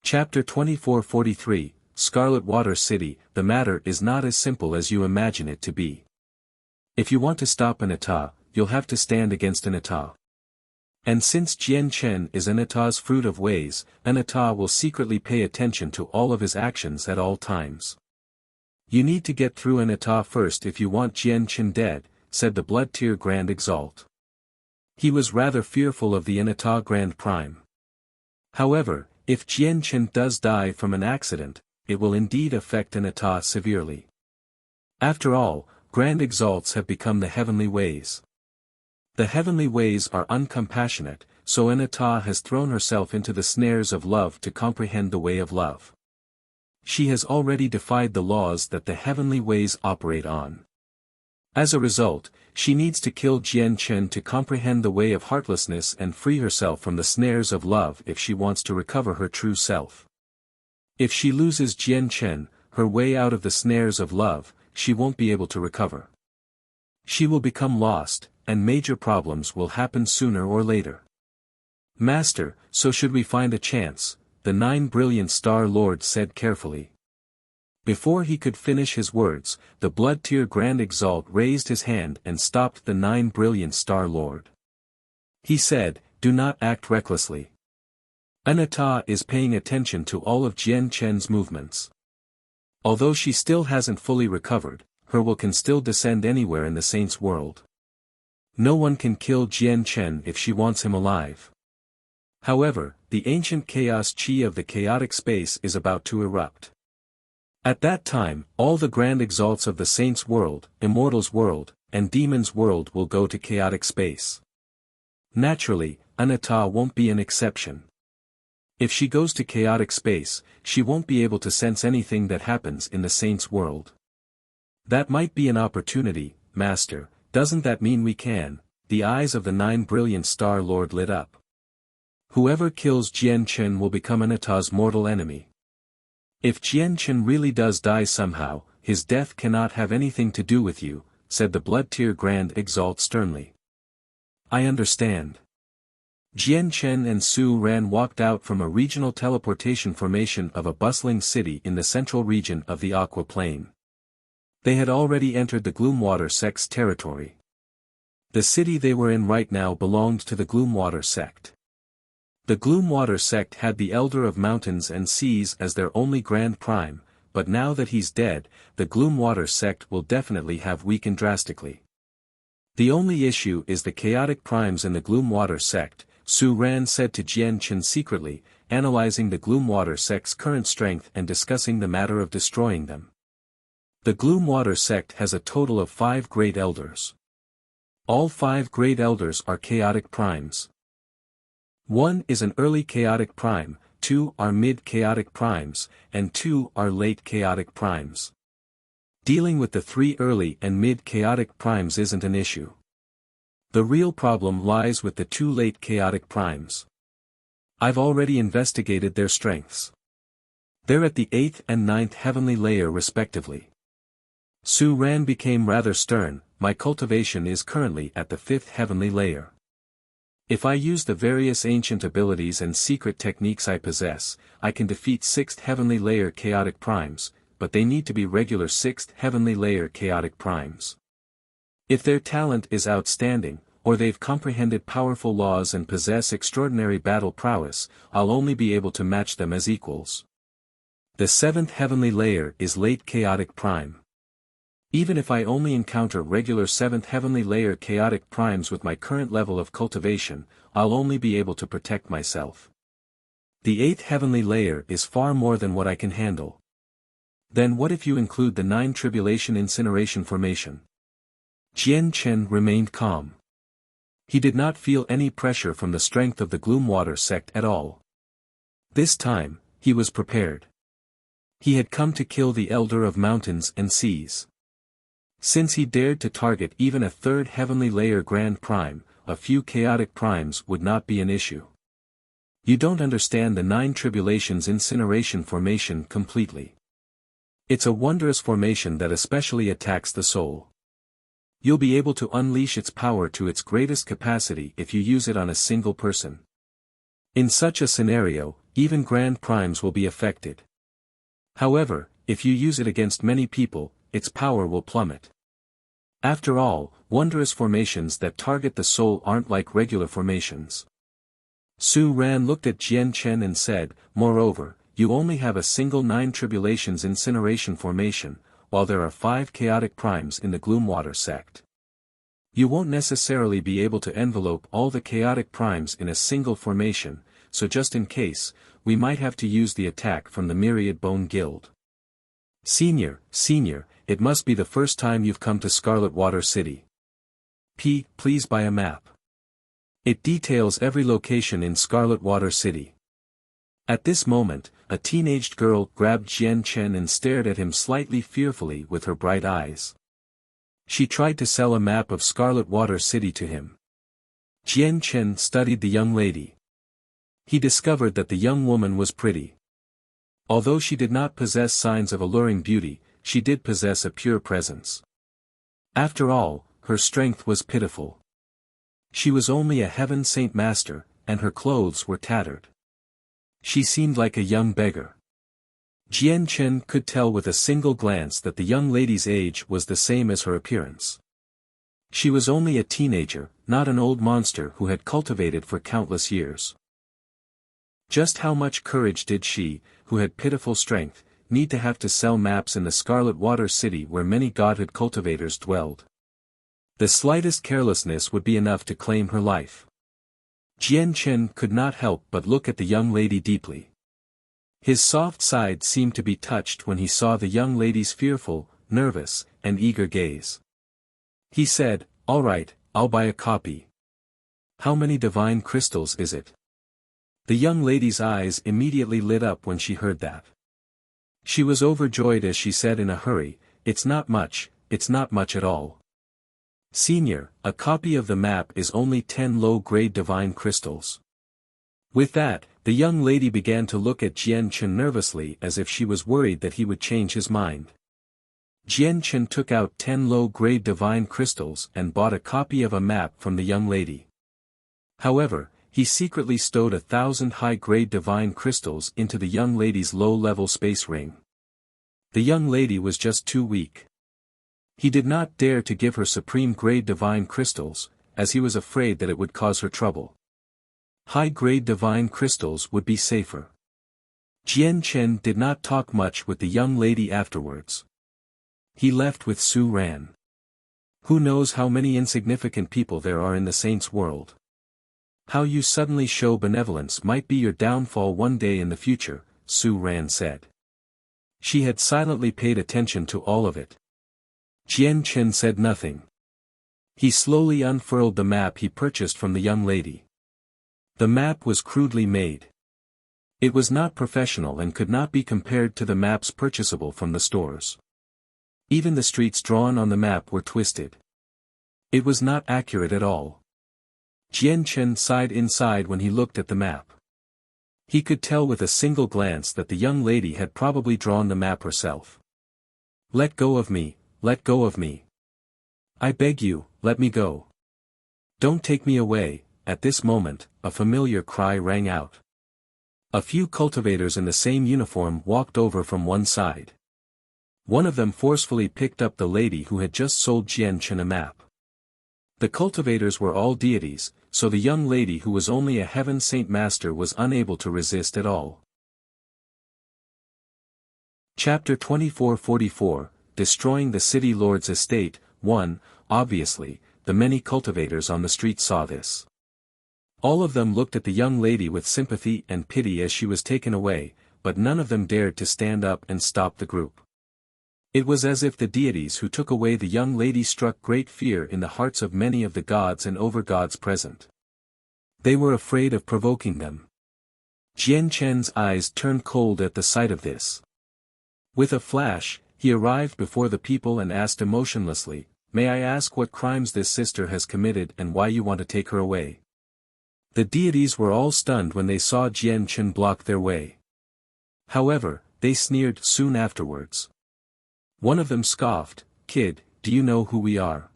Chapter 2443, Scarlet Water City. The matter is not as simple as you imagine it to be. If you want to stop an Ata, you'll have to stand against an Ata. And since Jian Chen is an Ata's fruit of ways, an Ata will secretly pay attention to all of his actions at all times. You need to get through an Ata first if you want Jian Chen dead, said the Blood Tier Grand Exalt. He was rather fearful of the Ata Grand Prime. However, if Jian Chen does die from an accident, it will indeed affect an Ata severely. After all, Grand Exalts have become the heavenly ways. The heavenly ways are uncompassionate, so an Ata has thrown herself into the snares of love to comprehend the way of love. She has already defied the laws that the heavenly ways operate on. As a result, she needs to kill Jian Chen to comprehend the way of heartlessness and free herself from the snares of love if she wants to recover her true self. If she loses Jian Chen, her way out of the snares of love, she won't be able to recover. She will become lost, and major problems will happen sooner or later. Master, so should we find a chance, the 9 Brilliant Star Lord said carefully. Before he could finish his words, the Blood Tier Grand Exalt raised his hand and stopped the 9 Brilliant Star Lord. He said, "Do not act recklessly. An Ata is paying attention to all of Jian Chen's movements. Although she still hasn't fully recovered, her will can still descend anywhere in the Saints' world. No one can kill Jian Chen if she wants him alive. However, the ancient chaos chi of the chaotic space is about to erupt. At that time, all the Grand Exalts of the Saints' world, Immortals' world, and Demons' world will go to chaotic space. Naturally, an Ata won't be an exception. If she goes to chaotic space, she won't be able to sense anything that happens in the Saints' world. That might be an opportunity, Master. Doesn't that mean we can?" The eyes of the 9 Brilliant Star Lord lit up. "Whoever kills Jian Chen will become an Ata's mortal enemy. If Jian Chen really does die somehow, his death cannot have anything to do with you," said the Blood Tier Grand Exalt sternly. "I understand." Jian Chen and Su Ran walked out from a regional teleportation formation of a bustling city in the central region of the Aqua Plain. They had already entered the Gloomwater sect's territory. The city they were in right now belonged to the Gloomwater sect. The Gloomwater sect had the Elder of Mountains and Seas as their only Grand Prime, but now that he's dead, the Gloomwater sect will definitely have weakened drastically. The only issue is the chaotic primes in the Gloomwater sect, Su Ran said to Jian Chen secretly, analyzing the Gloomwater sect's current strength and discussing the matter of destroying them. The Gloomwater sect has a total of 5 Great Elders. All 5 Great Elders are chaotic primes. 1 is an early chaotic prime, 2 are mid-chaotic primes, and 2 are late chaotic primes. Dealing with the 3 early and mid-chaotic primes isn't an issue. The real problem lies with the 2 late chaotic primes. I've already investigated their strengths. They're at the 8th and 9th heavenly layer respectively. Su Ran became rather stern. My cultivation is currently at the 5th heavenly layer. If I use the various ancient abilities and secret techniques I possess, I can defeat 6th heavenly layer chaotic primes, but they need to be regular 6th heavenly layer chaotic primes. If their talent is outstanding, or they've comprehended powerful laws and possess extraordinary battle prowess, I'll only be able to match them as equals. The 7th heavenly layer is late chaotic prime. Even if I only encounter regular 7th heavenly layer chaotic primes with my current level of cultivation, I'll only be able to protect myself. The 8th heavenly layer is far more than what I can handle. Then what if you include the 9 Tribulation Incineration Formation? Jian Chen remained calm. He did not feel any pressure from the strength of the Gloomwater sect at all. This time, he was prepared. He had come to kill the Elder of Mountains and Seas. Since he dared to target even a 3rd heavenly layer Grand Prime, a few chaotic primes would not be an issue. You don't understand the 9 Tribulations Incineration Formation completely. It's a wondrous formation that especially attacks the soul. You'll be able to unleash its power to its greatest capacity if you use it on a single person. In such a scenario, even grand primes will be affected. However, if you use it against many people, its power will plummet. After all, wondrous formations that target the soul aren't like regular formations. Su Ran looked at Jian Chen and said, moreover, you only have a single 9 tribulations incineration formation, while there are 5 chaotic primes in the Gloomwater sect. You won't necessarily be able to envelope all the chaotic primes in a single formation, so just in case, we might have to use the attack from the Myriad Bone Guild. Senior, it must be the first time you've come to Scarlet Water City. Please buy a map. It details every location in Scarlet Water City. At this moment, a teenaged girl grabbed Jian Chen and stared at him slightly fearfully with her bright eyes. She tried to sell a map of Scarlet Water City to him. Jian Chen studied the young lady. He discovered that the young woman was pretty. Although she did not possess signs of alluring beauty, she did possess a pure presence. After all, her strength was pitiful. She was only a heaven saint master, and her clothes were tattered. She seemed like a young beggar. Jian Chen could tell with a single glance that the young lady's age was the same as her appearance. She was only a teenager, not an old monster who had cultivated for countless years. Just how much courage did she, who had pitiful strength, need to have to sell maps in the Scarlet Water City where many godhood cultivators dwelled? The slightest carelessness would be enough to claim her life. Jian Chen could not help but look at the young lady deeply. His soft side seemed to be touched when he saw the young lady's fearful, nervous, and eager gaze. He said, "All right, I'll buy a copy. How many divine crystals is it?" The young lady's eyes immediately lit up when she heard that. She was overjoyed as she said in a hurry, it's not much at all. Senior, a copy of the map is only 10 low-grade divine crystals. With that, the young lady began to look at Jian Chen nervously as if she was worried that he would change his mind. Jian Chen took out 10 low-grade divine crystals and bought a copy of a map from the young lady. However, he secretly stowed 1,000 high-grade divine crystals into the young lady's low-level space ring. The young lady was just too weak. He did not dare to give her supreme-grade divine crystals, as he was afraid that it would cause her trouble. High-grade divine crystals would be safer. Jian Chen did not talk much with the young lady afterwards. He left with Su Ran. Who knows how many insignificant people there are in the saints' world? How you suddenly show benevolence might be your downfall one day in the future, Su Ran said. She had silently paid attention to all of it. Jian Chen said nothing. He slowly unfurled the map he purchased from the young lady. The map was crudely made. It was not professional and could not be compared to the maps purchasable from the stores. Even the streets drawn on the map were twisted. It was not accurate at all. Jian Chen sighed inside when he looked at the map. He could tell with a single glance that the young lady had probably drawn the map herself. Let go of me, let go of me. I beg you, let me go. Don't take me away. At this moment, a familiar cry rang out. A few cultivators in the same uniform walked over from one side. One of them forcefully picked up the lady who had just sold Jian Chen a map. The cultivators were all deities, so the young lady who was only a heaven saint master was unable to resist at all. Chapter 2444, Destroying the City Lord's Estate. 1. Obviously, the many cultivators on the street saw this. All of them looked at the young lady with sympathy and pity as she was taken away, but none of them dared to stand up and stop the group. It was as if the deities who took away the young lady struck great fear in the hearts of many of the gods and overgods present. They were afraid of provoking them. Jian Chen's eyes turned cold at the sight of this. With a flash, he arrived before the people and asked emotionlessly, "May I ask what crimes this sister has committed and why you want to take her away?" The deities were all stunned when they saw Jian Chen block their way. However, they sneered soon afterwards. One of them scoffed, "Kid, do you know who we are?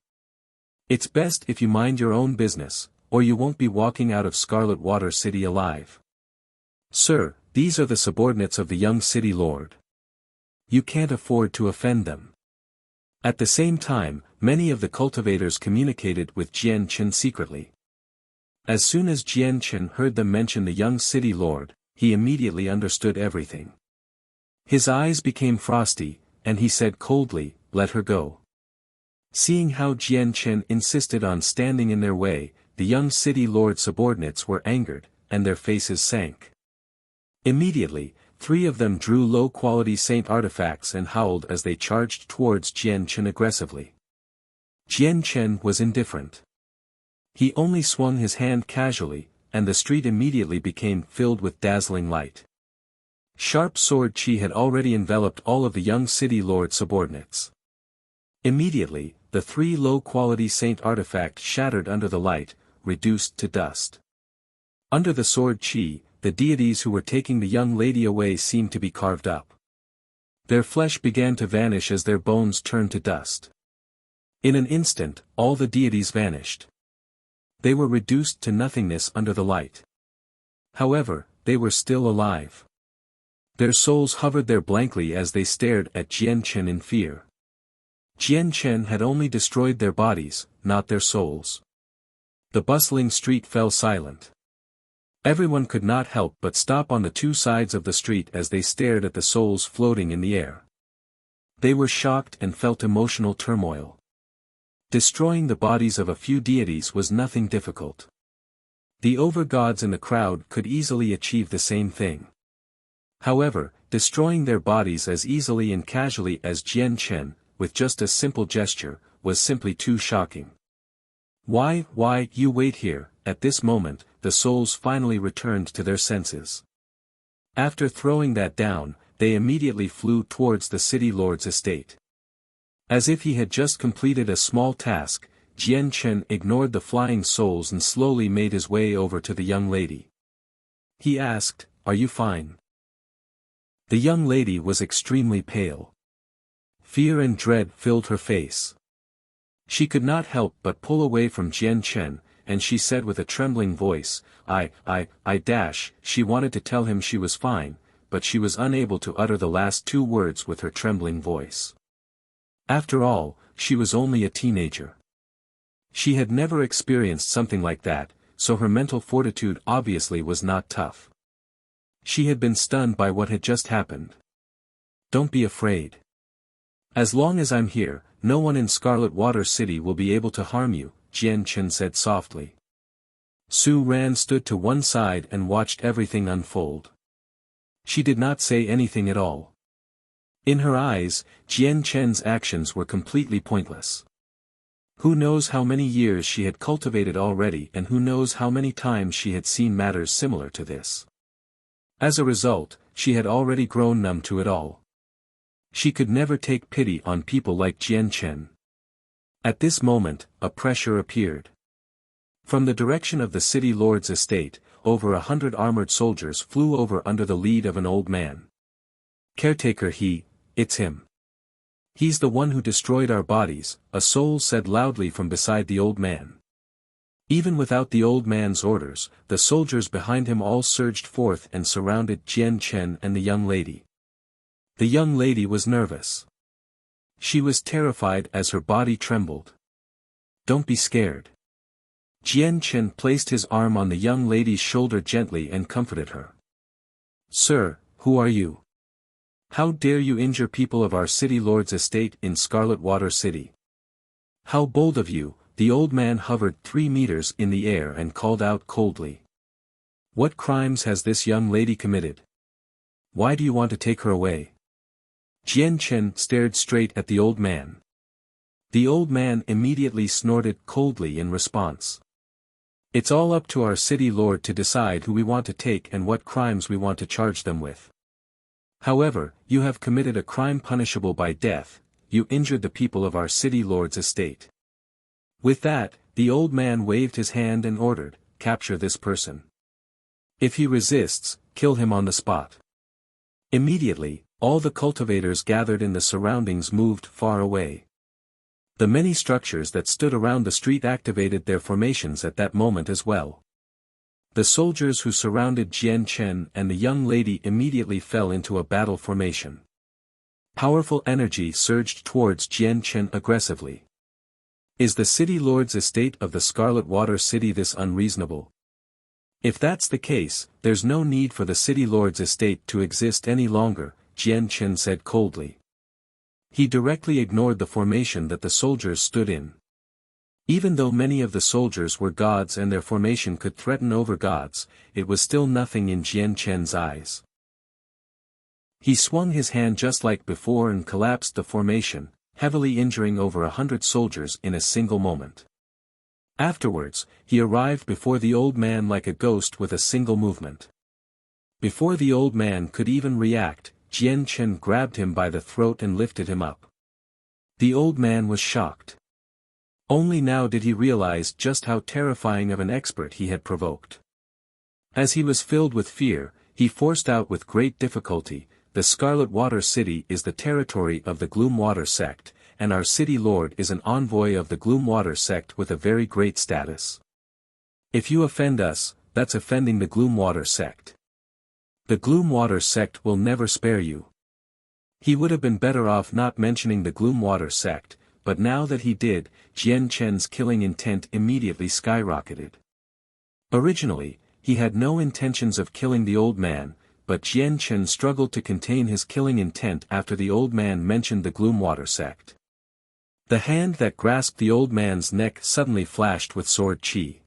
It's best if you mind your own business, or you won't be walking out of Scarlet Water City alive." Sir, these are the subordinates of the young city lord. You can't afford to offend them. At the same time, many of the cultivators communicated with Jian Chen secretly. As soon as Jian Chen heard them mention the young city lord, he immediately understood everything. His eyes became frosty, and he said coldly, "Let her go." Seeing how Jian Chen insisted on standing in their way, the young city lord subordinates were angered, and their faces sank. Immediately, 3 of them drew low-quality saint artifacts and howled as they charged towards Jian Chen aggressively. Jian Chen was indifferent. He only swung his hand casually, and the street immediately became filled with dazzling light. Sharp sword chi had already enveloped all of the young city lord subordinates. Immediately, the 3 low-quality saint artifacts shattered under the light, reduced to dust. Under the sword chi, the deities who were taking the young lady away seemed to be carved up. Their flesh began to vanish as their bones turned to dust. In an instant, all the deities vanished. They were reduced to nothingness under the light. However, they were still alive. Their souls hovered there blankly as they stared at Jian Chen in fear. Jian Chen had only destroyed their bodies, not their souls. The bustling street fell silent. Everyone could not help but stop on the 2 sides of the street as they stared at the souls floating in the air. They were shocked and felt emotional turmoil. Destroying the bodies of a few deities was nothing difficult. The over-gods in the crowd could easily achieve the same thing. However, destroying their bodies as easily and casually as Jian Chen, with just a simple gesture, was simply too shocking. Why, you wait here." At this moment, the souls finally returned to their senses. After throwing that down, they immediately flew towards the city lord's estate. As if he had just completed a small task, Jian Chen ignored the flying souls and slowly made his way over to the young lady. He asked, "Are you fine?" The young lady was extremely pale. Fear and dread filled her face. She could not help but pull away from Jian Chen, and she said with a trembling voice, She wanted to tell him she was fine, but she was unable to utter the last 2 words with her trembling voice. After all, she was only a teenager. She had never experienced something like that, so her mental fortitude obviously was not tough. She had been stunned by what had just happened. "Don't be afraid. As long as I'm here, no one in Scarlet Water City will be able to harm you," Jian Chen said softly. Su Ran stood to one side and watched everything unfold. She did not say anything at all. In her eyes, Jian Chen's actions were completely pointless. Who knows how many years she had cultivated already, and who knows how many times she had seen matters similar to this. As a result, she had already grown numb to it all. She could never take pity on people like Jian Chen. At this moment, a pressure appeared. From the direction of the city lord's estate, over 100 armored soldiers flew over under the lead of an old man. "Caretaker, it's him. He's the one who destroyed our bodies," a soul said loudly from beside the old man. Even without the old man's orders, the soldiers behind him all surged forth and surrounded Jian Chen and the young lady. The young lady was nervous. She was terrified as her body trembled. "Don't be scared." Jian Chen placed his arm on the young lady's shoulder gently and comforted her. "Sir, who are you? How dare you injure people of our city lord's estate in Scarlet Water City? How bold of you!" The old man hovered 3 meters in the air and called out coldly. "What crimes has this young lady committed? Why do you want to take her away?" Jian Chen stared straight at the old man. The old man immediately snorted coldly in response. "It's all up to our city lord to decide who we want to take and what crimes we want to charge them with. However, you have committed a crime punishable by death. You injured the people of our city lord's estate." With that, the old man waved his hand and ordered, "Capture this person. If he resists, kill him on the spot." Immediately, all the cultivators gathered in the surroundings moved far away. The many structures that stood around the street activated their formations at that moment as well. The soldiers who surrounded Jian Chen and the young lady immediately fell into a battle formation. Powerful energy surged towards Jian Chen aggressively. Is the city lord's estate of the Scarlet Water City this unreasonable? If that's the case, there's no need for the city lord's estate to exist any longer, Jian Chen said coldly. He directly ignored the formation that the soldiers stood in. Even though many of the soldiers were gods and their formation could threaten over gods, it was still nothing in Jian Chen's eyes. He swung his hand just like before and collapsed the formation, heavily injuring over 100 soldiers in a single moment. Afterwards, he arrived before the old man like a ghost with a single movement. Before the old man could even react, Jian Chen grabbed him by the throat and lifted him up. The old man was shocked. Only now did he realize just how terrifying of an expert he had provoked. As he was filled with fear, he forced out with great difficulty, "The Scarlet Water City is the territory of the Gloomwater sect, and our city lord is an envoy of the Gloomwater sect with a very great status. If you offend us, that's offending the Gloomwater sect. The Gloomwater sect will never spare you." He would have been better off not mentioning the Gloomwater sect, but now that he did, Jian Chen's killing intent immediately skyrocketed. Originally, he had no intentions of killing the old man, but Jian Chen struggled to contain his killing intent after the old man mentioned the Gloomwater sect. The hand that grasped the old man's neck suddenly flashed with sword chi.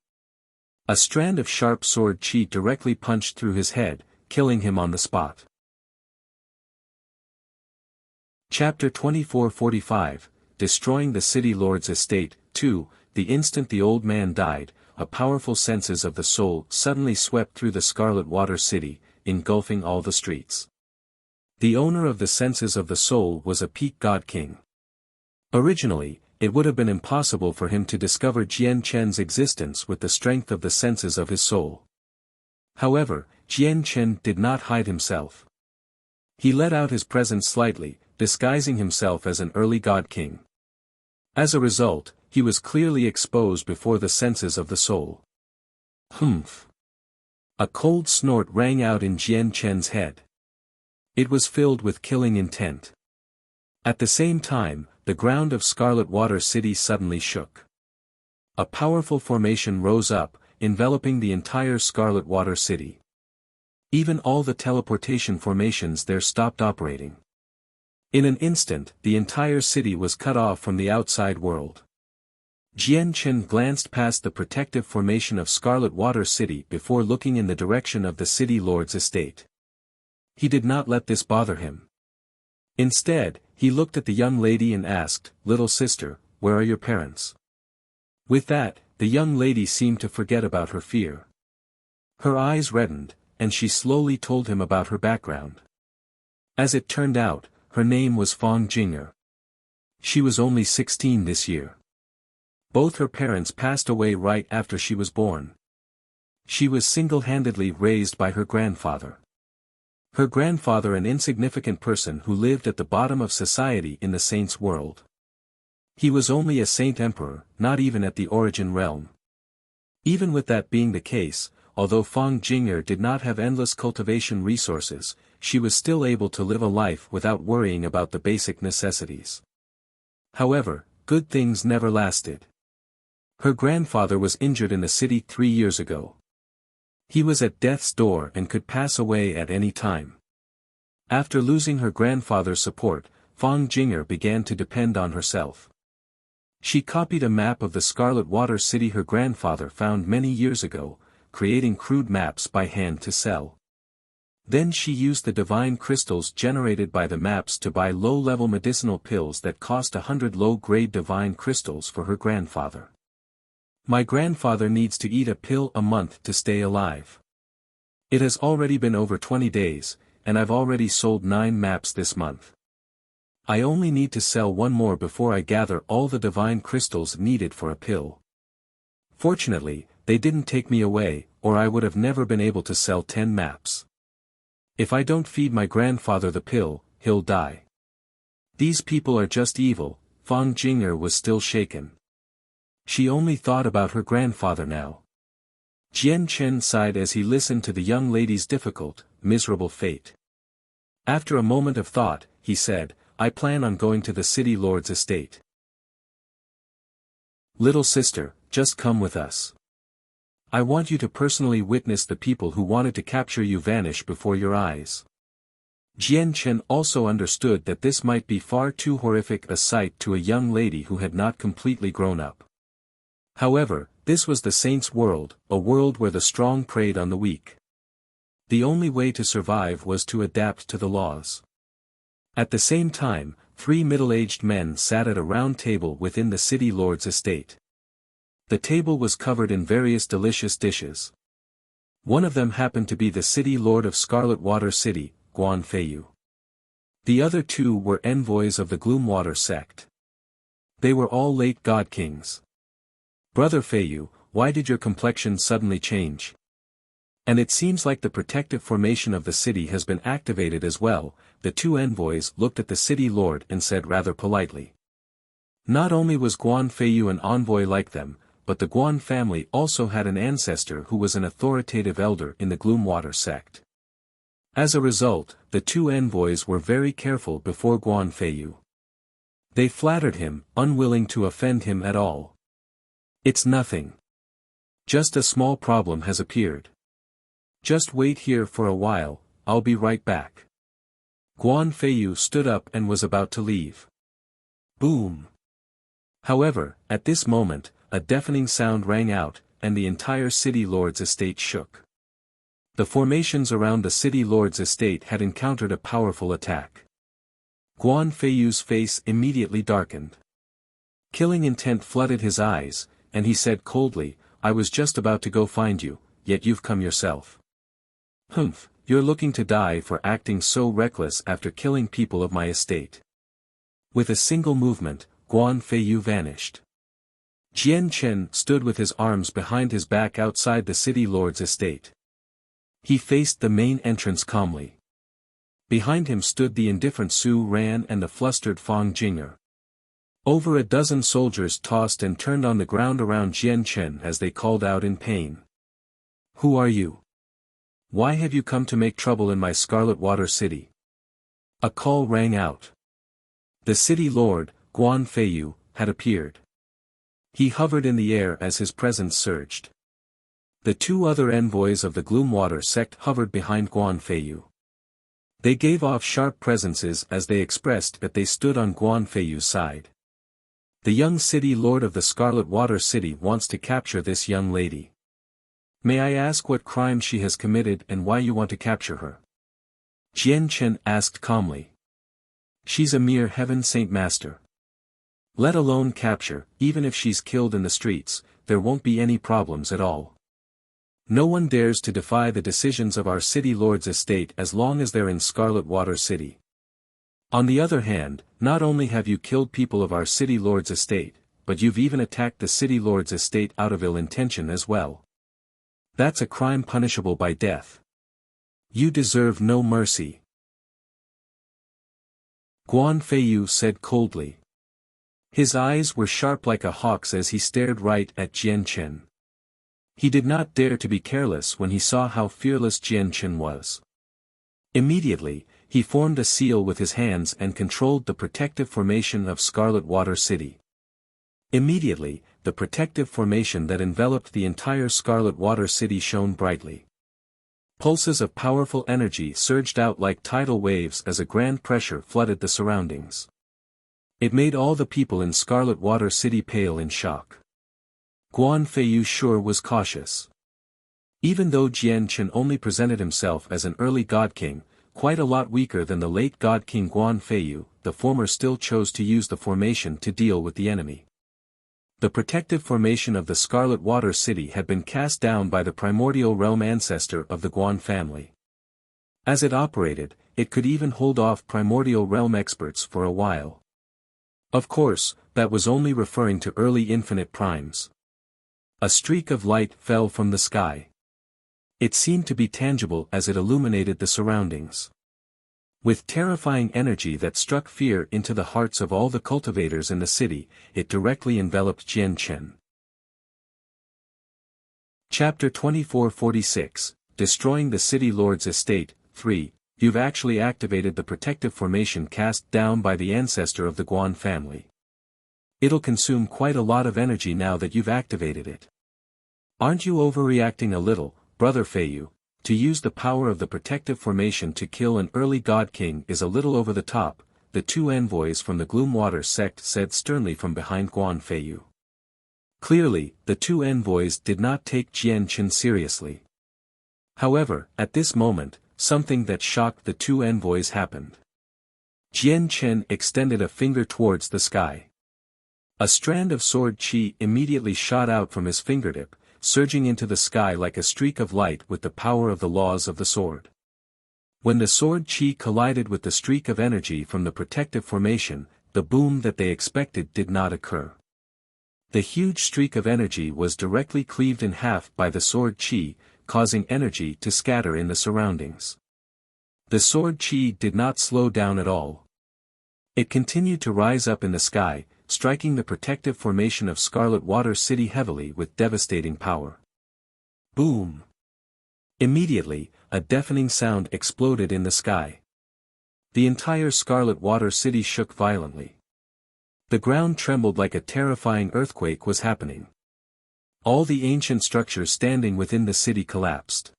A strand of sharp sword chi directly punched through his head, killing him on the spot. Chapter 2445, Destroying the City Lord's Estate. 2. The instant the old man died, a powerful senses of the soul suddenly swept through the Scarlet Water City, engulfing all the streets. The owner of the senses of the soul was a peak god king. Originally, it would have been impossible for him to discover Jian Chen's existence with the strength of the senses of his soul. However, Jian Chen did not hide himself. He let out his presence slightly, disguising himself as an early god king. As a result, he was clearly exposed before the senses of the soul. Humph! A cold snort rang out in Jian Chen's head. It was filled with killing intent. At the same time, the ground of Scarlet Water City suddenly shook. A powerful formation rose up, enveloping the entire Scarlet Water City. Even all the teleportation formations there stopped operating. In an instant, the entire city was cut off from the outside world. Jian Chen glanced past the protective formation of Scarlet Water City before looking in the direction of the city lord's estate. He did not let this bother him. Instead, he looked at the young lady and asked, "Little sister, where are your parents?" With that, the young lady seemed to forget about her fear. Her eyes reddened, and she slowly told him about her background. As it turned out, her name was Fong Jinger. She was only 16 this year. Both her parents passed away right after she was born. She was single-handedly raised by her grandfather. Her grandfather, an insignificant person who lived at the bottom of society in the saints' world. He was only a saint emperor, not even at the origin realm. Even with that being the case, although Fong Jinger did not have endless cultivation resources, she was still able to live a life without worrying about the basic necessities. However, good things never lasted. Her grandfather was injured in the city 3 years ago. He was at death's door and could pass away at any time. After losing her grandfather's support, Fong Jinger began to depend on herself. She copied a map of the Scarlet Water City her grandfather found many years ago, creating crude maps by hand to sell. Then she used the divine crystals generated by the maps to buy low-level medicinal pills that cost 100 low-grade divine crystals for her grandfather. "My grandfather needs to eat a pill a month to stay alive. It has already been over 20 days, and I've already sold 9 maps this month. I only need to sell 1 more before I gather all the divine crystals needed for a pill. Fortunately, they didn't take me away, or I would have never been able to sell 10 maps. If I don't feed my grandfather the pill, he'll die. These people are just evil." Fong Jinger was still shaken. She only thought about her grandfather now. Jian Chen sighed as he listened to the young lady's difficult, miserable fate. After a moment of thought, he said, I plan on going to the city lord's estate. Little sister, just come with us. I want you to personally witness the people who wanted to capture you vanish before your eyes. Jian Chen also understood that this might be far too horrific a sight to a young lady who had not completely grown up. However, this was the saint's world, a world where the strong preyed on the weak. The only way to survive was to adapt to the laws. At the same time, 3 middle-aged men sat at a round table within the city lord's estate. The table was covered in various delicious dishes. One of them happened to be the city lord of Scarlet Water City, Guan Feiyu. The other 2 were envoys of the Gloomwater sect. They were all late god kings. Brother Feiyu, why did your complexion suddenly change? And it seems like the protective formation of the city has been activated as well. The 2 envoys looked at the city lord and said rather politely. Not only was Guan Feiyu an envoy like them, but the Guan family also had an ancestor who was an authoritative elder in the Gloomwater sect. As a result, the 2 envoys were very careful before Guan Feiyu. They flattered him, unwilling to offend him at all. It's nothing. Just a small problem has appeared. Just wait here for a while, I'll be right back. Guan Feiyu stood up and was about to leave. Boom! However, at this moment, a deafening sound rang out, and the entire city lord's estate shook. The formations around the city lord's estate had encountered a powerful attack. Guan Feiyu's face immediately darkened. Killing intent flooded his eyes, and he said coldly, I was just about to go find you, yet you've come yourself. Humph, you're looking to die for acting so reckless after killing people of my estate. With a single movement, Guan Feiyu vanished. Jian Chen stood with his arms behind his back outside the city lord's estate. He faced the main entrance calmly. Behind him stood the indifferent Su Ran and the flustered Fang Jinger. Over a dozen soldiers tossed and turned on the ground around Jian Chen as they called out in pain. Who are you? Why have you come to make trouble in my Scarlet Water City? A call rang out. The city lord, Guan Feiyu, had appeared. He hovered in the air as his presence surged. The 2 other envoys of the Gloomwater sect hovered behind Guan Feiyu. They gave off sharp presences as they expressed that they stood on Guan Feiyu's side. The young city lord of the Scarlet Water City wants to capture this young lady. May I ask what crime she has committed and why you want to capture her? Jian Chen asked calmly. She's a mere heaven saint master. Let alone capture, even if she's killed in the streets, there won't be any problems at all. No one dares to defy the decisions of our city lord's estate as long as they're in Scarlet Water City. On the other hand, not only have you killed people of our city lord's estate, but you've even attacked the city lord's estate out of ill intention as well. That's a crime punishable by death. You deserve no mercy. Guan Feiyu said coldly. His eyes were sharp like a hawk's as he stared right at Jian Chen. He did not dare to be careless when he saw how fearless Jian Chen was. Immediately, he formed a seal with his hands and controlled the protective formation of Scarlet Water City. Immediately, the protective formation that enveloped the entire Scarlet Water City shone brightly. Pulses of powerful energy surged out like tidal waves as a grand pressure flooded the surroundings. It made all the people in Scarlet Water City pale in shock. Guan Feiyu sure was cautious. Even though Jian Chen only presented himself as an early god king, quite a lot weaker than the late god king Guan Feiyu, the former still chose to use the formation to deal with the enemy. The protective formation of the Scarlet Water City had been cast down by the primordial realm ancestor of the Guan family. As it operated, it could even hold off primordial realm experts for a while. Of course, that was only referring to early infinite primes. A streak of light fell from the sky. It seemed to be tangible as it illuminated the surroundings. With terrifying energy that struck fear into the hearts of all the cultivators in the city, it directly enveloped Jian Chen. Chapter 2446, Destroying the City Lord's Estate. 3. You've actually activated the protective formation cast down by the ancestor of the Guan family. It'll consume quite a lot of energy now that you've activated it. Aren't you overreacting a little, Brother Feiyu? To use the power of the protective formation to kill an early god king is a little over the top, the two envoys from the Gloomwater sect said sternly from behind Guan Feiyu. Clearly, the two envoys did not take Jian Chen seriously. However, at this moment, something that shocked the two envoys happened. Jian Chen extended a finger towards the sky. A strand of sword chi immediately shot out from his fingertip, surging into the sky like a streak of light with the power of the laws of the sword. When the sword chi collided with the streak of energy from the protective formation, the boom that they expected did not occur. The huge streak of energy was directly cleaved in half by the sword chi, causing energy to scatter in the surroundings. The sword chi did not slow down at all. It continued to rise up in the sky, striking the protective formation of Scarlet Water City heavily with devastating power. Boom! Immediately, a deafening sound exploded in the sky. The entire Scarlet Water City shook violently. The ground trembled like a terrifying earthquake was happening. All the ancient structures standing within the city collapsed.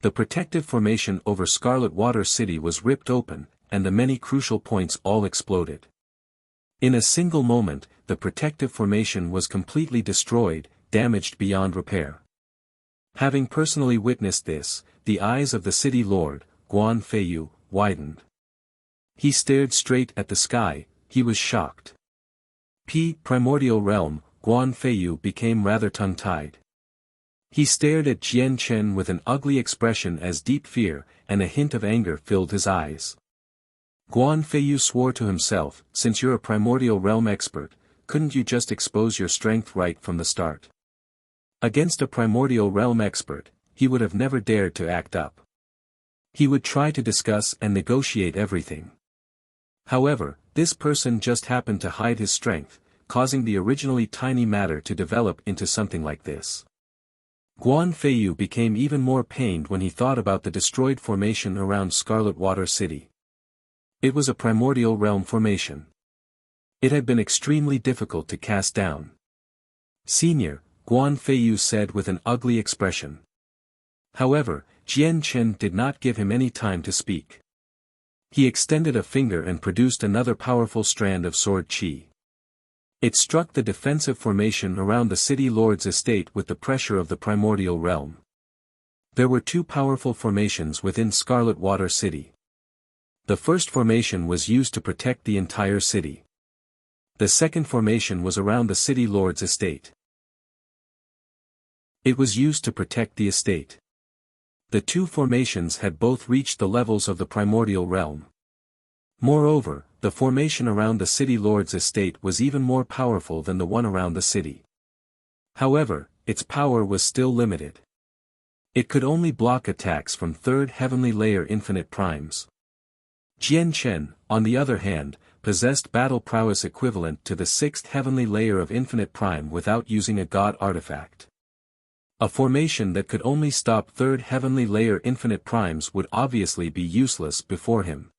The protective formation over Scarlet Water City was ripped open, and the many crucial points all exploded. In a single moment, the protective formation was completely destroyed, damaged beyond repair. Having personally witnessed this, the eyes of the city lord, Guan Feiyu, widened. He stared straight at the sky, he was shocked. Primordial Realm, Guan Feiyu became rather tongue-tied. He stared at Jian Chen with an ugly expression as deep fear and a hint of anger filled his eyes. Guan Feiyu swore to himself, since you're a Primordial Realm expert, couldn't you just expose your strength right from the start? Against a Primordial Realm expert, he would have never dared to act up. He would try to discuss and negotiate everything. However, this person just happened to hide his strength, causing the originally tiny matter to develop into something like this. Guan Feiyu became even more pained when he thought about the destroyed formation around Scarlet Water City. It was a Primordial Realm formation. It had been extremely difficult to cast down. Senior, Guan Feiyu said with an ugly expression. However, Jian Chen did not give him any time to speak. He extended a finger and produced another powerful strand of sword chi. It struck the defensive formation around the city lord's estate with the pressure of the Primordial Realm. There were two powerful formations within Scarlet Water City. The first formation was used to protect the entire city. The second formation was around the city lord's estate. It was used to protect the estate. The two formations had both reached the levels of the Primordial Realm. Moreover, the formation around the city lord's estate was even more powerful than the one around the city. However, its power was still limited. It could only block attacks from third heavenly layer infinite primes. Jian Chen, on the other hand, possessed battle prowess equivalent to the sixth heavenly layer of infinite prime without using a god artifact. A formation that could only stop third heavenly layer infinite primes would obviously be useless before him.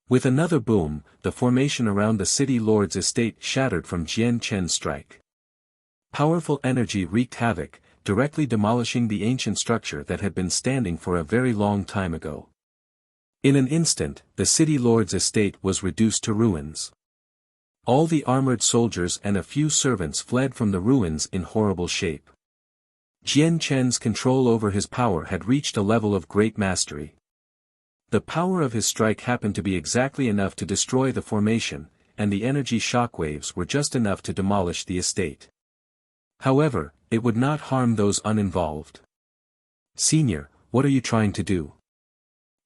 With another boom, the formation around the city lord's estate shattered from Jian Chen's strike. Powerful energy wreaked havoc, directly demolishing the ancient structure that had been standing for a very long time ago. In an instant, the city lord's estate was reduced to ruins. All the armored soldiers and a few servants fled from the ruins in horrible shape. Jian Chen's control over his power had reached a level of great mastery. The power of his strike happened to be exactly enough to destroy the formation, and the energy shockwaves were just enough to demolish the estate. However, it would not harm those uninvolved. Senior, what are you trying to do?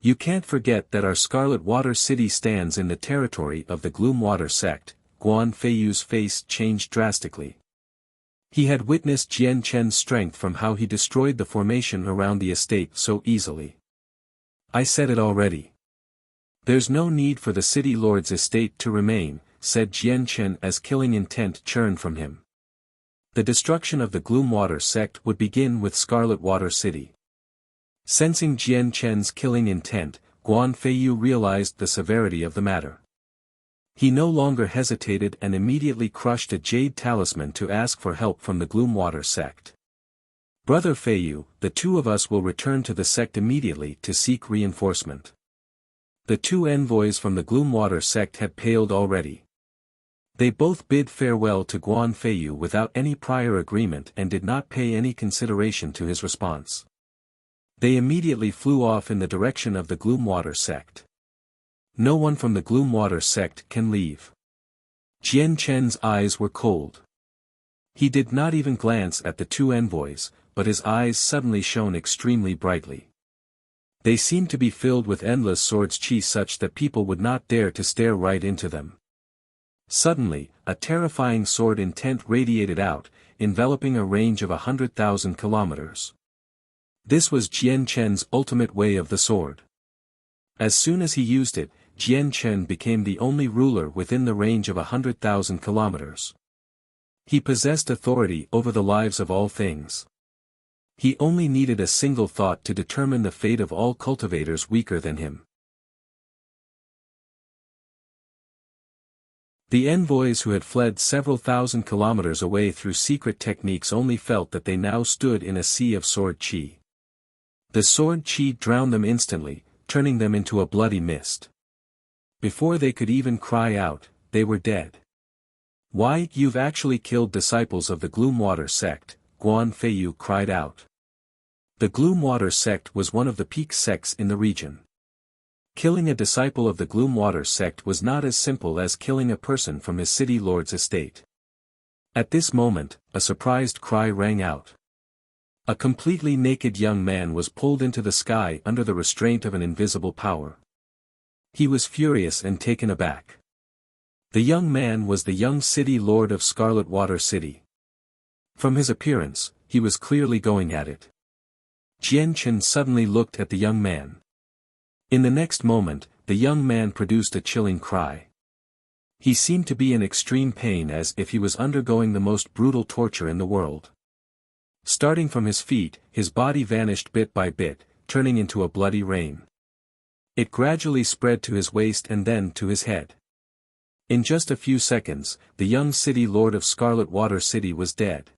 You can't forget that our Scarlet Water City stands in the territory of the Gloomwater sect. Guan Feiyu's face changed drastically. He had witnessed Jian Chen's strength from how he destroyed the formation around the estate so easily. I said it already. There's no need for the city lord's estate to remain, said Jian Chen as killing intent churned from him. The destruction of the Gloomwater sect would begin with Scarlet Water City. Sensing Jian Chen's killing intent, Guan Feiyu realized the severity of the matter. He no longer hesitated and immediately crushed a jade talisman to ask for help from the Gloomwater sect. Brother Feiyu, the two of us will return to the sect immediately to seek reinforcement. The two envoys from the Gloomwater sect had paled already. They both bid farewell to Guan Feiyu without any prior agreement and did not pay any consideration to his response. They immediately flew off in the direction of the Gloomwater sect. No one from the Gloomwater sect can leave. Jian Chen's eyes were cold. He did not even glance at the two envoys, but his eyes suddenly shone extremely brightly. They seemed to be filled with endless swords qi such that people would not dare to stare right into them. Suddenly, a terrifying sword intent radiated out, enveloping a range of 100,000 kilometers. This was Jian Chen's ultimate way of the sword. As soon as he used it, Jian Chen became the only ruler within the range of 100,000 kilometers. He possessed authority over the lives of all things. He only needed a single thought to determine the fate of all cultivators weaker than him. The envoys who had fled several thousand kilometers away through secret techniques only felt that they now stood in a sea of sword qi. The sword qi drowned them instantly, turning them into a bloody mist. Before they could even cry out, they were dead. Why, you've actually killed disciples of the Gloomwater sect, Guan Feiyu cried out. The Gloomwater sect was one of the peak sects in the region. Killing a disciple of the Gloomwater sect was not as simple as killing a person from his city lord's estate. At this moment, a surprised cry rang out. A completely naked young man was pulled into the sky under the restraint of an invisible power. He was furious and taken aback. The young man was the young city lord of Scarlet Water City. From his appearance, he was clearly going at it. Jian Chen suddenly looked at the young man. In the next moment, the young man produced a chilling cry. He seemed to be in extreme pain as if he was undergoing the most brutal torture in the world. Starting from his feet, his body vanished bit by bit, turning into a bloody rain. It gradually spread to his waist and then to his head. In just a few seconds, the young city lord of Scarlet Water City was dead.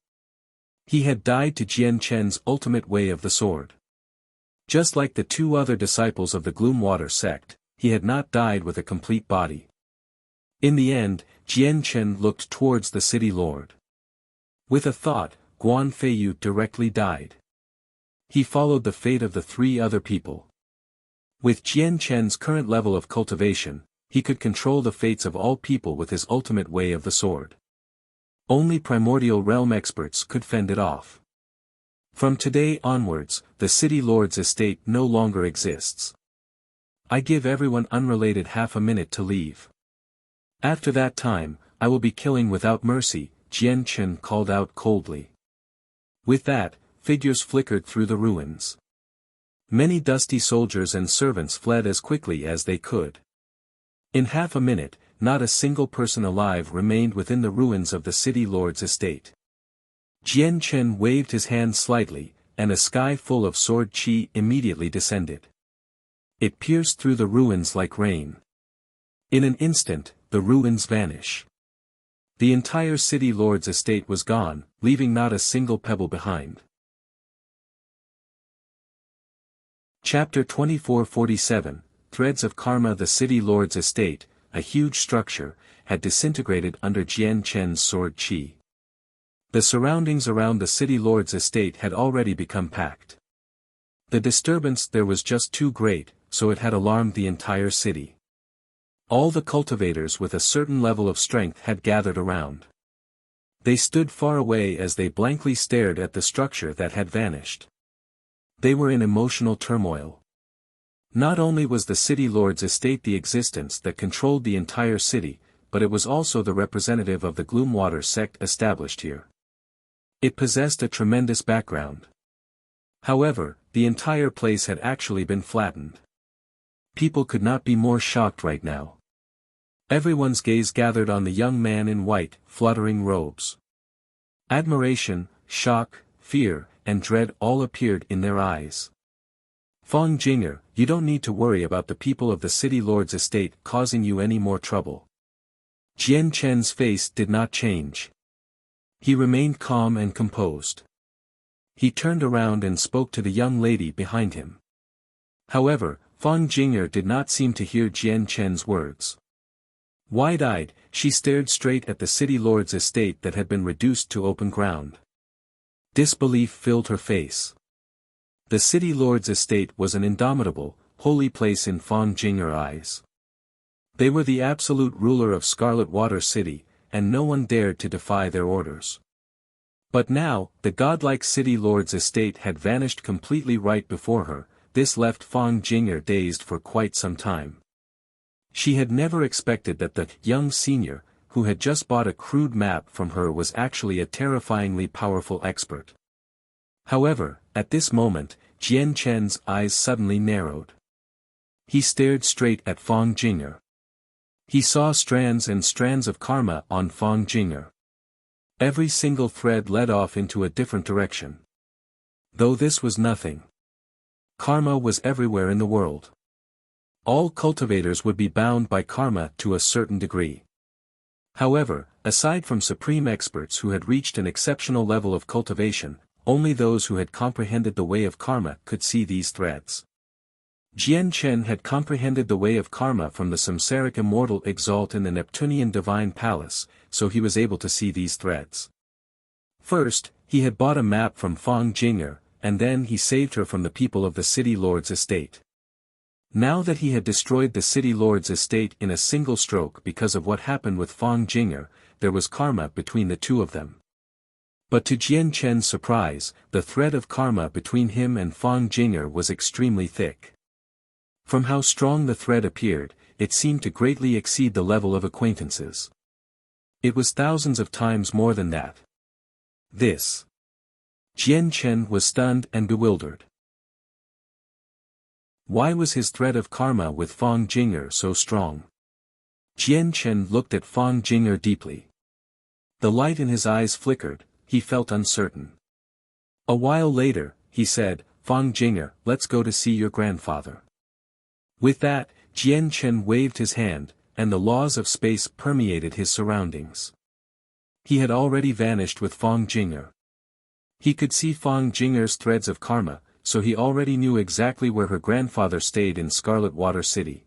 He had died to Jian Chen's ultimate way of the sword. Just like the two other disciples of the Gloomwater sect, he had not died with a complete body. In the end, Jian Chen looked towards the city lord. With a thought, Guan Feiyu directly died. He followed the fate of the three other people. With Jian Chen's current level of cultivation, he could control the fates of all people with his ultimate way of the sword. Only primordial realm experts could fend it off. From today onwards, the city lord's estate no longer exists. I give everyone unrelated half a minute to leave. After that time, I will be killing without mercy, Jian Chen called out coldly. With that, figures flickered through the ruins. Many dusty soldiers and servants fled as quickly as they could. In half a minute, not a single person alive remained within the ruins of the city lord's estate. Jian Chen waved his hand slightly, and a sky full of sword qi immediately descended. It pierced through the ruins like rain. In an instant, the ruins vanish. The entire city lord's estate was gone, leaving not a single pebble behind. Chapter 2447, Threads of Karma. The city lord's estate, a huge structure, had disintegrated under Jian Chen's sword qi. The surroundings around the city lord's estate had already become packed. The disturbance there was just too great, so it had alarmed the entire city. All the cultivators with a certain level of strength had gathered around. They stood far away as they blankly stared at the structure that had vanished. They were in emotional turmoil. Not only was the city lord's estate the existence that controlled the entire city, but it was also the representative of the Gloomwater sect established here. It possessed a tremendous background. However, the entire place had actually been flattened. People could not be more shocked right now. Everyone's gaze gathered on the young man in white, fluttering robes. Admiration, shock, fear, and dread all appeared in their eyes. Fong Jinger, you don't need to worry about the people of the city lord's estate causing you any more trouble. Jian Chen's face did not change. He remained calm and composed. He turned around and spoke to the young lady behind him. However, Fong Jinger did not seem to hear Jian Chen's words. Wide-eyed, she stared straight at the city lord's estate that had been reduced to open ground. Disbelief filled her face. The city lord's estate was an indomitable, holy place in Fong Jinger's eyes. They were the absolute ruler of Scarlet Water City, and no one dared to defy their orders. But now, the godlike city lord's estate had vanished completely right before her. This left Fong Jinger dazed for quite some time. She had never expected that the young senior, who had just bought a crude map from her, was actually a terrifyingly powerful expert. However, at this moment, Jian Chen's eyes suddenly narrowed. He stared straight at Fong Jinger. He saw strands and strands of karma on Fong Jinger. Every single thread led off into a different direction. Though this was nothing. Karma was everywhere in the world. All cultivators would be bound by karma to a certain degree. However, aside from supreme experts who had reached an exceptional level of cultivation, only those who had comprehended the way of karma could see these threads. Jian Chen had comprehended the way of karma from the samsaric immortal exalt in the Neptunian divine palace, so he was able to see these threads. First, he had bought a map from Fong Jinger, and then he saved her from the people of the city lord's estate. Now that he had destroyed the city lord's estate in a single stroke because of what happened with Fong Jinger, there was karma between the two of them. But to Jian Chen's surprise, the thread of karma between him and Fong Jinger was extremely thick. From how strong the thread appeared, it seemed to greatly exceed the level of acquaintances. It was thousands of times more than that. This. Jian Chen was stunned and bewildered. Why was his thread of karma with Fong Jinger so strong? Jian Chen looked at Fong Jinger deeply. The light in his eyes flickered, he felt uncertain. A while later, he said, Fong Jinger, let's go to see your grandfather. With that, Jian Chen waved his hand, and the laws of space permeated his surroundings. He had already vanished with Fong Jinger. He could see Fong Jinger's threads of karma, so he already knew exactly where her grandfather stayed in Scarlet Water City.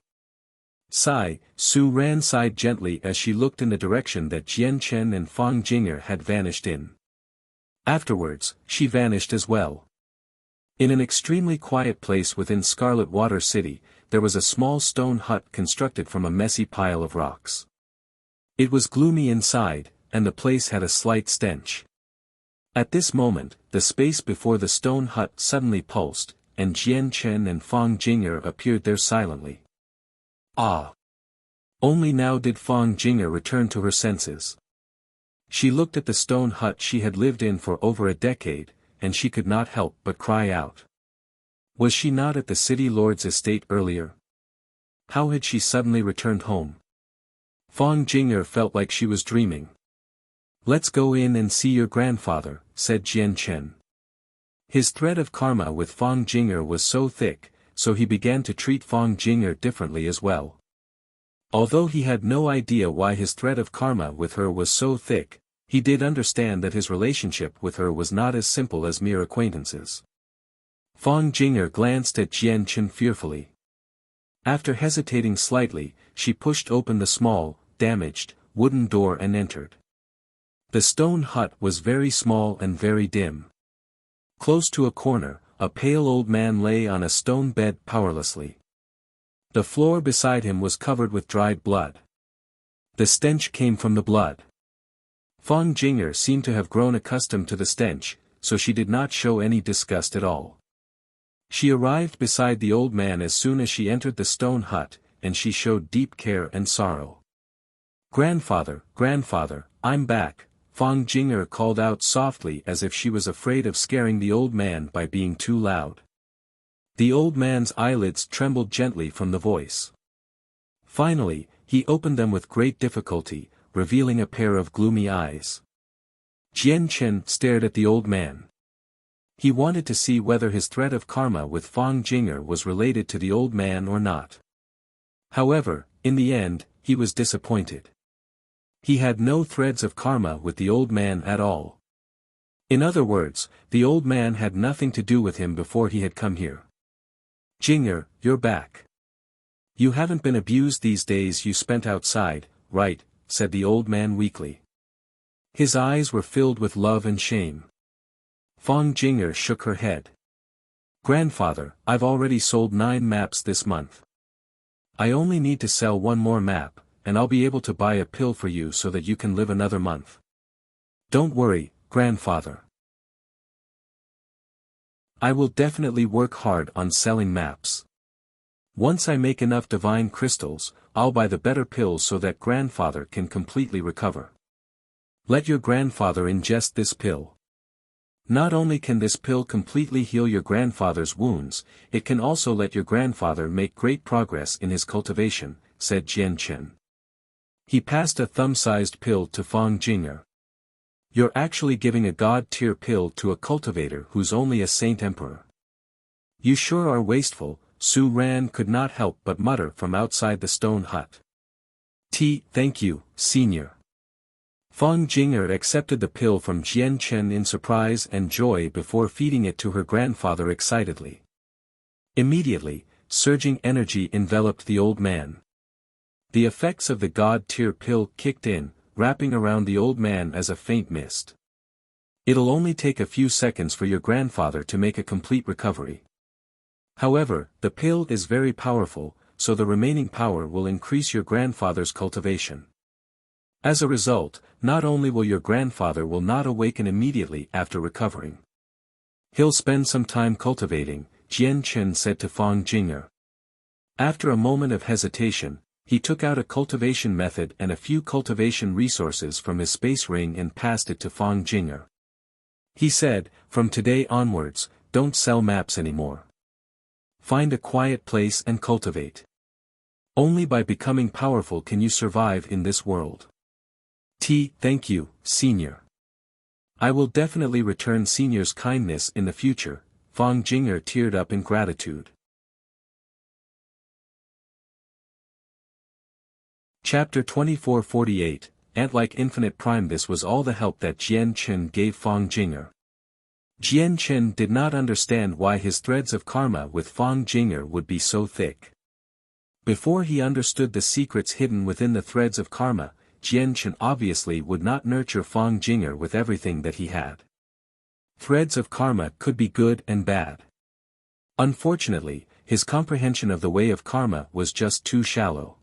Su Ran sighed gently as she looked in the direction that Jian Chen and Fong Jinger had vanished in. Afterwards, she vanished as well. In an extremely quiet place within Scarlet Water City, there was a small stone hut constructed from a messy pile of rocks. It was gloomy inside, and the place had a slight stench. At this moment, the space before the stone hut suddenly pulsed, and Jian Chen and Fong Jinger appeared there silently. Ah! Only now did Fong Jinger return to her senses. She looked at the stone hut she had lived in for over a decade, and she could not help but cry out. Was she not at the city lord's estate earlier? How had she suddenly returned home? Fong Jinger felt like she was dreaming. Let's go in and see your grandfather, said Jian Chen. His thread of karma with Fong Jinger was so thick, so he began to treat Fong Jinger differently as well. Although he had no idea why his thread of karma with her was so thick, he did understand that his relationship with her was not as simple as mere acquaintances. Fong Jinger glanced at Jian Chen fearfully. After hesitating slightly, she pushed open the small, damaged, wooden door and entered. The stone hut was very small and very dim. Close to a corner, a pale old man lay on a stone bed powerlessly. The floor beside him was covered with dried blood. The stench came from the blood. Fong Jinger seemed to have grown accustomed to the stench, so she did not show any disgust at all. She arrived beside the old man as soon as she entered the stone hut, and she showed deep care and sorrow. Grandfather, I'm back, Fong Jinger called out softly as if she was afraid of scaring the old man by being too loud. The old man's eyelids trembled gently from the voice. Finally, he opened them with great difficulty, revealing a pair of gloomy eyes. Jian Chen stared at the old man. He wanted to see whether his threat of karma with Fang Jinger was related to the old man or not. However, in the end, he was disappointed. He had no threads of karma with the old man at all. In other words, the old man had nothing to do with him before he had come here. Jinger, you're back. You haven't been abused these days you spent outside, right? Said the old man weakly. His eyes were filled with love and shame. Fang Jinger shook her head. Grandfather, I've already sold 9 maps this month. I only need to sell 1 more map, and I'll be able to buy a pill for you so that you can live another month. Don't worry, grandfather. I will definitely work hard on selling maps. Once I make enough divine crystals, I'll buy the better pills so that grandfather can completely recover. Let your grandfather ingest this pill. Not only can this pill completely heal your grandfather's wounds, it can also let your grandfather make great progress in his cultivation, said Jian Chen. He passed a thumb-sized pill to Fang Jinger. You're actually giving a god-tier pill to a cultivator who's only a saint emperor. You sure are wasteful, Su Ran could not help but mutter from outside the stone hut. Thank you, senior. Fang Jinger accepted the pill from Jian Chen in surprise and joy before feeding it to her grandfather excitedly. Immediately, surging energy enveloped the old man. The effects of the god-tier pill kicked in, wrapping around the old man as a faint mist. It'll only take a few seconds for your grandfather to make a complete recovery. However, the pill is very powerful, so the remaining power will increase your grandfather's cultivation. As a result, not only will your grandfather will not awaken immediately after recovering. He'll spend some time cultivating, Jian Chen said to Fang Jinger. After a moment of hesitation, he took out a cultivation method and a few cultivation resources from his space ring and passed it to Fang Jinger. He said, from today onwards, don't sell maps anymore. Find a quiet place and cultivate. Only by becoming powerful can you survive in this world. Thank you, senior. I will definitely return senior's kindness in the future, Fang Jinger teared up in gratitude. Chapter 2448, Ant-like Infinite Prime. This was all the help that Jian Chen gave Fang Jinger. Jian Chen did not understand why his threads of karma with Fang Jinger would be so thick. Before he understood the secrets hidden within the threads of karma, Jian Chen obviously would not nurture Fang Jinger with everything that he had. Threads of karma could be good and bad. Unfortunately, his comprehension of the way of karma was just too shallow.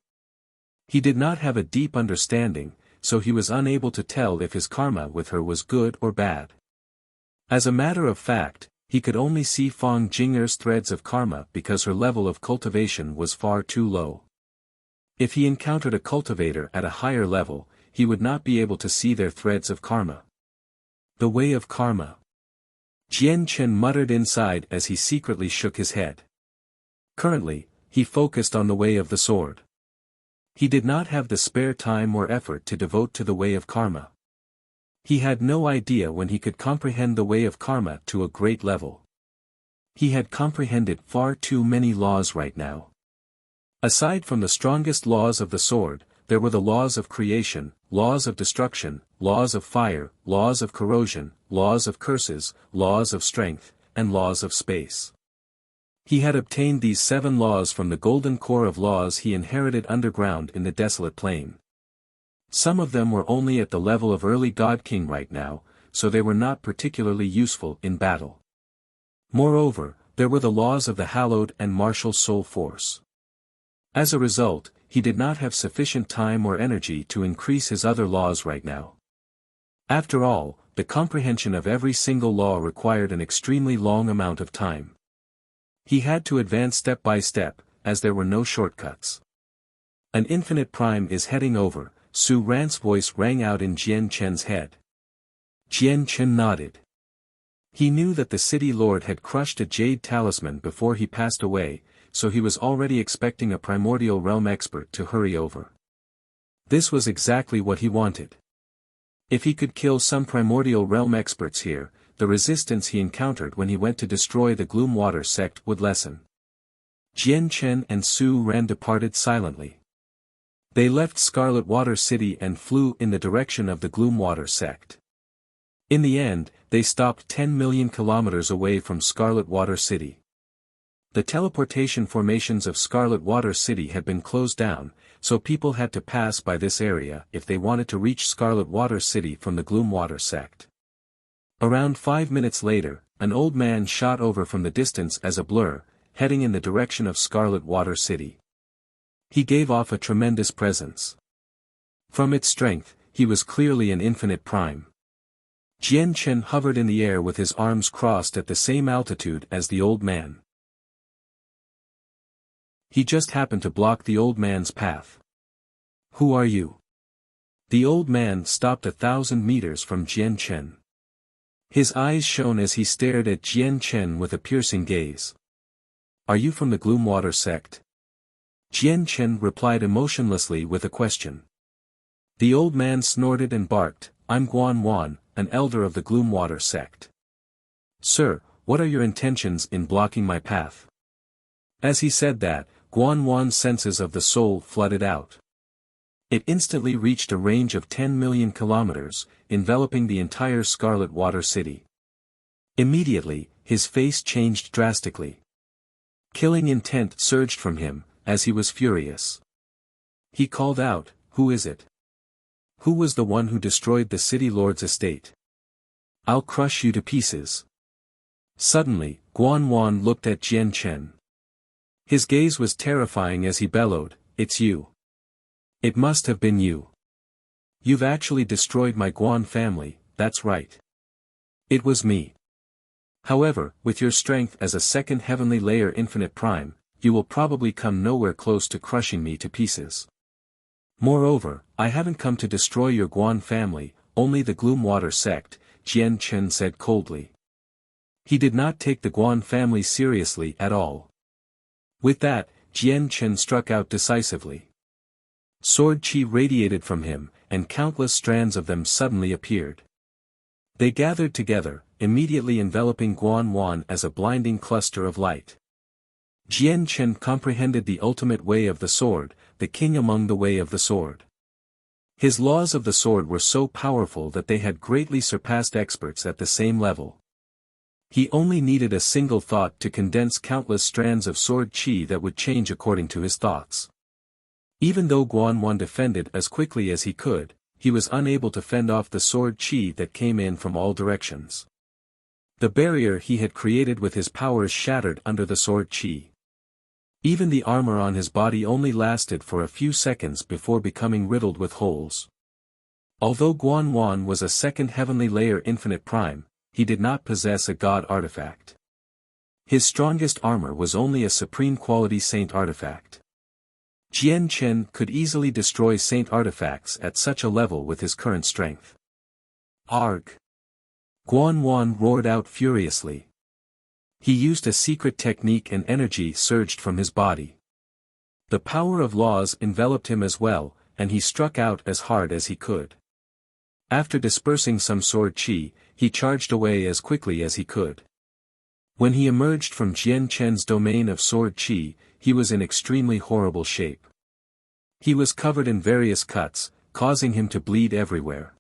He did not have a deep understanding, so he was unable to tell if his karma with her was good or bad. As a matter of fact, he could only see Fang Jinger's threads of karma because her level of cultivation was far too low. If he encountered a cultivator at a higher level, he would not be able to see their threads of karma. The way of karma. Jian Chen muttered inside as he secretly shook his head. Currently, he focused on the way of the sword. He did not have the spare time or effort to devote to the way of karma. He had no idea when he could comprehend the way of karma to a great level. He had comprehended far too many laws right now. Aside from the strongest laws of the sword, there were the laws of creation, laws of destruction, laws of fire, laws of corrosion, laws of curses, laws of strength, and laws of space. He had obtained these 7 laws from the golden core of laws he inherited underground in the desolate plain. Some of them were only at the level of early God King right now, so they were not particularly useful in battle. Moreover, there were the laws of the hallowed and martial soul force. As a result, he did not have sufficient time or energy to increase his other laws right now. After all, the comprehension of every single law required an extremely long amount of time. He had to advance step by step, as there were no shortcuts. An infinite prime is heading over, Su Ran's voice rang out in Jian Chen's head. Jian Chen nodded. He knew that the city lord had crushed a jade talisman before he passed away, so he was already expecting a primordial realm expert to hurry over. This was exactly what he wanted. If he could kill some primordial realm experts here, the resistance he encountered when he went to destroy the Gloomwater sect would lessen. Jian Chen and Su Ran departed silently. They left Scarlet Water City and flew in the direction of the Gloomwater sect. In the end, they stopped 10 million kilometers away from Scarlet Water City. The teleportation formations of Scarlet Water City had been closed down, so people had to pass by this area if they wanted to reach Scarlet Water City from the Gloomwater sect. Around 5 minutes later, an old man shot over from the distance as a blur, heading in the direction of Scarlet Water City. He gave off a tremendous presence. From its strength, he was clearly an infinite prime. Jian Chen hovered in the air with his arms crossed at the same altitude as the old man. He just happened to block the old man's path. "Who are you?" The old man stopped 1,000 meters from Jian Chen. His eyes shone as he stared at Jian Chen with a piercing gaze. "Are you from the Gloomwater sect?" Jian Chen replied emotionlessly with a question. The old man snorted and barked, "I'm Guan Wan, an elder of the Gloomwater sect. Sir, what are your intentions in blocking my path?" As he said that, Guan Wan's senses of the soul flooded out. It instantly reached a range of 10 million kilometers, enveloping the entire Scarlet Water City. Immediately, his face changed drastically. Killing intent surged from him, as he was furious. He called out, "Who is it? Who was the one who destroyed the city lord's estate? I'll crush you to pieces." Suddenly, Guan Wan looked at Jian Chen. His gaze was terrifying as he bellowed, "It's you. It must have been you. You've actually destroyed my Guan family, that's right. It was me. However, with your strength as a second heavenly layer infinite prime, you will probably come nowhere close to crushing me to pieces. Moreover, I haven't come to destroy your Guan family, only the Gloomwater sect," Jian Chen said coldly. He did not take the Guan family seriously at all. With that, Jian Chen struck out decisively. Sword chi radiated from him, and countless strands of them suddenly appeared. They gathered together, immediately enveloping Guan Wan as a blinding cluster of light. Jian Chen comprehended the ultimate way of the sword, the king among the way of the sword. His laws of the sword were so powerful that they had greatly surpassed experts at the same level. He only needed a single thought to condense countless strands of sword chi that would change according to his thoughts. Even though Guan Wan defended as quickly as he could, he was unable to fend off the sword chi that came in from all directions. The barrier he had created with his powers shattered under the sword chi. Even the armor on his body only lasted for a few seconds before becoming riddled with holes. Although Guan Wan was a second heavenly layer infinite prime, he did not possess a god artifact. His strongest armor was only a supreme quality saint artifact. Jian Chen could easily destroy saint artifacts at such a level with his current strength. Arg! Guan Wan roared out furiously. He used a secret technique and energy surged from his body. The power of laws enveloped him as well, and he struck out as hard as he could. After dispersing some sword chi, he charged away as quickly as he could. When he emerged from Jian Chen's domain of sword chi, he was in extremely horrible shape. He was covered in various cuts, causing him to bleed everywhere.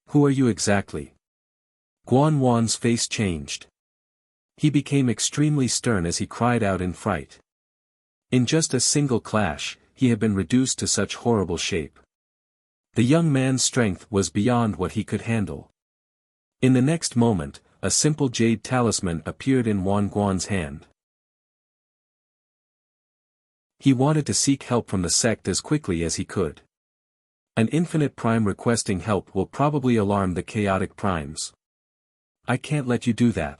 "Who are you exactly?" Guan Wan's face changed. He became extremely stern as he cried out in fright. In just a single clash, he had been reduced to such horrible shape. The young man's strength was beyond what he could handle. In the next moment, a simple jade talisman appeared in Wan Guan's hand. He wanted to seek help from the sect as quickly as he could. An infinite prime requesting help will probably alarm the chaotic primes. "I can't let you do that."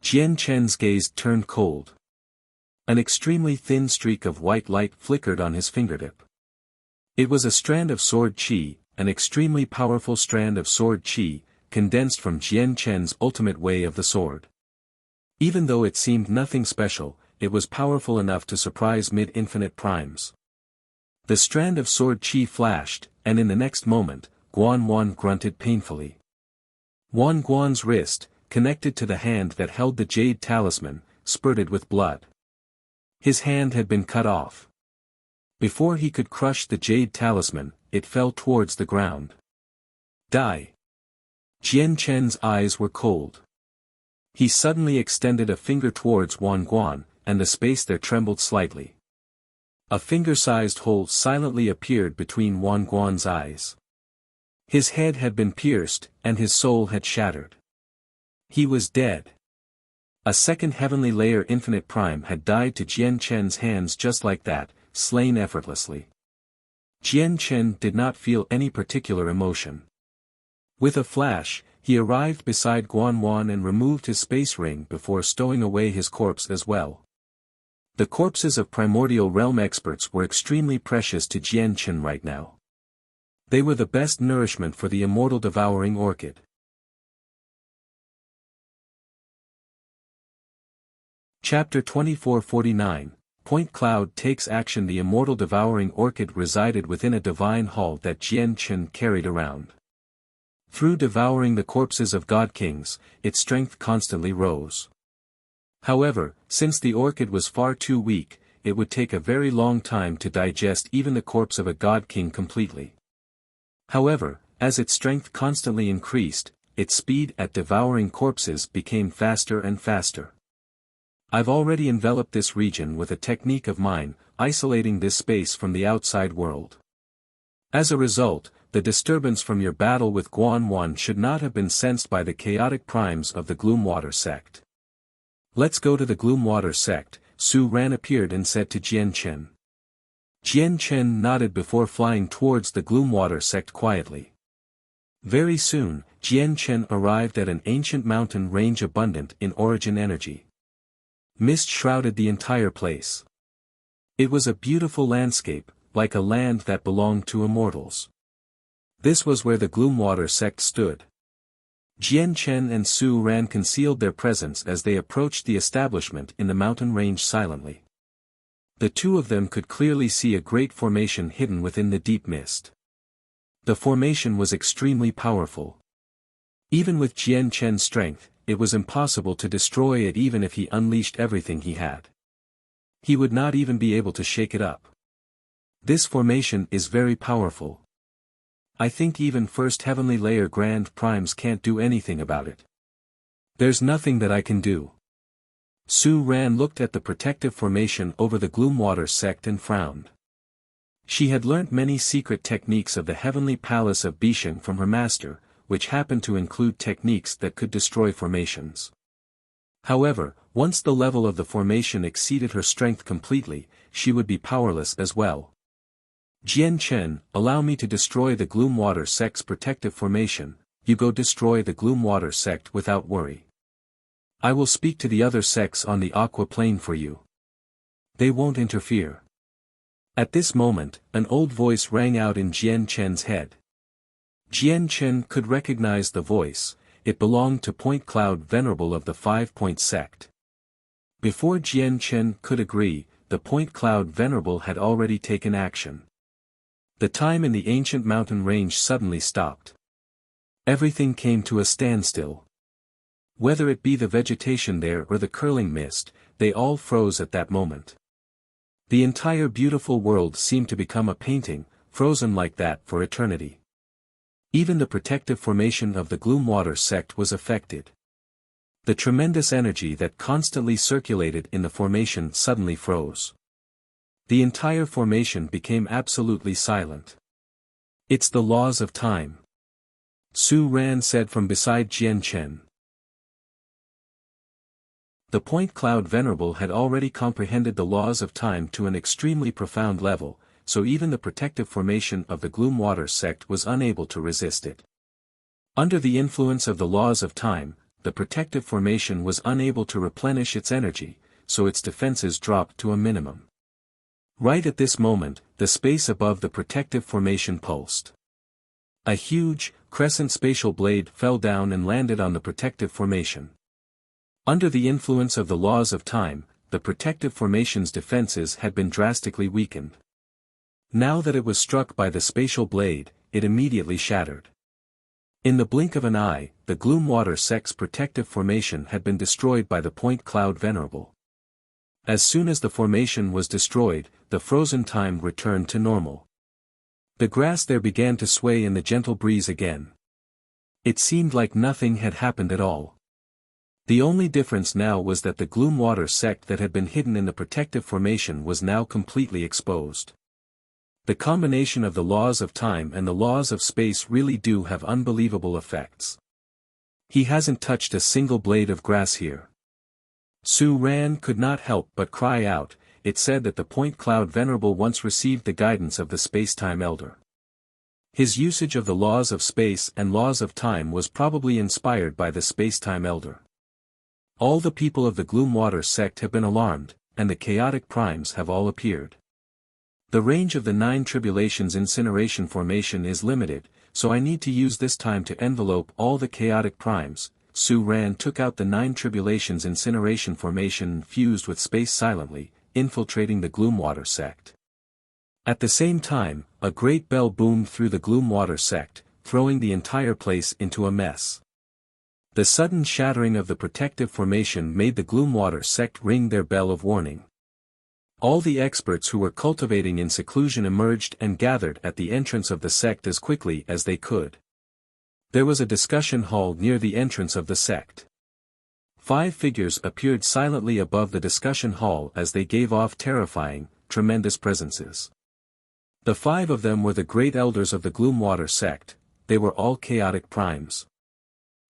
Jian Chen's gaze turned cold. An extremely thin streak of white light flickered on his fingertip. It was a strand of sword chi, an extremely powerful strand of sword chi, condensed from Jian Chen's ultimate way of the sword. Even though it seemed nothing special, it was powerful enough to surprise mid-infinite primes. The strand of sword chi flashed, and in the next moment, Guan grunted painfully. Guan's wrist, connected to the hand that held the jade talisman, spurted with blood. His hand had been cut off. Before he could crush the jade talisman, it fell towards the ground. Die! Jian Chen's eyes were cold. He suddenly extended a finger towards Guan, and the space there trembled slightly. A finger-sized hole silently appeared between Guan's eyes. His head had been pierced, and his soul had shattered. He was dead. A second heavenly layer infinite prime had died to Jian Chen's hands just like that, slain effortlessly. Jian Chen did not feel any particular emotion. With a flash, he arrived beside Guan and removed his space ring before stowing away his corpse as well. The corpses of primordial realm experts were extremely precious to Jian Chen right now. They were the best nourishment for the immortal devouring orchid. Chapter 2449, Point Cloud takes action. The immortal devouring orchid resided within a divine hall that Jian Chen carried around. Through devouring the corpses of god kings, its strength constantly rose. However, since the orchid was far too weak, it would take a very long time to digest even the corpse of a god king completely. However, as its strength constantly increased, its speed at devouring corpses became faster and faster. I've already enveloped this region with a technique of mine, isolating this space from the outside world. As a result, the disturbance from your battle with Guan should not have been sensed by the chaotic primes of the Gloomwater sect. Let's go to the Gloomwater sect, Su Ran appeared and said to Jian Chen. Jian Chen nodded before flying towards the Gloomwater sect quietly. Very soon, Jian Chen arrived at an ancient mountain range abundant in origin energy. Mist shrouded the entire place. It was a beautiful landscape, like a land that belonged to immortals. This was where the Gloomwater sect stood. Jian Chen and Su Ran concealed their presence as they approached the establishment in the mountain range silently. The two of them could clearly see a great formation hidden within the deep mist. The formation was extremely powerful. Even with Jian Chen's strength, it was impossible to destroy it even if he unleashed everything he had. He would not even be able to shake it up. This formation is very powerful. I think even first heavenly layer grand primes can't do anything about it. There's nothing that I can do. Su Ran looked at the protective formation over the Gloomwater sect and frowned. She had learnt many secret techniques of the heavenly palace of Bishan from her master, which happened to include techniques that could destroy formations. However, once the level of the formation exceeded her strength completely, she would be powerless as well. Jian Chen, allow me to destroy the Gloomwater sect's protective formation. You go destroy the Gloomwater sect without worry. I will speak to the other sects on the Aqua Plane for you. They won't interfere. At this moment, an old voice rang out in Jian Chen's head. Jian Chen could recognize the voice. It belonged to Point Cloud Venerable of the 5-Point sect. Before Jian Chen could agree, the Point Cloud Venerable had already taken action. The time in the ancient mountain range suddenly stopped. Everything came to a standstill. Whether it be the vegetation there or the curling mist, they all froze at that moment. The entire beautiful world seemed to become a painting, frozen like that for eternity. Even the protective formation of the Gloomwater sect was affected. The tremendous energy that constantly circulated in the formation suddenly froze. The entire formation became absolutely silent. It's the laws of time. Su Ran said from beside Jian Chen. The Point Cloud Venerable had already comprehended the laws of time to an extremely profound level, so even the protective formation of the Gloomwater sect was unable to resist it. Under the influence of the laws of time, the protective formation was unable to replenish its energy, so its defenses dropped to a minimum. Right at this moment, the space above the protective formation pulsed. A huge, crescent spatial blade fell down and landed on the protective formation. Under the influence of the laws of time, the protective formation's defenses had been drastically weakened. Now that it was struck by the spatial blade, it immediately shattered. In the blink of an eye, the Gloomwater sect's protective formation had been destroyed by the Point Cloud Venerable. As soon as the formation was destroyed, the frozen time returned to normal. The grass there began to sway in the gentle breeze again. It seemed like nothing had happened at all. The only difference now was that the Gloomwater sect that had been hidden in the protective formation was now completely exposed. The combination of the laws of time and the laws of space really do have unbelievable effects. He hasn't touched a single blade of grass here. Su Ran could not help but cry out. It said that the Point Cloud Venerable once received the guidance of the Space-Time Elder. His usage of the laws of space and laws of time was probably inspired by the Space-Time Elder. All the people of the Gloomwater sect have been alarmed, and the chaotic primes have all appeared. The range of the 9 tribulations incineration formation is limited, so I need to use this time to envelope all the chaotic primes. Su Ran took out the 9 tribulations incineration formation and fused with space silently, infiltrating the Gloomwater sect. At the same time, a great bell boomed through the Gloomwater sect, throwing the entire place into a mess. The sudden shattering of the protective formation made the Gloomwater sect ring their bell of warning. All the experts who were cultivating in seclusion emerged and gathered at the entrance of the sect as quickly as they could. There was a discussion hall near the entrance of the sect. 5 figures appeared silently above the discussion hall as they gave off terrifying, tremendous presences. The 5 of them were the great elders of the Gloomwater sect. They were all chaotic primes.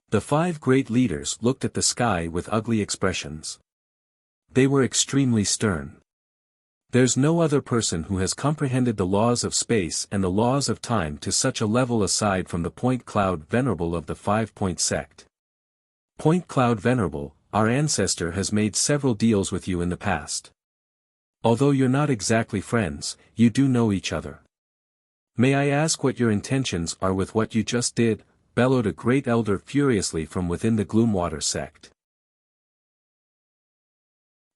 The 5 great leaders looked at the sky with ugly expressions. They were extremely stern. There's no other person who has comprehended the laws of space and the laws of time to such a level aside from the Point Cloud Venerable of the 5-Point sect. Point Cloud Venerable, our ancestor has made several deals with you in the past. Although you're not exactly friends, you do know each other. May I ask what your intentions are with what you just did? Bellowed a great elder furiously from within the Gloomwater sect.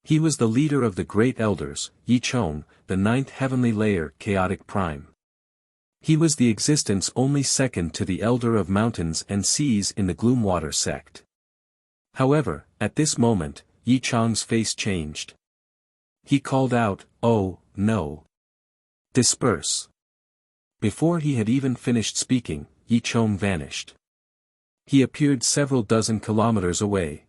He was the leader of the great elders, Yi Chong, the 9th heavenly layer chaotic prime. He was the existence only second to the elder of mountains and seas in the Gloomwater sect. However, at this moment, Yi Chong's face changed. He called out, "Oh, no! Disperse!" Before he had even finished speaking, Yi Chong vanished. He appeared several dozen kilometers away.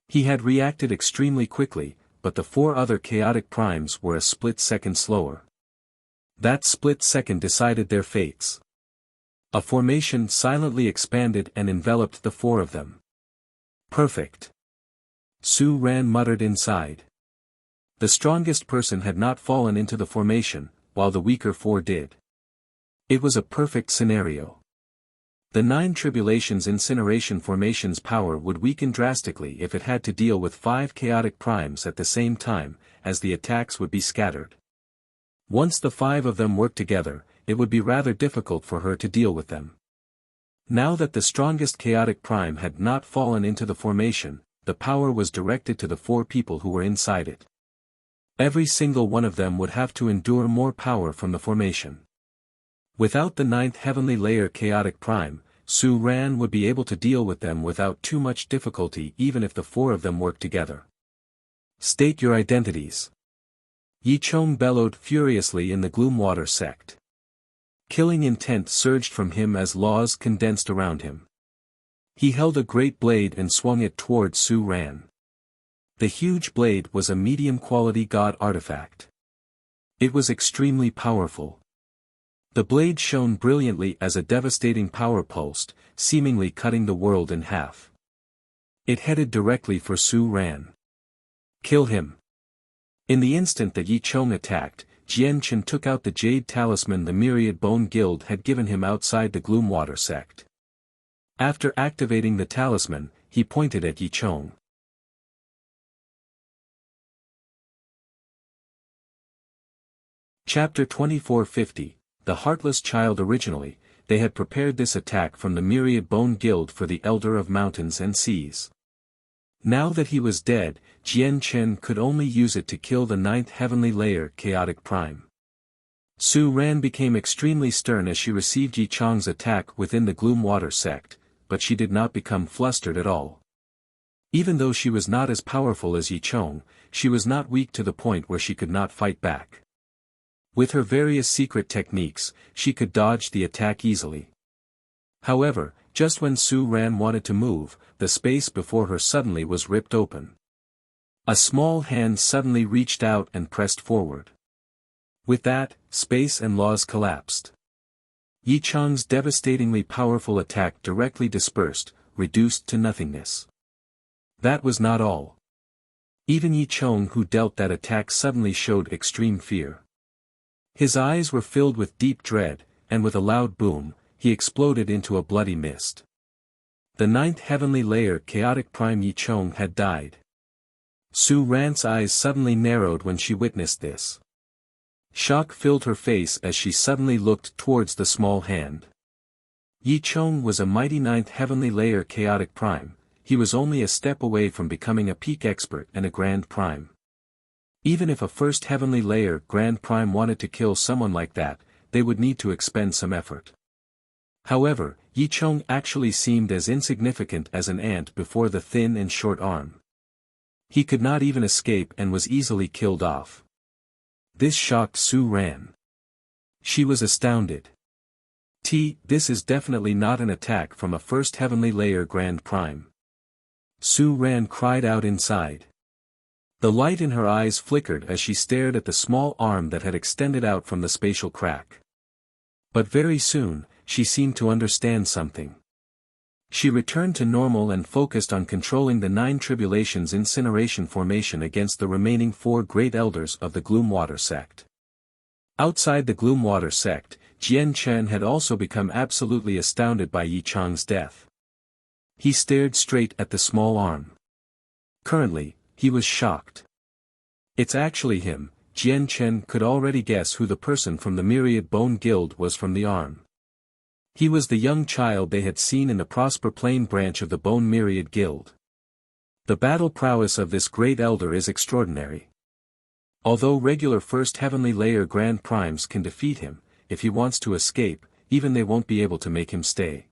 He had reacted extremely quickly, but the 4 other chaotic primes were a split second slower. That split second decided their fates. A formation silently expanded and enveloped the 4 of them. Perfect. Su Ran muttered inside. The strongest person had not fallen into the formation, while the weaker 4 did. It was a perfect scenario. The 9 tribulations incineration formation's power would weaken drastically if it had to deal with 5 chaotic primes at the same time, as the attacks would be scattered. Once the 5 of them worked together, it would be rather difficult for her to deal with them. Now that the strongest chaotic prime had not fallen into the formation, the power was directed to the 4 people who were inside it. Every single one of them would have to endure more power from the formation. Without the 9th heavenly layer chaotic prime, Su Ran would be able to deal with them without too much difficulty even if the 4 of them worked together. State your identities. Yi Chong bellowed furiously in the Gloomwater sect. Killing intent surged from him as laws condensed around him. He held a great blade and swung it toward Su Ran. The huge blade was a medium-quality god artifact. It was extremely powerful. The blade shone brilliantly as a devastating power pulse, seemingly cutting the world in half. It headed directly for Su Ran. Kill him. In the instant that Yi Chong attacked, Jian Chen took out the jade talisman the Myriad Bone Guild had given him outside the Gloomwater sect. After activating the talisman, he pointed at Yi Chong. Chapter 2450, The Heartless Child. Originally, they had prepared this attack from the Myriad Bone Guild for the Elder of Mountains and Seas. Now that he was dead, Jian Chen could only use it to kill the 9th heavenly layer chaotic prime. Su Ran became extremely stern as she received Yi Chang's attack within the Gloom Water sect, but she did not become flustered at all. Even though she was not as powerful as Yi Chang, she was not weak to the point where she could not fight back. With her various secret techniques, she could dodge the attack easily. However, just when Su Ran wanted to move, the space before her suddenly was ripped open. A small hand suddenly reached out and pressed forward. With that, space and laws collapsed. Yi Chang's devastatingly powerful attack directly dispersed, reduced to nothingness. That was not all. Even Yi Chang who dealt that attack suddenly showed extreme fear. His eyes were filled with deep dread, and with a loud boom, he exploded into a bloody mist. The ninth heavenly layer chaotic prime Yi Chang had died. Su Ran's eyes suddenly narrowed when she witnessed this. Shock filled her face as she suddenly looked towards the small hand. Yi Chang was a mighty ninth heavenly layer chaotic prime. He was only a step away from becoming a peak expert and a grand prime. Even if a first heavenly layer grand prime wanted to kill someone like that, they would need to expend some effort. However, Yi Chang actually seemed as insignificant as an ant before the thin and short arm. He could not even escape and was easily killed off. This shocked Su Ran. She was astounded. This is definitely not an attack from a first heavenly layer grand prime. Su Ran cried out inside. The light in her eyes flickered as she stared at the small arm that had extended out from the spatial crack. But very soon, she seemed to understand something. She returned to normal and focused on controlling the 9 tribulations incineration formation against the remaining 4 great elders of the Gloom Water sect. Outside the Gloom Water sect, Jian Chen had also become absolutely astounded by Yi Chang's death. He stared straight at the small arm. Currently, he was shocked. It's actually him. Jian Chen could already guess who the person from the Myriad Bone Guild was from the arm. He was the young child they had seen in the Prosper Plain branch of the Bone Myriad Guild. The battle prowess of this great elder is extraordinary. Although regular first heavenly layer grand primes can defeat him, if he wants to escape, even they won't be able to make him stay.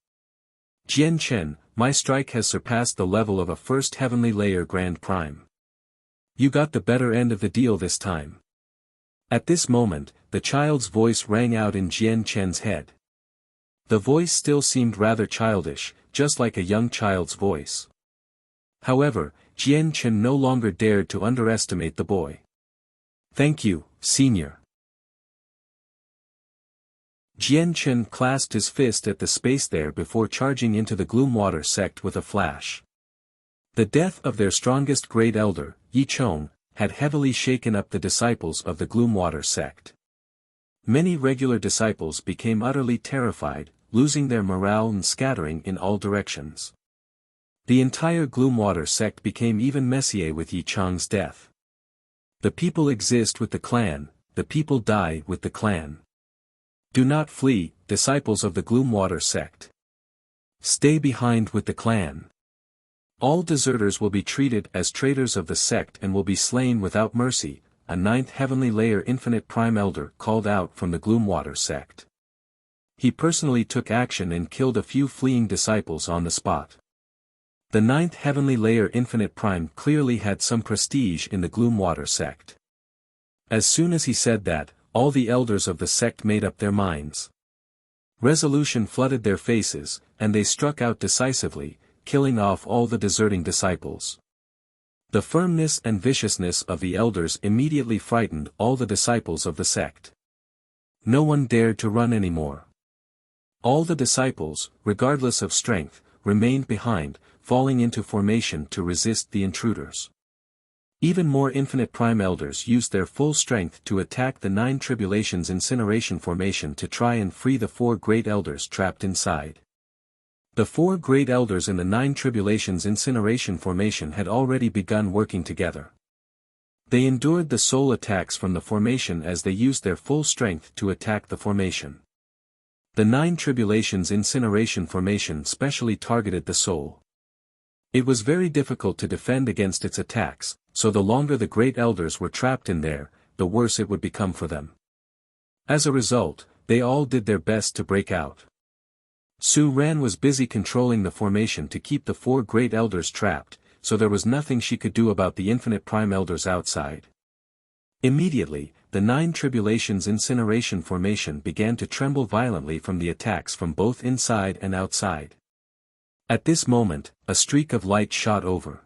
Jian Chen, my strike has surpassed the level of a first heavenly layer grand prime. You got the better end of the deal this time. At this moment, the child's voice rang out in Jian Chen's head. The voice still seemed rather childish, just like a young child's voice. However, Jian Chen no longer dared to underestimate the boy. Thank you, senior. Jian Chen clasped his fist at the space there before charging into the Gloom Water sect with a flash. The death of their strongest great elder, Yi Chang, had heavily shaken up the disciples of the Gloom Water sect. Many regular disciples became utterly terrified, losing their morale and scattering in all directions. The entire Gloom Water sect became even messier with Yi Chang's death. The people exist with the clan, the people die with the clan. Do not flee, disciples of the Gloom Water sect. Stay behind with the clan. All deserters will be treated as traitors of the sect and will be slain without mercy, a 9th heavenly layer infinite prime elder called out from the Gloom Water sect. He personally took action and killed a few fleeing disciples on the spot. The 9th heavenly layer infinite prime clearly had some prestige in the Gloom Water sect. As soon as he said that, all the elders of the sect made up their minds. Resolution flooded their faces, and they struck out decisively, killing off all the deserting disciples. The firmness and viciousness of the elders immediately frightened all the disciples of the sect. No one dared to run anymore. All the disciples, regardless of strength, remained behind, falling into formation to resist the intruders. Even more infinite prime elders used their full strength to attack the 9 tribulations incineration formation to try and free the 4 great elders trapped inside. The 4 great elders in the 9 tribulations incineration formation had already begun working together. They endured the soul attacks from the formation as they used their full strength to attack the formation. The 9 tribulations incineration formation specially targeted the soul. It was very difficult to defend against its attacks, so the longer the great elders were trapped in there, the worse it would become for them. As a result, they all did their best to break out. Su Ran was busy controlling the formation to keep the four great elders trapped, so there was nothing she could do about the infinite prime elders outside. Immediately, the nine tribulations incineration formation began to tremble violently from the attacks from both inside and outside. At this moment, a streak of light shot over.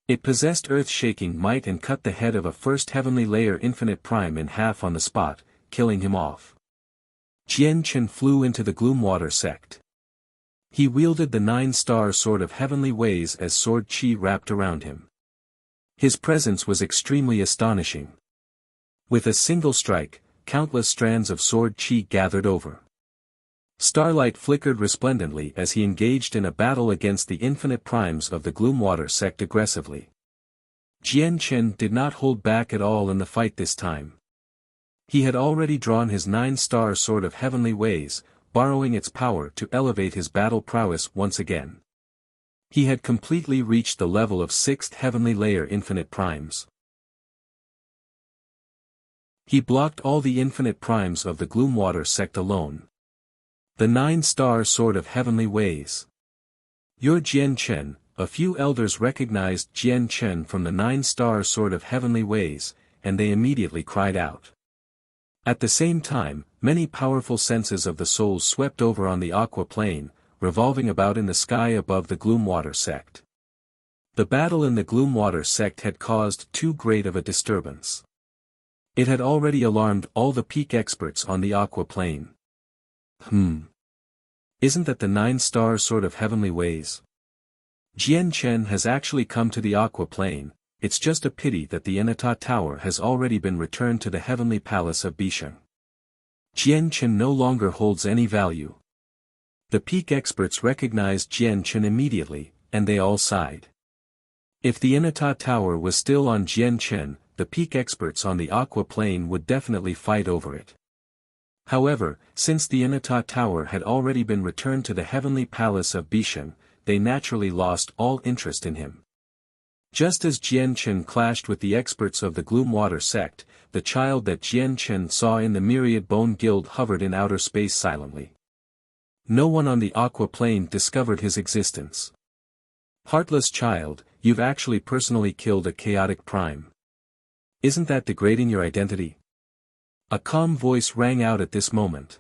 It possessed earth-shaking might and cut the head of a first heavenly layer infinite prime in half on the spot, killing him off. Jian Chen flew into the Gloomwater sect. He wielded the nine-star sword of heavenly ways as sword chi wrapped around him. His presence was extremely astonishing. With a single strike, countless strands of sword chi gathered over. Starlight flickered resplendently as he engaged in a battle against the infinite primes of the Gloomwater sect aggressively. Jian Chen did not hold back at all in the fight this time. He had already drawn his nine-star sword of heavenly ways, borrowing its power to elevate his battle prowess once again. He had completely reached the level of sixth heavenly layer infinite primes. He blocked all the infinite primes of the Gloomwater sect alone. The nine-star sword of heavenly ways. You're Jian Chen. A few elders recognized Jian Chen from the nine-star sword of heavenly ways, and they immediately cried out. At the same time, many powerful senses of the souls swept over on the aqua plane, revolving about in the sky above the Gloomwater sect. The battle in the Gloomwater sect had caused too great of a disturbance. It had already alarmed all the peak experts on the aqua plane. Isn't that the nine-star sword of heavenly ways? Jian Chen has actually come to the aqua plane. It's just a pity that the Enata Tower has already been returned to the heavenly palace of Bisheng. Jian Chen no longer holds any value. The peak experts recognized Jian Chen immediately, and they all sighed. If the Enata Tower was still on Jian Chen, the peak experts on the aqua plane would definitely fight over it. However, since the Enata Tower had already been returned to the heavenly palace of Bisheng, they naturally lost all interest in him. Just as Jian Chen clashed with the experts of the Gloomwater sect, the child that Jian Chen saw in the Myriad Bone Guild hovered in outer space silently. No one on the aqua plane discovered his existence. Heartless child, you've actually personally killed a chaotic prime. Isn't that degrading your identity? A calm voice rang out at this moment.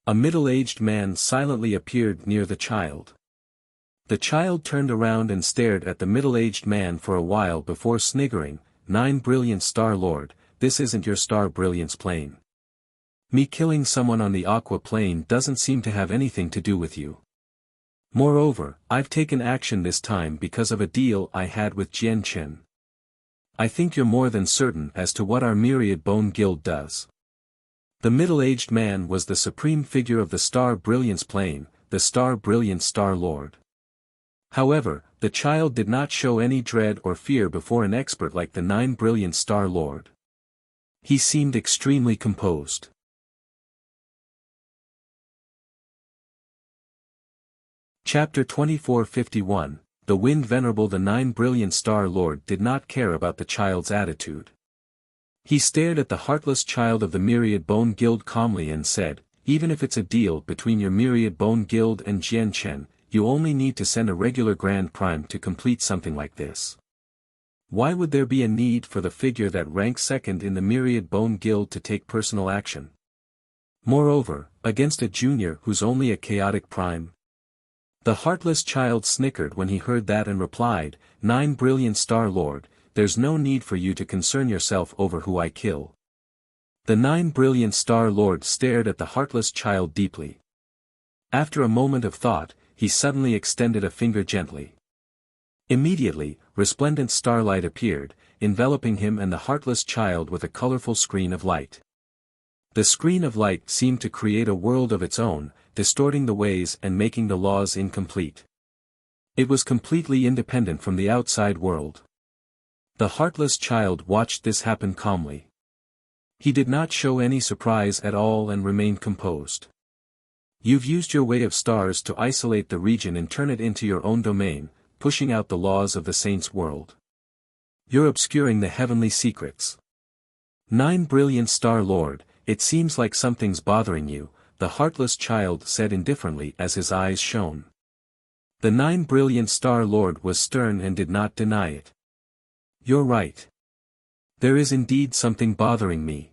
A middle-aged man silently appeared near the child. The child turned around and stared at the middle-aged man for a while before sniggering, "Nine Brilliant Star Lord, this isn't your star brilliance plane. Me killing someone on the aqua plane doesn't seem to have anything to do with you. Moreover, I've taken action this time because of a deal I had with Jian Chen. I think you're more than certain as to what our Myriad Bone Guild does." The middle-aged man was the supreme figure of the Star Brilliance plane, the Star Brilliance Star Lord. However, the child did not show any dread or fear before an expert like the Nine Brilliant Star Lord. He seemed extremely composed. Chapter 2451, The Wind Venerable. The Nine Brilliant Star Lord did not care about the child's attitude. He stared at the heartless child of the Myriad Bone Guild calmly and said, "Even if it's a deal between your Myriad Bone Guild and Jian Chen, you only need to send a regular Grand Prime to complete something like this. Why would there be a need for the figure that ranks second in the Myriad Bone Guild to take personal action? Moreover, against a junior who's only a chaotic prime?" The heartless child snickered when he heard that and replied, "Nine Brilliant Star Lord, there's no need for you to concern yourself over who I kill." The Nine Brilliant Star Lord stared at the heartless child deeply. After a moment of thought, he suddenly extended a finger gently. Immediately, resplendent starlight appeared, enveloping him and the heartless child with a colorful screen of light. The screen of light seemed to create a world of its own, distorting the ways and making the laws incomplete. It was completely independent from the outside world. The heartless child watched this happen calmly. He did not show any surprise at all and remained composed. "You've used your way of stars to isolate the region and turn it into your own domain, pushing out the laws of the saints' world. You're obscuring the heavenly secrets. Nine Brilliant Star Lord, it seems like something's bothering you, the heartless child said indifferently as his eyes shone. The 9 brilliant Star Lord was stern and did not deny it. You're right. There is indeed something bothering me.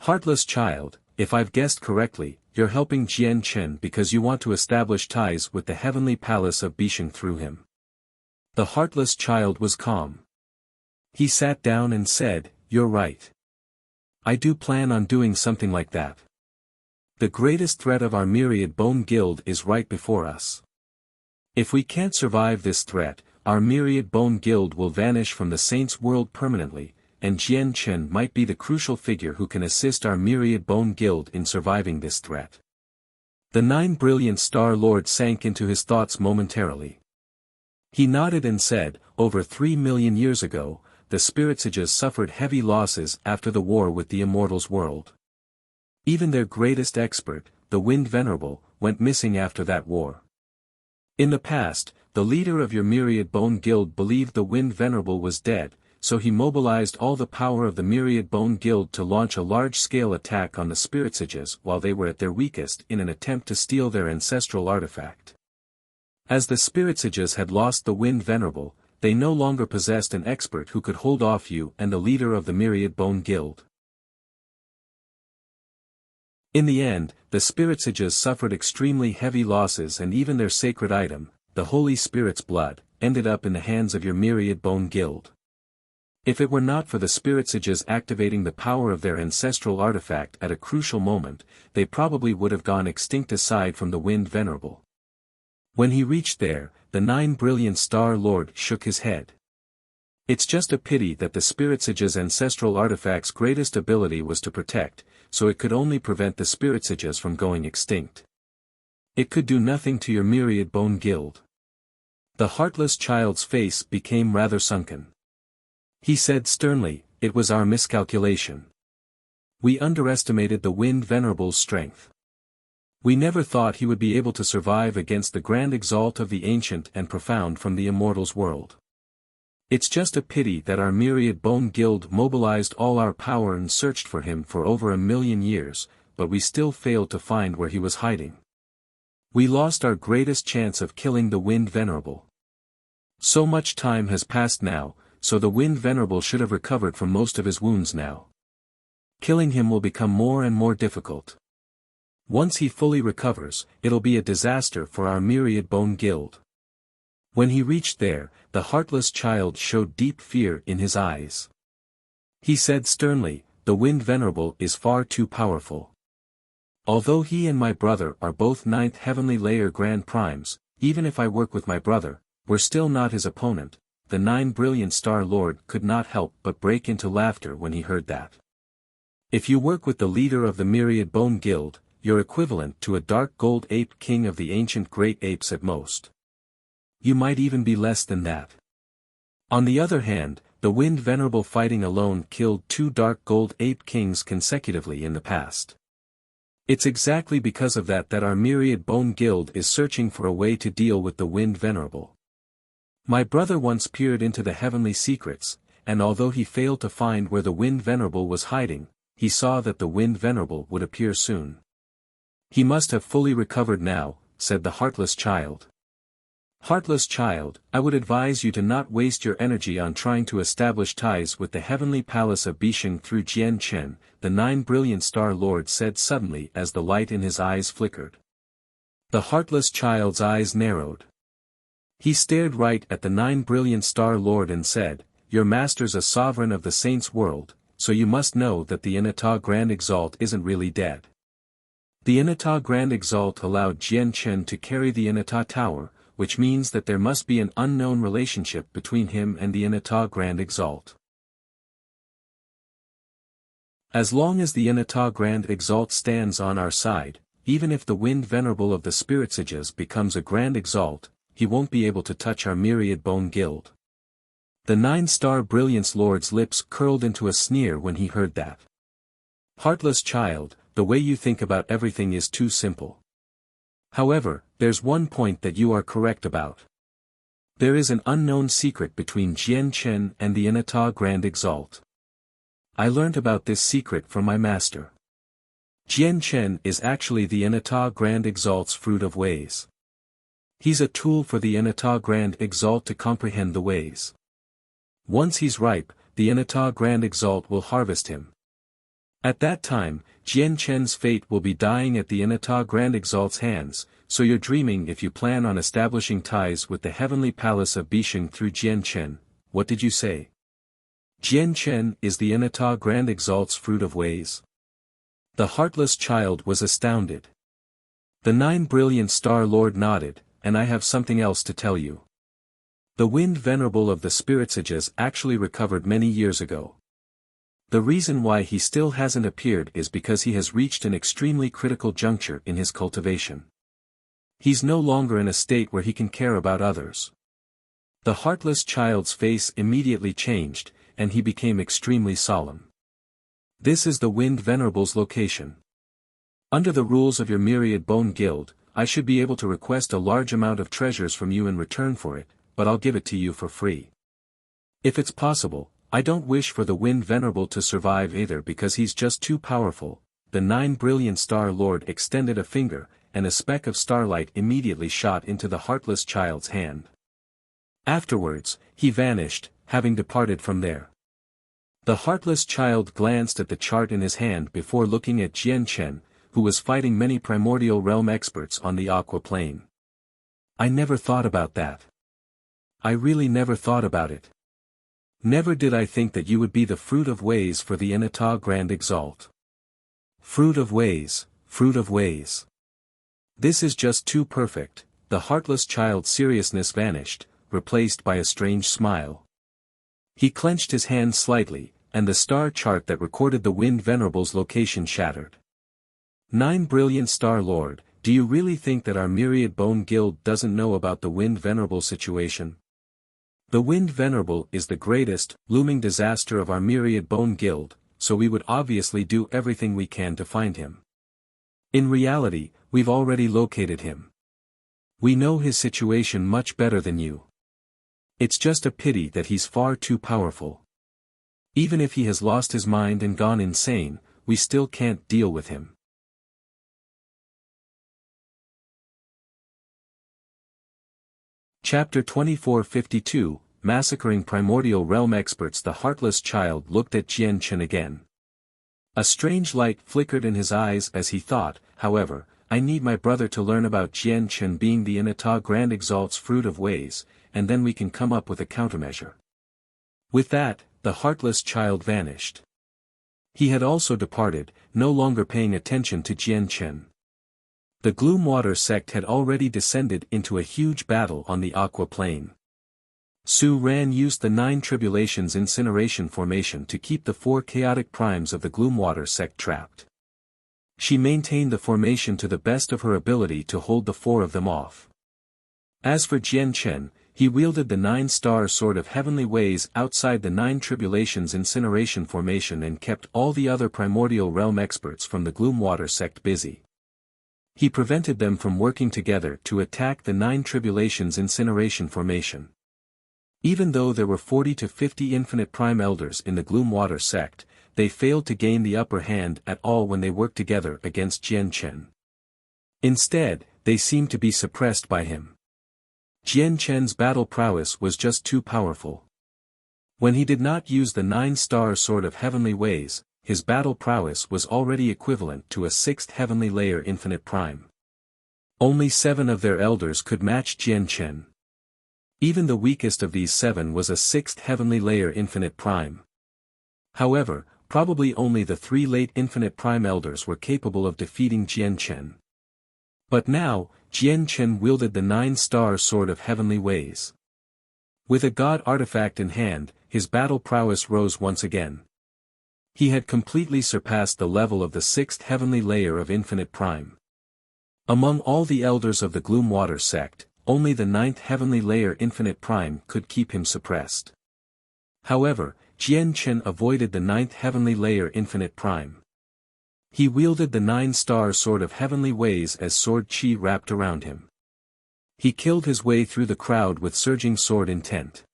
Heartless child, if I've guessed correctly, you're helping Jian Chen because you want to establish ties with the heavenly palace of Bisheng through him. The heartless child was calm. He sat down and said, "You're right. I do plan on doing something like that. The greatest threat of our Myriad Bone Guild is right before us. If we can't survive this threat, our Myriad Bone Guild will vanish from the Saints' world permanently, and Jian Chen might be the crucial figure who can assist our Myriad Bone Guild in surviving this threat." The 9 brilliant Star Lord sank into his thoughts momentarily. He nodded and said, "Over 3 million years ago, the Spirit Sages suffered heavy losses after the war with the Immortals' world. Even their greatest expert, the Wind Venerable, went missing after that war. In the past, the leader of your Myriad Bone Guild believed the Wind Venerable was dead, so he mobilized all the power of the Myriad Bone Guild to launch a large-scale attack on the Spirit Sages while they were at their weakest in an attempt to steal their ancestral artifact. As the Spirit Sages had lost the Wind Venerable, they no longer possessed an expert who could hold off you and the leader of the Myriad Bone Guild. In the end, the Spirit Sages suffered extremely heavy losses and even their sacred item, the Holy Spirit's blood, ended up in the hands of your Myriad Bone Guild. If it were not for the Spirit Sages activating the power of their ancestral artifact at a crucial moment, they probably would have gone extinct aside from the Wind Venerable." When he reached there, the 9 brilliant Star Lord shook his head. "It's just a pity that the Spirit Sages' ancestral artifact's greatest ability was to protect, so it could only prevent the Spirit Sages from going extinct. It could do nothing to your Myriad Bone Guild." The heartless child's face became rather sunken. He said sternly, "It was our miscalculation. We underestimated the Wind Venerable's strength. We never thought he would be able to survive against the grand exalt of the ancient and profound from the Immortals' world. It's just a pity that our Myriad Bone Guild mobilized all our power and searched for him for over 1,000,000 years, but we still failed to find where he was hiding. We lost our greatest chance of killing the Wind Venerable. So much time has passed now, so the Wind Venerable should have recovered from most of his wounds now. Killing him will become more and more difficult. Once he fully recovers, it'll be a disaster for our Myriad Bone Guild." When he reached there, the heartless child showed deep fear in his eyes. He said sternly, "The Wind Venerable is far too powerful. Although he and my brother are both 9th Heavenly Layer Grand Primes, even if I work with my brother, we're still not his opponent." The 9 brilliant Star Lord could not help but break into laughter when he heard that. "If you work with the leader of the Myriad Bone Guild, you're equivalent to a dark gold ape king of the ancient great apes at most. You might even be less than that. On the other hand, the Wind Venerable fighting alone killed 2 dark gold ape kings consecutively in the past. It's exactly because of that our Myriad Bone Guild is searching for a way to deal with the Wind Venerable. My brother once peered into the heavenly secrets, and although he failed to find where the Wind Venerable was hiding, he saw that the Wind Venerable would appear soon. He must have fully recovered now," said the heartless child. "Heartless child, I would advise you to not waste your energy on trying to establish ties with the heavenly palace of Bisheng through Jian Chen," the 9 brilliant Star Lord said suddenly as the light in his eyes flickered. The heartless child's eyes narrowed. He stared right at the 9 brilliant Star Lord and said, "Your master's a sovereign of the Saints' world, so you must know that the Inata Grand Exalt isn't really dead. The Inata Grand Exalt allowed Jian Chen to carry the Inata Tower, which means that there must be an unknown relationship between him and the Inata Grand Exalt. As long as the Inata Grand Exalt stands on our side, even if the Wind Venerable of the Spirit Sages becomes a Grand Exalt, he won't be able to touch our Myriad Bone Guild." The 9-Star Brilliance Lord's lips curled into a sneer when he heard that. "Heartless child, the way you think about everything is too simple. However, there's one point that you are correct about. There is an unknown secret between Jian Chen and the Inata Grand Exalt. I learnt about this secret from my master. Jian Chen is actually the Anata Grand Exalt's fruit of ways. He's a tool for the Anata Grand Exalt to comprehend the ways. Once he's ripe, the Anata Grand Exalt will harvest him. At that time, Jian Chen's fate will be dying at the Anata Grand Exalt's hands, so you're dreaming if you plan on establishing ties with the heavenly palace of Bisheng through Jian Chen. What did you say? Jian Chen is the Anata Grand Exalt's fruit of ways? The heartless child was astounded. The 9 brilliant Star Lord nodded, and I have something else to tell you. The Wind Venerable of the Spirit Sages actually recovered many years ago. The reason why he still hasn't appeared is because he has reached an extremely critical juncture in his cultivation. He's no longer in a state where he can care about others. The heartless child's face immediately changed, and he became extremely solemn. This is the Wind Venerable's location. Under the rules of your Myriad Bone Guild, I should be able to request a large amount of treasures from you in return for it, but I'll give it to you for free. If it's possible, I don't wish for the Wind Venerable to survive either because he's just too powerful. The 9 brilliant Star Lord extended a finger, and a speck of starlight immediately shot into the heartless child's hand. Afterwards, he vanished, having departed from there. The heartless child glanced at the chart in his hand before looking at Jian Chen, who was fighting many primordial realm experts on the Aqua Plane. I never thought about that. I really never thought about it. Never did I think that you would be the fruit of ways for the Anata Grand Exalt. Fruit of ways, fruit of ways. This is just too perfect. The heartless child's seriousness vanished, replaced by a strange smile. He clenched his hand slightly, and the star chart that recorded the Wind Venerable's location shattered. 9 brilliant Star Lord, do you really think that our Myriad Bone Guild doesn't know about the Wind Venerable situation? The Wind Venerable is the greatest, looming disaster of our Myriad Bone Guild, so we would obviously do everything we can to find him. In reality, we've already located him. We know his situation much better than you. It's just a pity that he's far too powerful. Even if he has lost his mind and gone insane, we still can't deal with him. Chapter 2452, Massacring Primordial Realm Experts. The heartless child looked at Jian Chen again. A strange light flickered in his eyes as he thought, however, I need my brother to learn about Jian Chen being the Anata Grand Exalt's fruit of ways, and then we can come up with a countermeasure. With that, the heartless child vanished. He had also departed, no longer paying attention to Jian Chen. The Gloomwater sect had already descended into a huge battle on the Aqua Plane. Su Ran used the 9 Tribulations incineration formation to keep the 4 chaotic primes of the Gloomwater sect trapped. She maintained the formation to the best of her ability to hold the 4 of them off. As for Jian Chen, he wielded the 9-star sword of heavenly ways outside the 9 Tribulations incineration formation and kept all the other primordial realm experts from the Gloomwater sect busy. He prevented them from working together to attack the 9 Tribulations incineration formation. Even though there were 40 to 50 infinite prime elders in the Gloomwater sect, they failed to gain the upper hand at all when they worked together against Jian Chen. Instead, they seemed to be suppressed by him. Jian Chen's battle prowess was just too powerful. When he did not use the 9-star sword of heavenly ways, his battle prowess was already equivalent to a 6th heavenly layer infinite prime. Only 7 of their elders could match Jian Chen. Even the weakest of these 7 was a 6th heavenly layer infinite prime. However, probably only the 3 late infinite prime elders were capable of defeating Jian Chen. But now, Jian Chen wielded the 9-star sword of heavenly ways. With a god artifact in hand, his battle prowess rose once again. He had completely surpassed the level of the 6th heavenly layer of infinite prime. Among all the elders of the Gloomwater sect, only the 9th heavenly layer infinite prime could keep him suppressed. However, Jian Chen avoided the 9th heavenly layer infinite prime. He wielded the 9-star sword of heavenly ways as sword chi wrapped around him. He killed his way through the crowd with surging sword intent.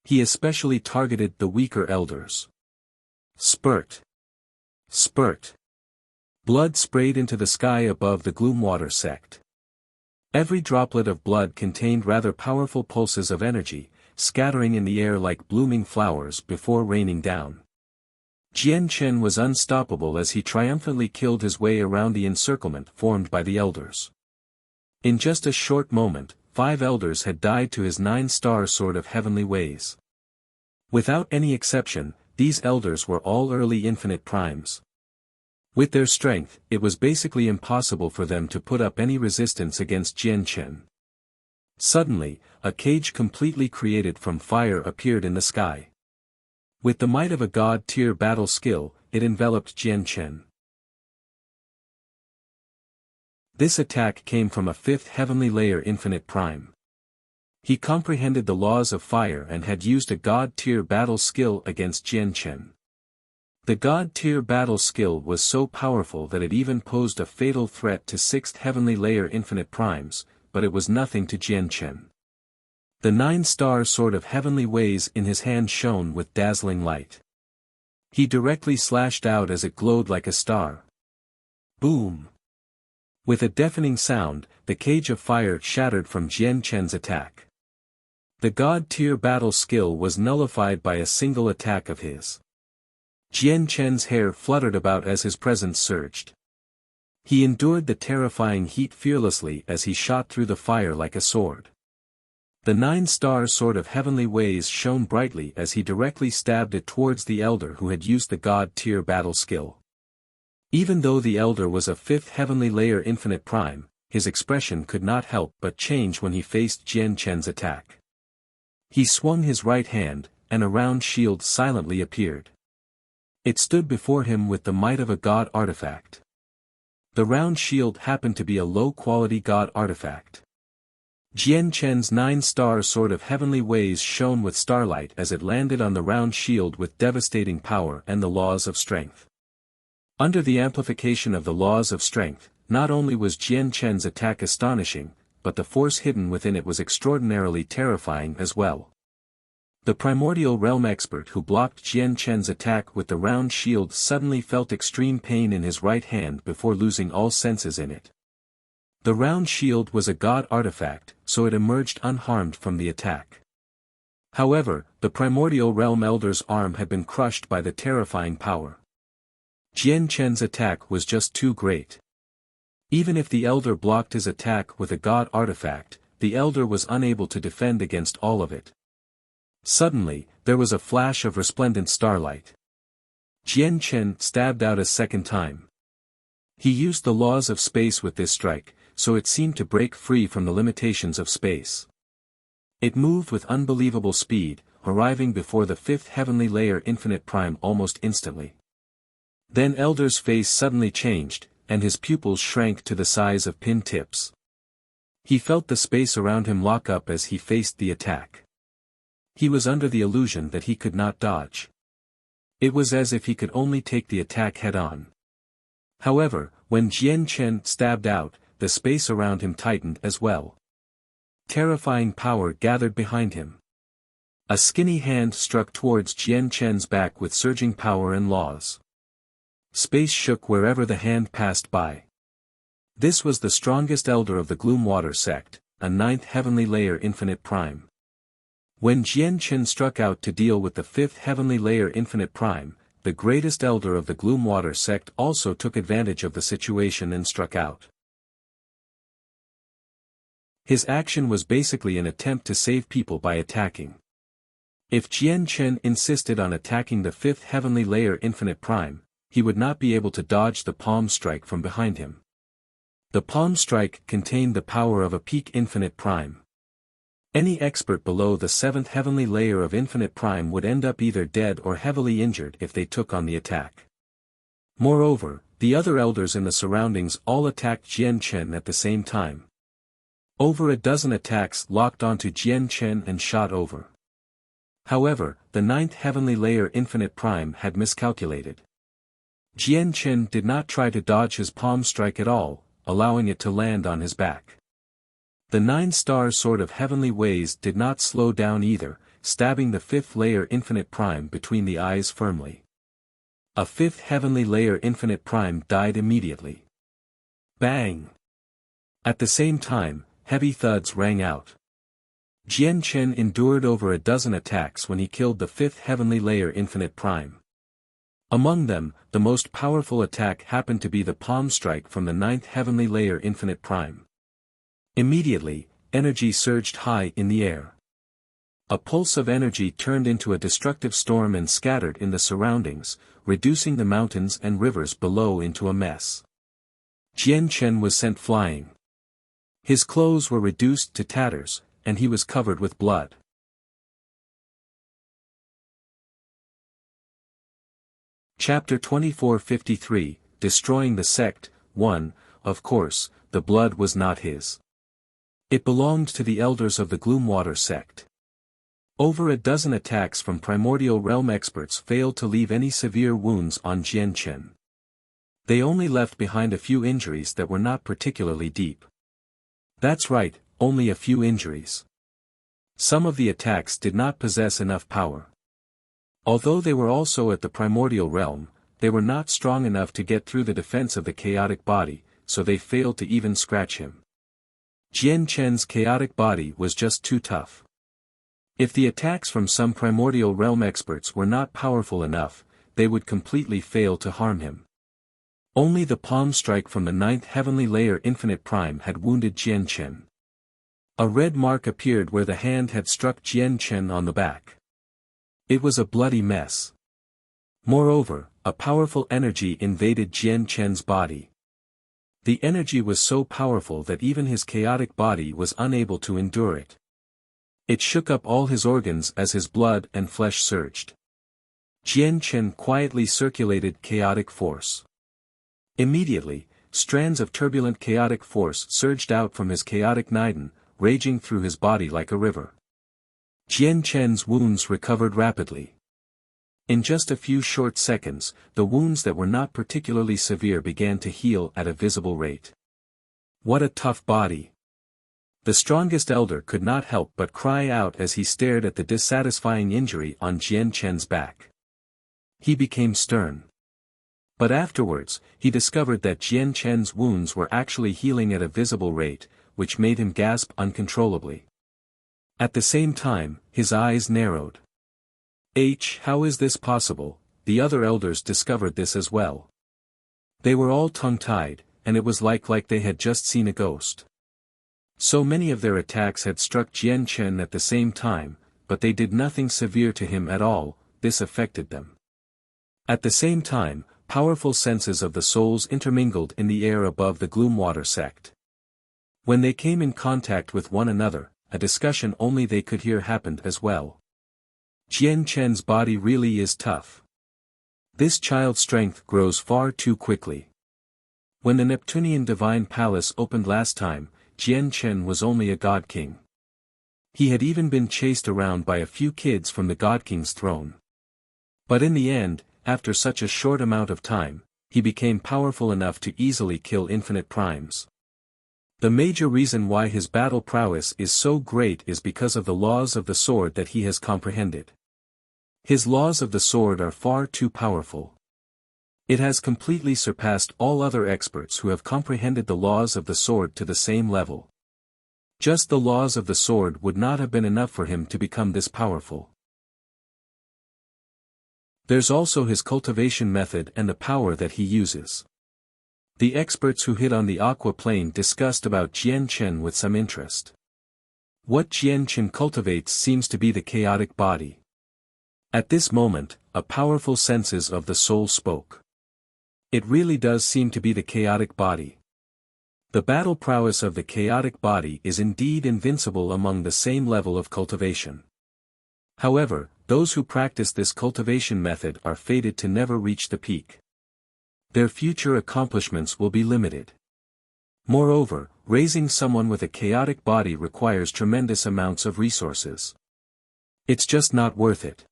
He especially targeted the weaker elders. Spurt. Spurt. Blood sprayed into the sky above the Gloomwater sect. Every droplet of blood contained rather powerful pulses of energy, scattering in the air like blooming flowers before raining down. Jian Chen was unstoppable as he triumphantly killed his way around the encirclement formed by the elders. In just a short moment, 5 elders had died to his 9-star sword of heavenly ways. Without any exception, these elders were all early infinite primes. With their strength, it was basically impossible for them to put up any resistance against Jian Chen. Suddenly, a cage completely created from fire appeared in the sky. With the might of a god-tier battle skill, it enveloped Jian Chen. This attack came from a 5th heavenly layer infinite prime. He comprehended the laws of fire and had used a god-tier battle skill against Jian Chen. The god-tier battle skill was so powerful that it even posed a fatal threat to 6th heavenly layer infinite primes, but it was nothing to Jian Chen. The 9-star sword of heavenly ways in his hand shone with dazzling light. He directly slashed out as it glowed like a star. Boom! With a deafening sound, the cage of fire shattered from Jian Chen's attack. The god-tier battle skill was nullified by a single attack of his. Jian Chen's hair fluttered about as his presence surged. He endured the terrifying heat fearlessly as he shot through the fire like a sword. The 9-star sword of heavenly ways shone brightly as he directly stabbed it towards the elder who had used the god-tier battle skill. Even though the elder was a 5th heavenly layer infinite prime, his expression could not help but change when he faced Jian Chen's attack. He swung his right hand, and a round shield silently appeared. It stood before him with the might of a god artifact. The round shield happened to be a low-quality god artifact. Jian Chen's 9-star sword of heavenly ways shone with starlight as it landed on the round shield with devastating power and the laws of strength. Under the amplification of the laws of strength, not only was Jian Chen's attack astonishing, but the force hidden within it was extraordinarily terrifying as well. The primordial realm expert who blocked Jian Chen's attack with the round shield suddenly felt extreme pain in his right hand before losing all senses in it. The round shield was a god artifact, so it emerged unharmed from the attack. However, the primordial realm elder's arm had been crushed by the terrifying power. Jian Chen's attack was just too great. Even if the elder blocked his attack with a god artifact, the elder was unable to defend against all of it. Suddenly, there was a flash of resplendent starlight. Jian Chen stabbed out a second time. He used the laws of space with this strike, so it seemed to break free from the limitations of space. It moved with unbelievable speed, arriving before the 5th heavenly layer infinite prime almost instantly. Then Elder's face suddenly changed, and his pupils shrank to the size of pin tips. He felt the space around him lock up as he faced the attack. He was under the illusion that he could not dodge. It was as if he could only take the attack head-on. However, when Jian Chen stabbed out, the space around him tightened as well. Terrifying power gathered behind him. A skinny hand struck towards Jian Chen's back with surging power and laws. Space shook wherever the hand passed by. This was the strongest elder of the Gloomwater sect, a 9th heavenly layer infinite prime. When Jian Chen struck out to deal with the 5th heavenly layer infinite prime, the greatest elder of the Gloomwater sect also took advantage of the situation and struck out. His action was basically an attempt to save people by attacking. If Jian Chen insisted on attacking the 5th heavenly layer infinite prime, he would not be able to dodge the palm strike from behind him. The palm strike contained the power of a peak infinite prime. Any expert below the 7th heavenly layer of infinite prime would end up either dead or heavily injured if they took on the attack. Moreover, the other elders in the surroundings all attacked Jian Chen at the same time. Over a dozen attacks locked onto Jian Chen and shot over. However, the 9th heavenly layer infinite prime had miscalculated. Jian Chen did not try to dodge his palm strike at all, allowing it to land on his back. The 9-star sword of heavenly ways did not slow down either, stabbing the 5th layer infinite prime between the eyes firmly. A fifth heavenly layer infinite prime died immediately. Bang! At the same time, heavy thuds rang out. Jian Chen endured over a dozen attacks when he killed the fifth heavenly layer infinite prime. Among them, the most powerful attack happened to be the palm strike from the ninth heavenly layer infinite prime. Immediately, energy surged high in the air. A pulse of energy turned into a destructive storm and scattered in the surroundings, reducing the mountains and rivers below into a mess. Jian Chen was sent flying. His clothes were reduced to tatters, and he was covered with blood. Chapter 2453, Destroying the Sect. 1. Of course, the blood was not his. It belonged to the elders of the Gloomwater sect. Over a dozen attacks from primordial realm experts failed to leave any severe wounds on Jian Chen. They only left behind a few injuries that were not particularly deep. That's right, only a few injuries. Some of the attacks did not possess enough power. Although they were also at the primordial realm, they were not strong enough to get through the defense of the chaotic body, so they failed to even scratch him. Jian Chen's chaotic body was just too tough. If the attacks from some primordial realm experts were not powerful enough, they would completely fail to harm him. Only the palm strike from the ninth heavenly layer infinite prime had wounded Jian Chen. A red mark appeared where the hand had struck Jian Chen on the back. It was a bloody mess. Moreover, a powerful energy invaded Jian Chen's body. The energy was so powerful that even his chaotic body was unable to endure it. It shook up all his organs as his blood and flesh surged. Jian Chen quietly circulated chaotic force. Immediately, strands of turbulent chaotic force surged out from his chaotic Niden, raging through his body like a river. Jian Chen's wounds recovered rapidly. In just a few short seconds, the wounds that were not particularly severe began to heal at a visible rate. What a tough body! The strongest elder could not help but cry out as he stared at the dissatisfying injury on Jian Chen's back. He became stern. But afterwards, he discovered that Jian Chen's wounds were actually healing at a visible rate, which made him gasp uncontrollably. At the same time, his eyes narrowed. How is this possible? The other elders discovered this as well. They were all tongue-tied, and it was like they had just seen a ghost. So many of their attacks had struck Jian Chen at the same time, but they did nothing severe to him at all. This affected them. At the same time, powerful senses of the souls intermingled in the air above the Gloomwater sect. When they came in contact with one another, a discussion only they could hear happened as well. Jian Chen's body really is tough. This child's strength grows far too quickly. When the Neptunian Divine Palace opened last time, Jian Chen was only a God King. He had even been chased around by a few kids from the God King's throne. But in the end, after such a short amount of time, he became powerful enough to easily kill infinite primes. The major reason why his battle prowess is so great is because of the laws of the sword that he has comprehended. His laws of the sword are far too powerful. It has completely surpassed all other experts who have comprehended the laws of the sword to the same level. Just the laws of the sword would not have been enough for him to become this powerful. There's also his cultivation method and the power that he uses. The experts who hit on the aqua plane discussed about Jian Chen with some interest. What Jian Chen cultivates seems to be the chaotic body. At this moment, a powerful senses of the soul spoke. It really does seem to be the chaotic body. The battle prowess of the chaotic body is indeed invincible among the same level of cultivation. However, those who practice this cultivation method are fated to never reach the peak. Their future accomplishments will be limited. Moreover, raising someone with a chaotic body requires tremendous amounts of resources. It's just not worth it.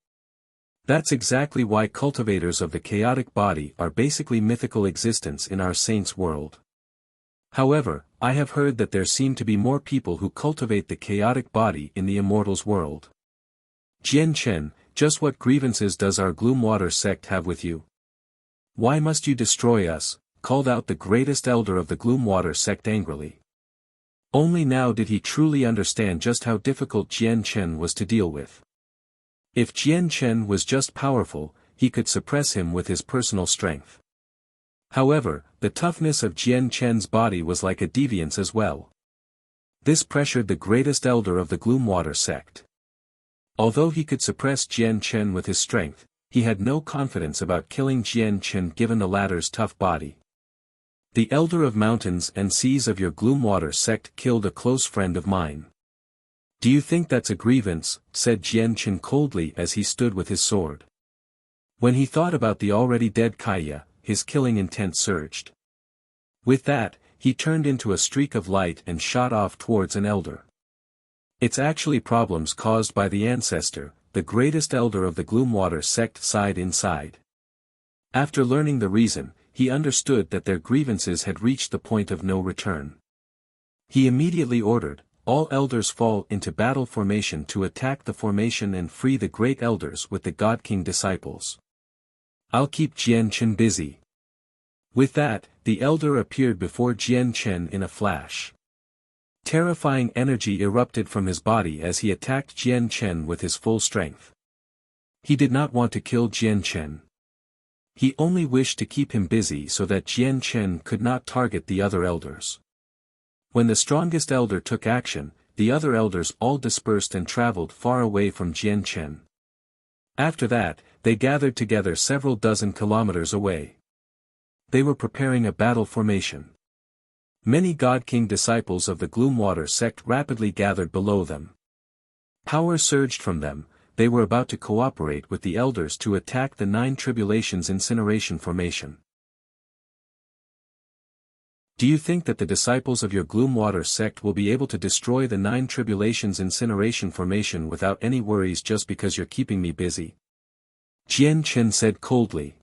That's exactly why cultivators of the chaotic body are basically mythical existence in our saints' world. However, I have heard that there seem to be more people who cultivate the chaotic body in the immortals' world. Jian Chen, just what grievances does our Gloomwater sect have with you? Why must you destroy us? Called out the greatest elder of the Gloomwater sect angrily. Only now did he truly understand just how difficult Jian Chen was to deal with. If Jian Chen was just powerful, he could suppress him with his personal strength. However, the toughness of Jian Chen's body was like a deviance as well. This pressured the greatest elder of the Gloomwater sect. Although he could suppress Jian Chen with his strength, he had no confidence about killing Jian Chen given the latter's tough body. The elder of mountains and seas of your Gloomwater sect killed a close friend of mine. Do you think that's a grievance? Said Jian Chen coldly as he stood with his sword. When he thought about the already dead Kaya, his killing intent surged. With that, he turned into a streak of light and shot off towards an elder. It's actually problems caused by the ancestor, the greatest elder of the Gloomwater sect sighed inside. After learning the reason, he understood that their grievances had reached the point of no return. He immediately ordered, all elders fall into battle formation to attack the formation and free the great elders with the God King disciples. I'll keep Jian Chen busy. With that, the elder appeared before Jian Chen in a flash. Terrifying energy erupted from his body as he attacked Jian Chen with his full strength. He did not want to kill Jian Chen. He only wished to keep him busy so that Jian Chen could not target the other elders. When the strongest elder took action, the other elders all dispersed and traveled far away from Jian Chen. After that, they gathered together several dozen kilometers away. They were preparing a battle formation. Many God King disciples of the Gloomwater sect rapidly gathered below them. Power surged from them. They were about to cooperate with the elders to attack the 9 Tribulations incineration formation. Do you think that the disciples of your Gloomwater sect will be able to destroy the 9 Tribulations incineration formation without any worries just because you're keeping me busy? Jian Chen said coldly.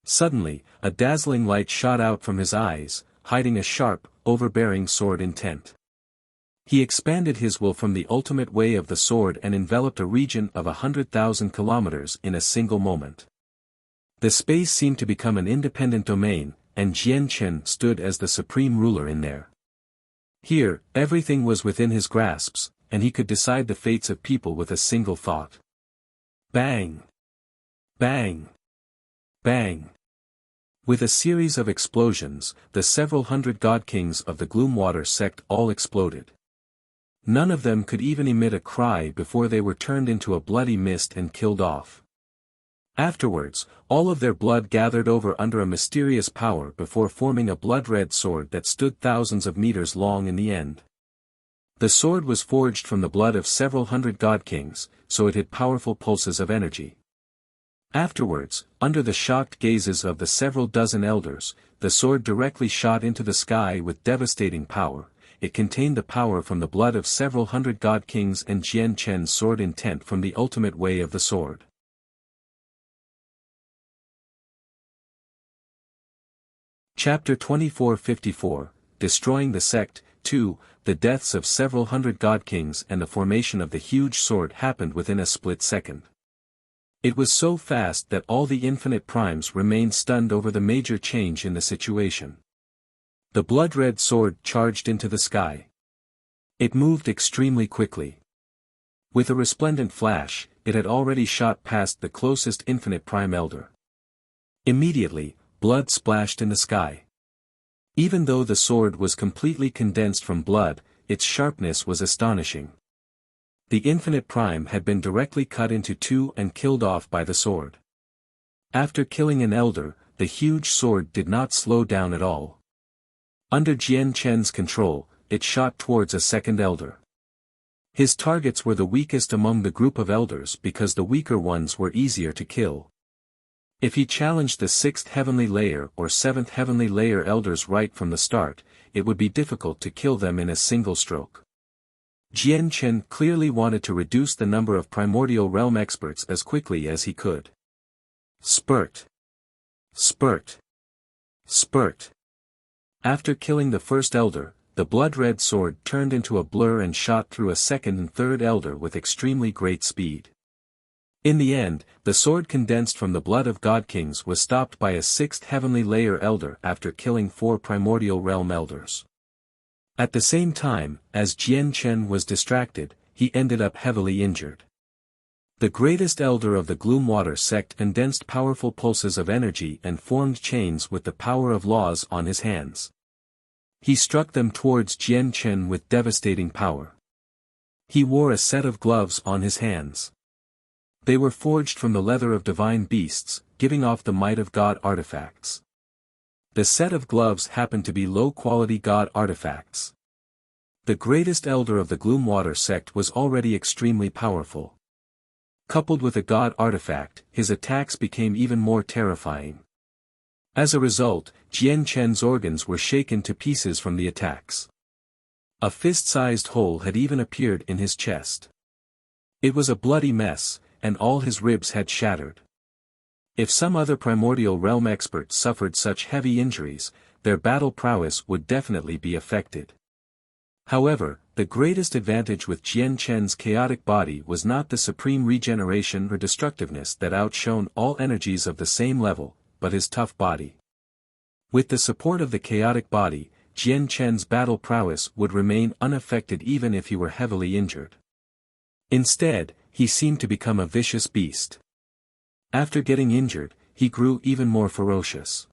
Suddenly, a dazzling light shot out from his eyes, hiding a sharp, overbearing sword intent. He expanded his will from the ultimate way of the sword and enveloped a region of 100,000 kilometers in a single moment. The space seemed to become an independent domain, and Jian Chen stood as the supreme ruler in there. Here, everything was within his grasps, and he could decide the fates of people with a single thought. Bang! Bang! Bang! With a series of explosions, the several hundred God Kings of the Gloomwater sect all exploded. None of them could even emit a cry before they were turned into a bloody mist and killed off. Afterwards, all of their blood gathered over under a mysterious power before forming a blood-red sword that stood thousands of meters long in the end. The sword was forged from the blood of several hundred God Kings, so it had powerful pulses of energy. Afterwards, under the shocked gazes of the several dozen elders, the sword directly shot into the sky with devastating power. It contained the power from the blood of several hundred God Kings and Jian Chen's sword intent from the ultimate way of the sword. Chapter 2454, Destroying the Sect. 2. The deaths of several hundred God Kings and the formation of the huge sword happened within a split second. It was so fast that all the infinite primes remained stunned over the major change in the situation. The blood-red sword charged into the sky. It moved extremely quickly. With a resplendent flash, it had already shot past the closest infinite prime elder. Immediately, blood splashed in the sky. Even though the sword was completely condensed from blood, its sharpness was astonishing. The infinite prime had been directly cut into 2 and killed off by the sword. After killing an elder, the huge sword did not slow down at all. Under Jian Chen's control, it shot towards a second elder. His targets were the weakest among the group of elders because the weaker ones were easier to kill. If he challenged the 6th heavenly layer or 7th heavenly layer elders right from the start, it would be difficult to kill them in a single stroke. Jian Chen clearly wanted to reduce the number of primordial realm experts as quickly as he could. Spurt! Spurt! Spurt! After killing the first elder, the blood-red sword turned into a blur and shot through a second and third elder with extremely great speed. In the end, the sword condensed from the blood of god-kings was stopped by a sixth heavenly layer elder after killing 4 primordial realm elders. At the same time, as Jian Chen was distracted, he ended up heavily injured. The greatest elder of the Gloomwater sect condensed powerful pulses of energy and formed chains with the power of laws on his hands. He struck them towards Jian Chen with devastating power. He wore a set of gloves on his hands. They were forged from the leather of divine beasts, giving off the might of god artifacts. The set of gloves happened to be low-quality god artifacts. The greatest elder of the Gloomwater sect was already extremely powerful. Coupled with a god artifact, his attacks became even more terrifying. As a result, Jian Chen's organs were shaken to pieces from the attacks. A fist-sized hole had even appeared in his chest. It was a bloody mess, and all his ribs had shattered. If some other primordial realm experts suffered such heavy injuries, their battle prowess would definitely be affected. However, the greatest advantage with Jian Chen's chaotic body was not the supreme regeneration or destructiveness that outshone all energies of the same level, but his tough body. With the support of the chaotic body, Jian Chen's battle prowess would remain unaffected even if he were heavily injured. Instead, he seemed to become a vicious beast. After getting injured, he grew even more ferocious.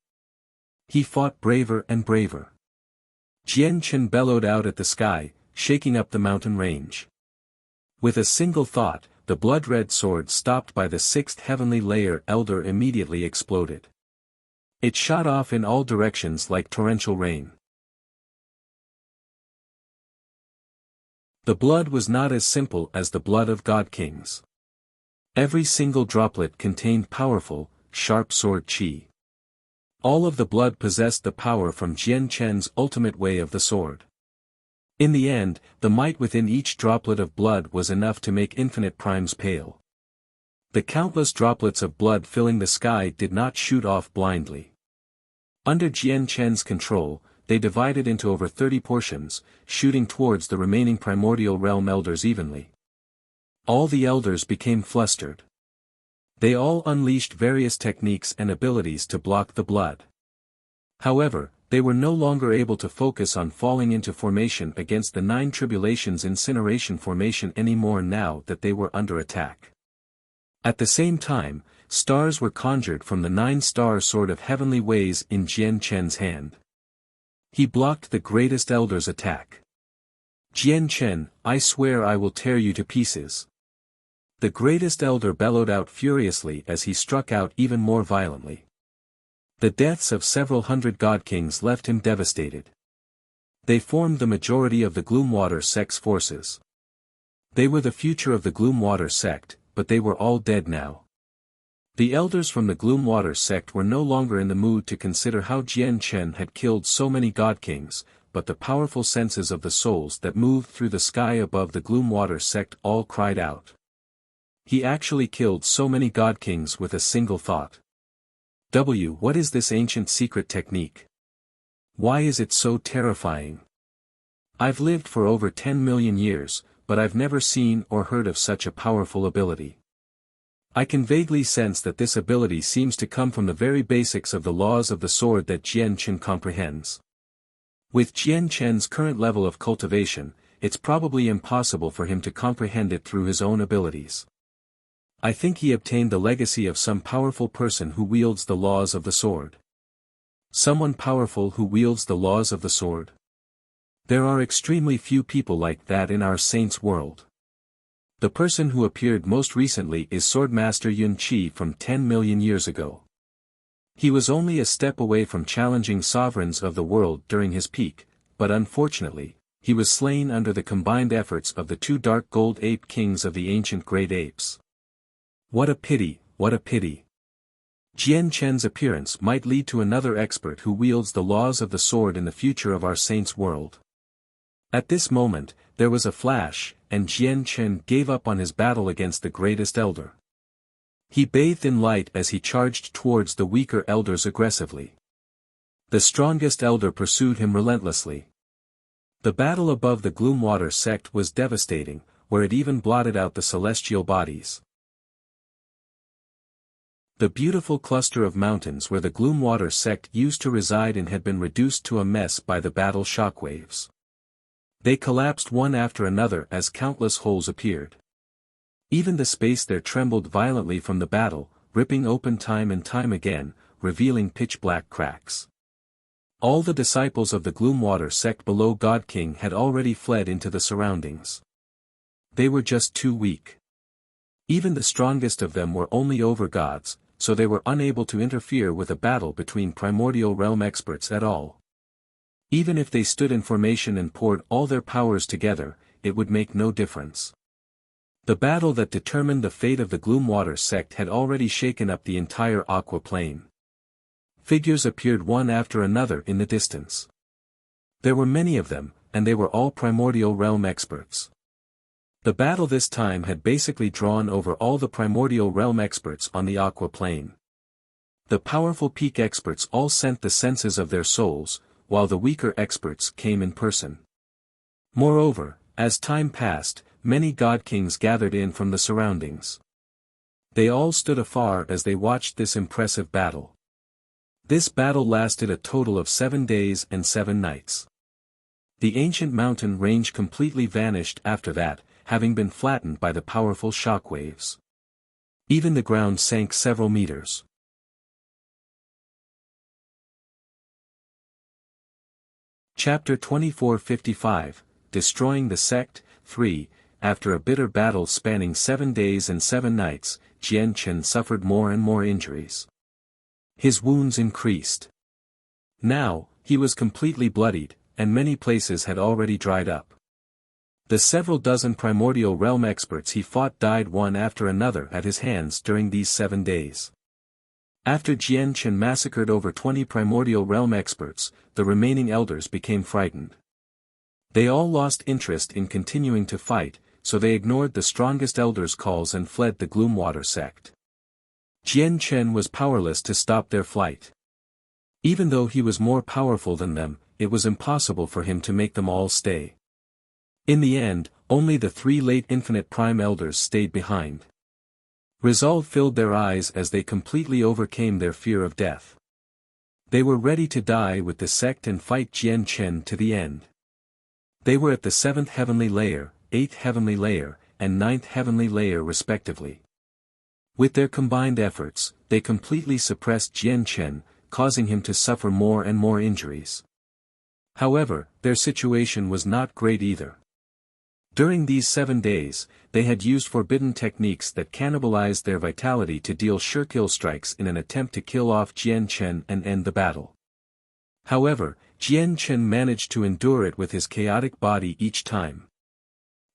He fought braver and braver. Jian Chen bellowed out at the sky, shaking up the mountain range. With a single thought, the blood-red sword stopped by the sixth heavenly layer elder immediately exploded. It shot off in all directions like torrential rain. The blood was not as simple as the blood of god-kings. Every single droplet contained powerful, sharp sword qi. All of the blood possessed the power from Jian Chen's ultimate way of the sword. In the end, the might within each droplet of blood was enough to make infinite primes pale. The countless droplets of blood filling the sky did not shoot off blindly. Under Jian Chen's control, they divided into over 30 portions, shooting towards the remaining primordial realm elders evenly. All the elders became flustered. They all unleashed various techniques and abilities to block the blood. However, they were no longer able to focus on falling into formation against the 9 tribulations incineration formation anymore now that they were under attack. At the same time, stars were conjured from the 9-star sword of heavenly ways in Jian Chen's hand. He blocked the greatest elder's attack. Jian Chen, I swear I will tear you to pieces. The greatest elder bellowed out furiously as he struck out even more violently. The deaths of several hundred god-kings left him devastated. They formed the majority of the Gloomwater sect's forces. They were the future of the Gloomwater sect, but they were all dead now. The elders from the Gloomwater sect were no longer in the mood to consider how Jian Chen had killed so many god-kings, but the powerful senses of the souls that moved through the sky above the Gloomwater sect all cried out. He actually killed so many god-kings with a single thought. What is this ancient secret technique? Why is it so terrifying? I've lived for over 10 million years, but I've never seen or heard of such a powerful ability. I can vaguely sense that this ability seems to come from the very basics of the laws of the sword that Jian Chen comprehends. With Jian Chen's current level of cultivation, it's probably impossible for him to comprehend it through his own abilities. I think he obtained the legacy of some powerful person who wields the laws of the sword. Someone powerful who wields the laws of the sword? There are extremely few people like that in our saints' world. The person who appeared most recently is Swordmaster Yun Qi from 10 million years ago. He was only a step away from challenging sovereigns of the world during his peak, but unfortunately, he was slain under the combined efforts of the 2 dark gold ape kings of the ancient great apes. What a pity, what a pity. Jian Chen's appearance might lead to another expert who wields the laws of the sword in the future of our saints' world. At this moment, there was a flash, and Jian Chen gave up on his battle against the greatest elder. He bathed in light as he charged towards the weaker elders aggressively. The strongest elder pursued him relentlessly. The battle above the Gloomwater sect was devastating, where it even blotted out the celestial bodies. The beautiful cluster of mountains where the Gloomwater sect used to reside in had been reduced to a mess by the battle shockwaves. They collapsed one after another as countless holes appeared. Even the space there trembled violently from the battle, ripping open time and time again, revealing pitch-black cracks. All the disciples of the Gloomwater sect below God King had already fled into the surroundings. They were just too weak. Even the strongest of them were only overgods, so they were unable to interfere with a battle between primordial realm experts at all. Even if they stood in formation and poured all their powers together, it would make no difference. The battle that determined the fate of the Gloomwater sect had already shaken up the entire Aqua Plane. Figures appeared one after another in the distance. There were many of them, and they were all primordial realm experts. The battle this time had basically drawn over all the primordial realm experts on the Aqua Plane. The powerful peak experts all sent the senses of their souls, while the weaker experts came in person. Moreover, as time passed, many god kings gathered in from the surroundings. They all stood afar as they watched this impressive battle. This battle lasted a total of 7 days and 7 nights. The ancient mountain range completely vanished after that, having been flattened by the powerful shockwaves. Even the ground sank several meters. Chapter 2455, Destroying the Sect, 3. After a bitter battle spanning 7 days and 7 nights, Jian Chen suffered more and more injuries. His wounds increased. Now, he was completely bloodied, and many places had already dried up. The several dozen primordial realm experts he fought died one after another at his hands during these 7 days. After Jian Chen massacred over 20 primordial realm experts, the remaining elders became frightened. They all lost interest in continuing to fight, so they ignored the strongest elders' calls and fled the Gloomwater sect. Jian Chen was powerless to stop their flight. Even though he was more powerful than them, it was impossible for him to make them all stay. In the end, only the 3 late infinite prime elders stayed behind. Resolve filled their eyes as they completely overcame their fear of death. They were ready to die with the sect and fight Jian Chen to the end. They were at the 7th heavenly layer, 8th heavenly layer, and 9th heavenly layer respectively. With their combined efforts, they completely suppressed Jian Chen, causing him to suffer more and more injuries. However, their situation was not great either. During these 7 days, they had used forbidden techniques that cannibalized their vitality to deal sure kill strikes in an attempt to kill off Jian Chen and end the battle. However, Jian Chen managed to endure it with his chaotic body each time.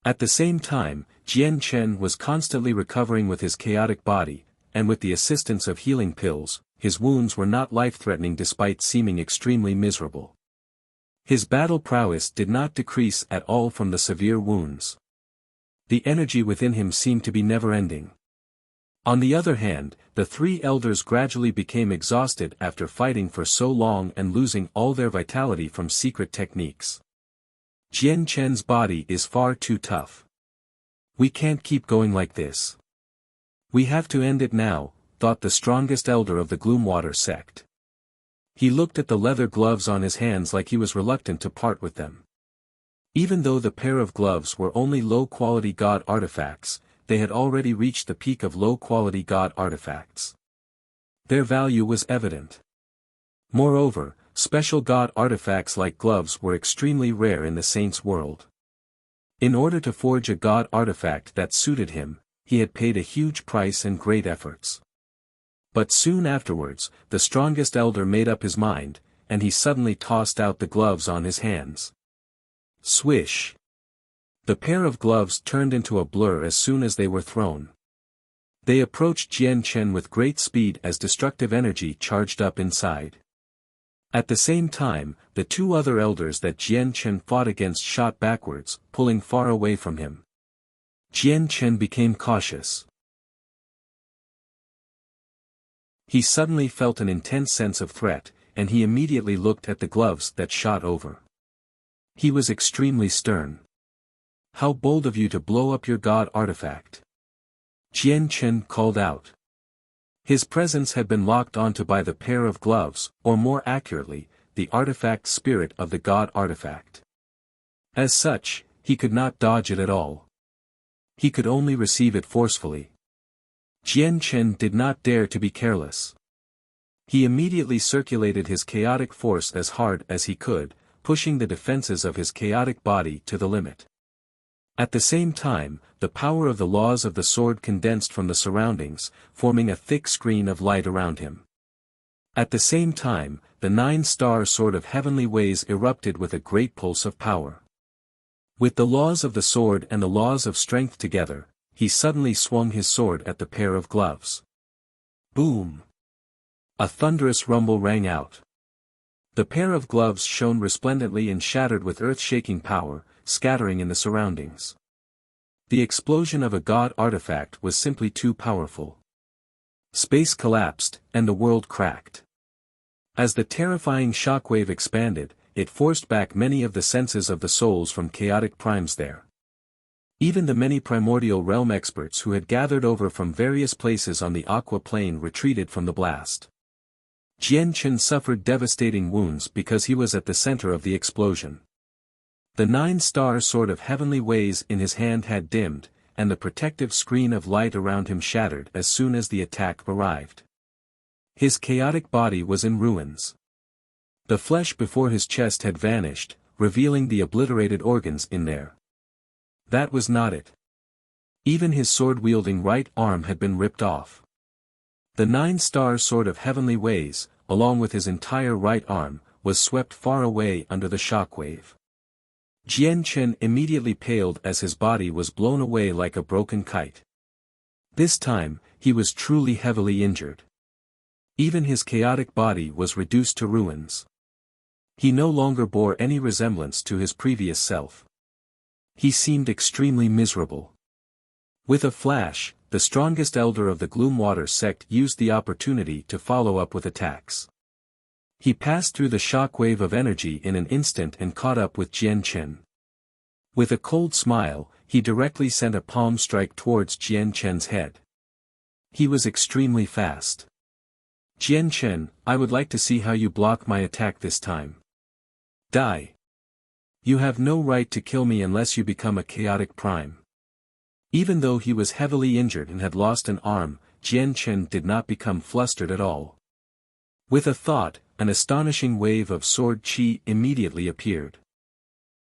At the same time, Jian Chen was constantly recovering with his chaotic body, and with the assistance of healing pills, his wounds were not life-threatening despite seeming extremely miserable. His battle prowess did not decrease at all from the severe wounds. The energy within him seemed to be never-ending. On the other hand, the 3 elders gradually became exhausted after fighting for so long and losing all their vitality from secret techniques. Jian Chen's body is far too tough. We can't keep going like this. We have to end it now, thought the strongest elder of the Gloomwater sect. He looked at the leather gloves on his hands like he was reluctant to part with them. Even though the pair of gloves were only low-quality god artifacts, they had already reached the peak of low-quality god artifacts. Their value was evident. Moreover, special god artifacts like gloves were extremely rare in the saints' world. In order to forge a god artifact that suited him, he had paid a huge price and great efforts. But soon afterwards, the strongest elder made up his mind, and he suddenly tossed out the gloves on his hands. Swish! The pair of gloves turned into a blur as soon as they were thrown. They approached Jian Chen with great speed as destructive energy charged up inside. At the same time, the 2 other elders that Jian Chen fought against shot backwards, pulling far away from him. Jian Chen became cautious. He suddenly felt an intense sense of threat, and he immediately looked at the gloves that shot over. He was extremely stern. How bold of you to blow up your god artifact! Jian Chen called out. His presence had been locked onto by the pair of gloves, or more accurately, the artifact spirit of the god artifact. As such, he could not dodge it at all. He could only receive it forcefully. Jian Chen did not dare to be careless. He immediately circulated his chaotic force as hard as he could, pushing the defenses of his chaotic body to the limit. At the same time, the power of the laws of the sword condensed from the surroundings, forming a thick screen of light around him. At the same time, the 9-star sword of heavenly ways erupted with a great pulse of power. With the laws of the sword and the laws of strength together, he suddenly swung his sword at the pair of gloves. Boom! A thunderous rumble rang out. The pair of gloves shone resplendently and shattered with earth-shaking power, scattering in the surroundings. The explosion of a god artifact was simply too powerful. Space collapsed, and the world cracked. As the terrifying shockwave expanded, it forced back many of the senses of the souls from chaotic primes there. Even the many primordial realm experts who had gathered over from various places on the aqua plane retreated from the blast. Jian Chen suffered devastating wounds because he was at the center of the explosion. The 9-star sword of heavenly ways in his hand had dimmed, and the protective screen of light around him shattered as soon as the attack arrived. His chaotic body was in ruins. The flesh before his chest had vanished, revealing the obliterated organs in there. That was not it. Even his sword-wielding right arm had been ripped off. The 9-star sword of heavenly ways, along with his entire right arm, was swept far away under the shockwave. Jian Chen immediately paled as his body was blown away like a broken kite. This time, he was truly heavily injured. Even his chaotic body was reduced to ruins. He no longer bore any resemblance to his previous self. He seemed extremely miserable. With a flash, the strongest elder of the Gloomwater sect used the opportunity to follow up with attacks. He passed through the shockwave of energy in an instant and caught up with Jian Chen. With a cold smile, he directly sent a palm strike towards Jian Chen's head. He was extremely fast. Jian Chen, I would like to see how you block my attack this time. Die. You have no right to kill me unless you become a chaotic prime. Even though he was heavily injured and had lost an arm, Jian Chen did not become flustered at all. With a thought, an astonishing wave of sword chi immediately appeared.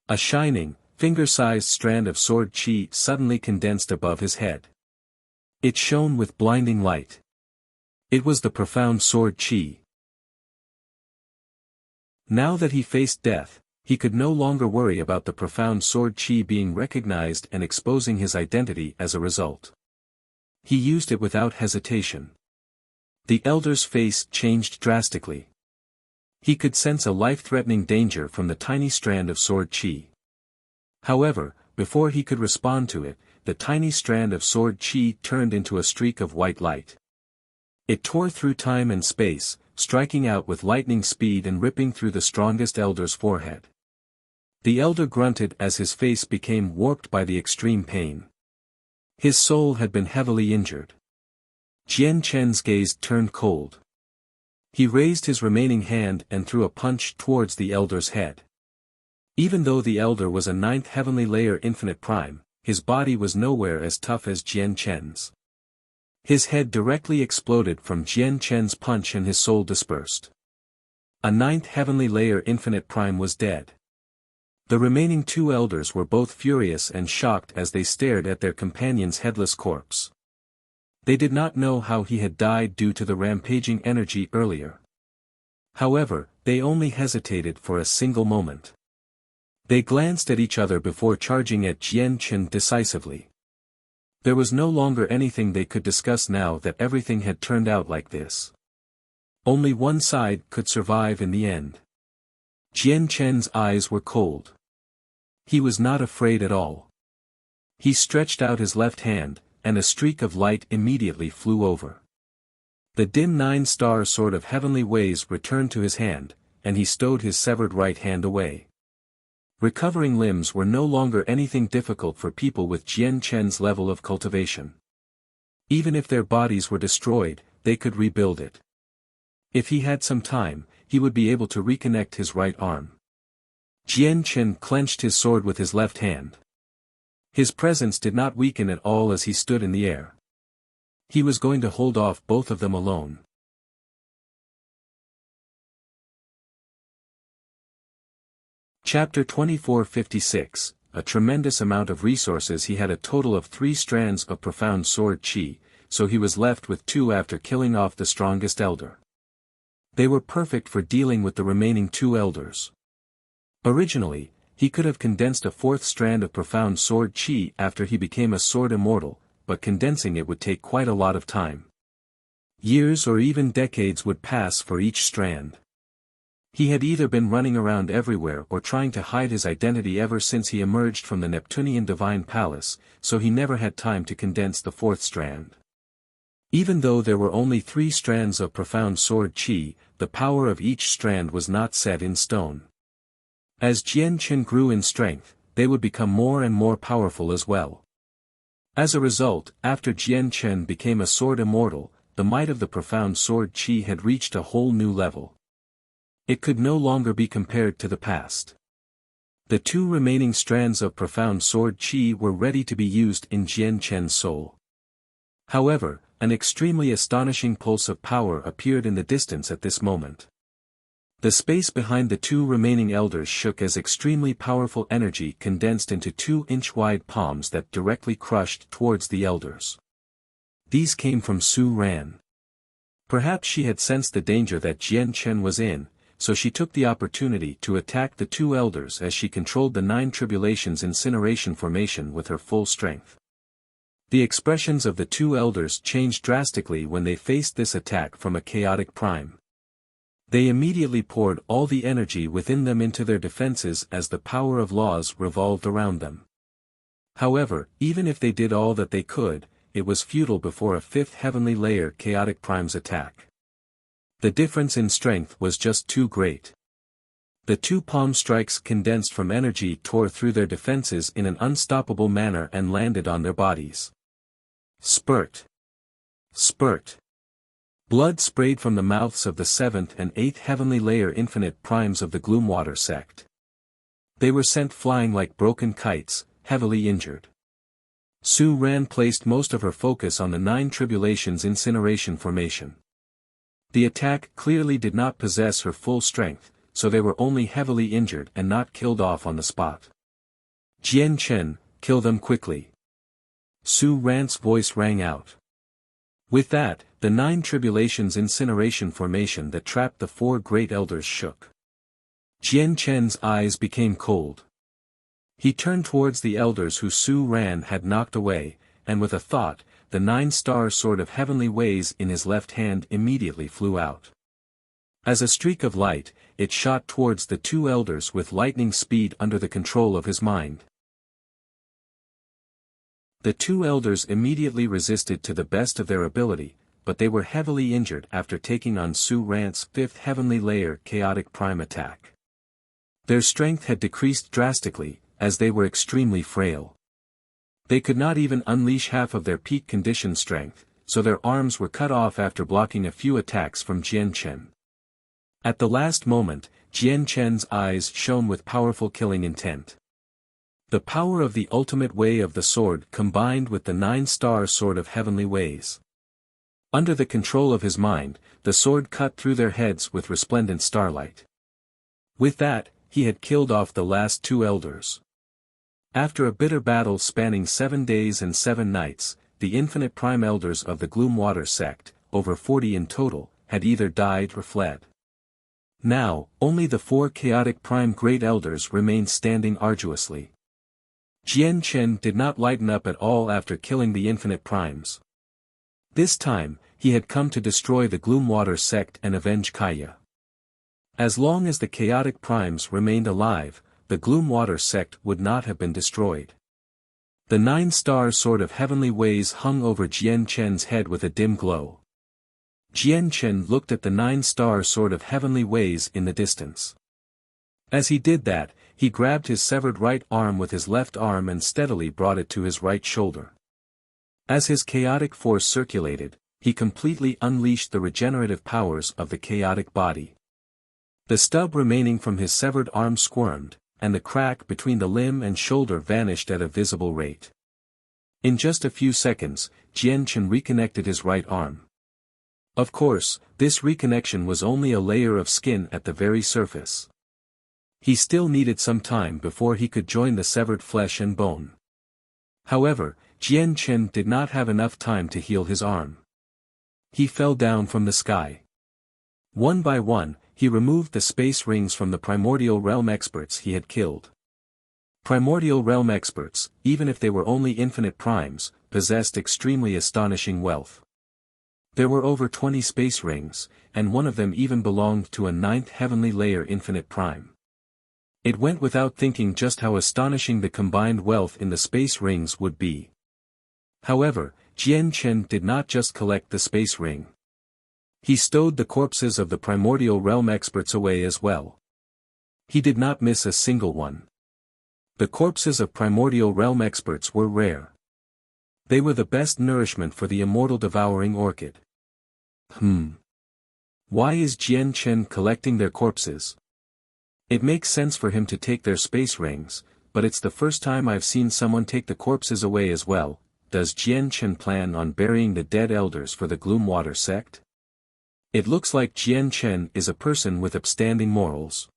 A shining, finger-sized strand of sword chi suddenly condensed above his head. It shone with blinding light. It was the profound sword chi. Now that he faced death, he could no longer worry about the profound sword chi being recognized and exposing his identity as a result. He used it without hesitation. The elder's face changed drastically. He could sense a life-threatening danger from the tiny strand of sword chi. However, before he could respond to it, the tiny strand of sword chi turned into a streak of white light. It tore through time and space, striking out with lightning speed and ripping through the strongest elder's forehead. The elder grunted as his face became warped by the extreme pain. His soul had been heavily injured. Jian Chen's gaze turned cold. He raised his remaining hand and threw a punch towards the elder's head. Even though the elder was a 9th heavenly layer infinite prime, his body was nowhere as tough as Jian Chen's. His head directly exploded from Jian Chen's punch and his soul dispersed. A 9th heavenly layer infinite prime was dead. The remaining 2 elders were both furious and shocked as they stared at their companion's headless corpse. They did not know how he had died due to the rampaging energy earlier. However, they only hesitated for a single moment. They glanced at each other before charging at Jian Chen decisively. There was no longer anything they could discuss now that everything had turned out like this. Only one side could survive in the end. Jian Chen's eyes were cold. He was not afraid at all. He stretched out his left hand, and a streak of light immediately flew over. The dim 9-star sword of heavenly ways returned to his hand, and he stowed his severed right hand away. Recovering limbs were no longer anything difficult for people with Jian Chen's level of cultivation. Even if their bodies were destroyed, they could rebuild it. If he had some time, he would be able to reconnect his right arm. Jian Chen clenched his sword with his left hand. His presence did not weaken at all as he stood in the air. He was going to hold off both of them alone. Chapter 2456. A tremendous amount of resources. He had a total of 3 strands of profound sword chi, so he was left with 2 after killing off the strongest elder. They were perfect for dealing with the remaining 2 elders. Originally, he could have condensed a 4th strand of profound sword chi after he became a sword immortal, but condensing it would take quite a lot of time. Years or even decades would pass for each strand. He had either been running around everywhere or trying to hide his identity ever since he emerged from the Neptunian Divine Palace, so he never had time to condense the 4th strand. Even though there were only 3 strands of profound sword chi, the power of each strand was not set in stone. As Jian Chen grew in strength, they would become more and more powerful as well. As a result, after Jian Chen became a sword immortal, the might of the profound sword chi had reached a whole new level. It could no longer be compared to the past. The 2 remaining strands of profound sword chi were ready to be used in Jian Chen's soul. However, an extremely astonishing pulse of power appeared in the distance at this moment. The space behind the 2 remaining elders shook as extremely powerful energy condensed into 2-inch-wide palms that directly crushed towards the elders. These came from Su Ran. Perhaps she had sensed the danger that Jian Chen was in, so she took the opportunity to attack the 2 elders as she controlled the 9 tribulations incineration formation with her full strength. The expressions of the 2 elders changed drastically when they faced this attack from a chaotic prime. They immediately poured all the energy within them into their defenses as the power of laws revolved around them. However, even if they did all that they could, it was futile before a 5th heavenly layer chaotic prime's attack. The difference in strength was just too great. The 2 palm strikes condensed from energy tore through their defenses in an unstoppable manner and landed on their bodies. Spurt! Spurt! Blood sprayed from the mouths of the 7th and 8th heavenly layer infinite primes of the Gloomwater sect. They were sent flying like broken kites, heavily injured. Su Ran placed most of her focus on the 9 tribulations incineration formation. The attack clearly did not possess her full strength, so they were only heavily injured and not killed off on the spot. Jian Chen, kill them quickly. Su Ran's voice rang out. With that, the 9 tribulations incineration formation that trapped the 4 great elders shook. Jian Chen's eyes became cold. He turned towards the elders who Su Ran had knocked away, and with a thought, the 9-star sword of heavenly ways in his left hand immediately flew out. As a streak of light, it shot towards the 2 elders with lightning speed under the control of his mind. The 2 elders immediately resisted to the best of their ability, but they were heavily injured after taking on Su Ran's 5th heavenly layer chaotic prime attack. Their strength had decreased drastically, as they were extremely frail. They could not even unleash half of their peak condition strength, so their arms were cut off after blocking a few attacks from Jian Chen. At the last moment, Jian Chen's eyes shone with powerful killing intent. The power of the ultimate way of the sword combined with the 9-star sword of heavenly ways. Under the control of his mind, the sword cut through their heads with resplendent starlight. With that, he had killed off the last 2 elders. After a bitter battle spanning 7 days and 7 nights, the infinite prime elders of the Gloomwater sect, over 40 in total, had either died or fled. Now, only the 4 chaotic prime great elders remained standing arduously. Jian Chen did not lighten up at all after killing the infinite primes. This time, he had come to destroy the Gloomwater sect and avenge Kaya. As long as the chaotic primes remained alive, the Gloomwater sect would not have been destroyed. The 9-star sword of heavenly ways hung over Jian Chen's head with a dim glow. Jian Chen looked at the 9-star sword of heavenly ways in the distance. As he did that, he grabbed his severed right arm with his left arm and steadily brought it to his right shoulder. As his chaotic force circulated, he completely unleashed the regenerative powers of the chaotic body. The stub remaining from his severed arm squirmed, and the crack between the limb and shoulder vanished at a visible rate. In just a few seconds, Jian Chen reconnected his right arm. Of course, this reconnection was only a layer of skin at the very surface. He still needed some time before he could join the severed flesh and bone. However, Jian Chen did not have enough time to heal his arm. He fell down from the sky. One by one, he removed the space rings from the primordial realm experts he had killed. Primordial realm experts, even if they were only infinite primes, possessed extremely astonishing wealth. There were over 20 space rings, and one of them even belonged to a 9th heavenly layer infinite prime. It went without thinking just how astonishing the combined wealth in the space rings would be. However, Jian Chen did not just collect the space ring. He stowed the corpses of the primordial realm experts away as well. He did not miss a single one. The corpses of primordial realm experts were rare. They were the best nourishment for the immortal devouring orchid. Why is Jian Chen collecting their corpses? It makes sense for him to take their space rings, but it's the first time I've seen someone take the corpses away as well. Does Jian Chen plan on burying the dead elders for the Gloomwater sect? It looks like Jian Chen is a person with upstanding morals.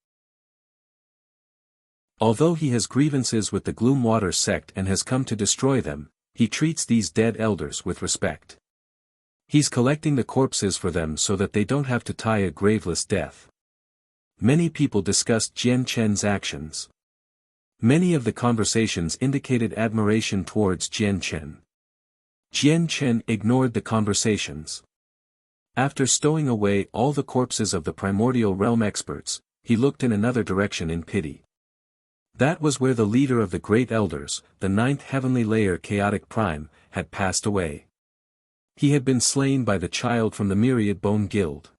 Although he has grievances with the Gloomwater sect and has come to destroy them, he treats these dead elders with respect. He's collecting the corpses for them so that they don't have to die a graveless death. Many people discussed Jian Chen's actions. Many of the conversations indicated admiration towards Jian Chen. Jian Chen ignored the conversations. After stowing away all the corpses of the primordial realm experts, he looked in another direction in pity. That was where the leader of the great elders, the 9th heavenly layer chaotic prime, had passed away. He had been slain by the child from the myriad bone guild.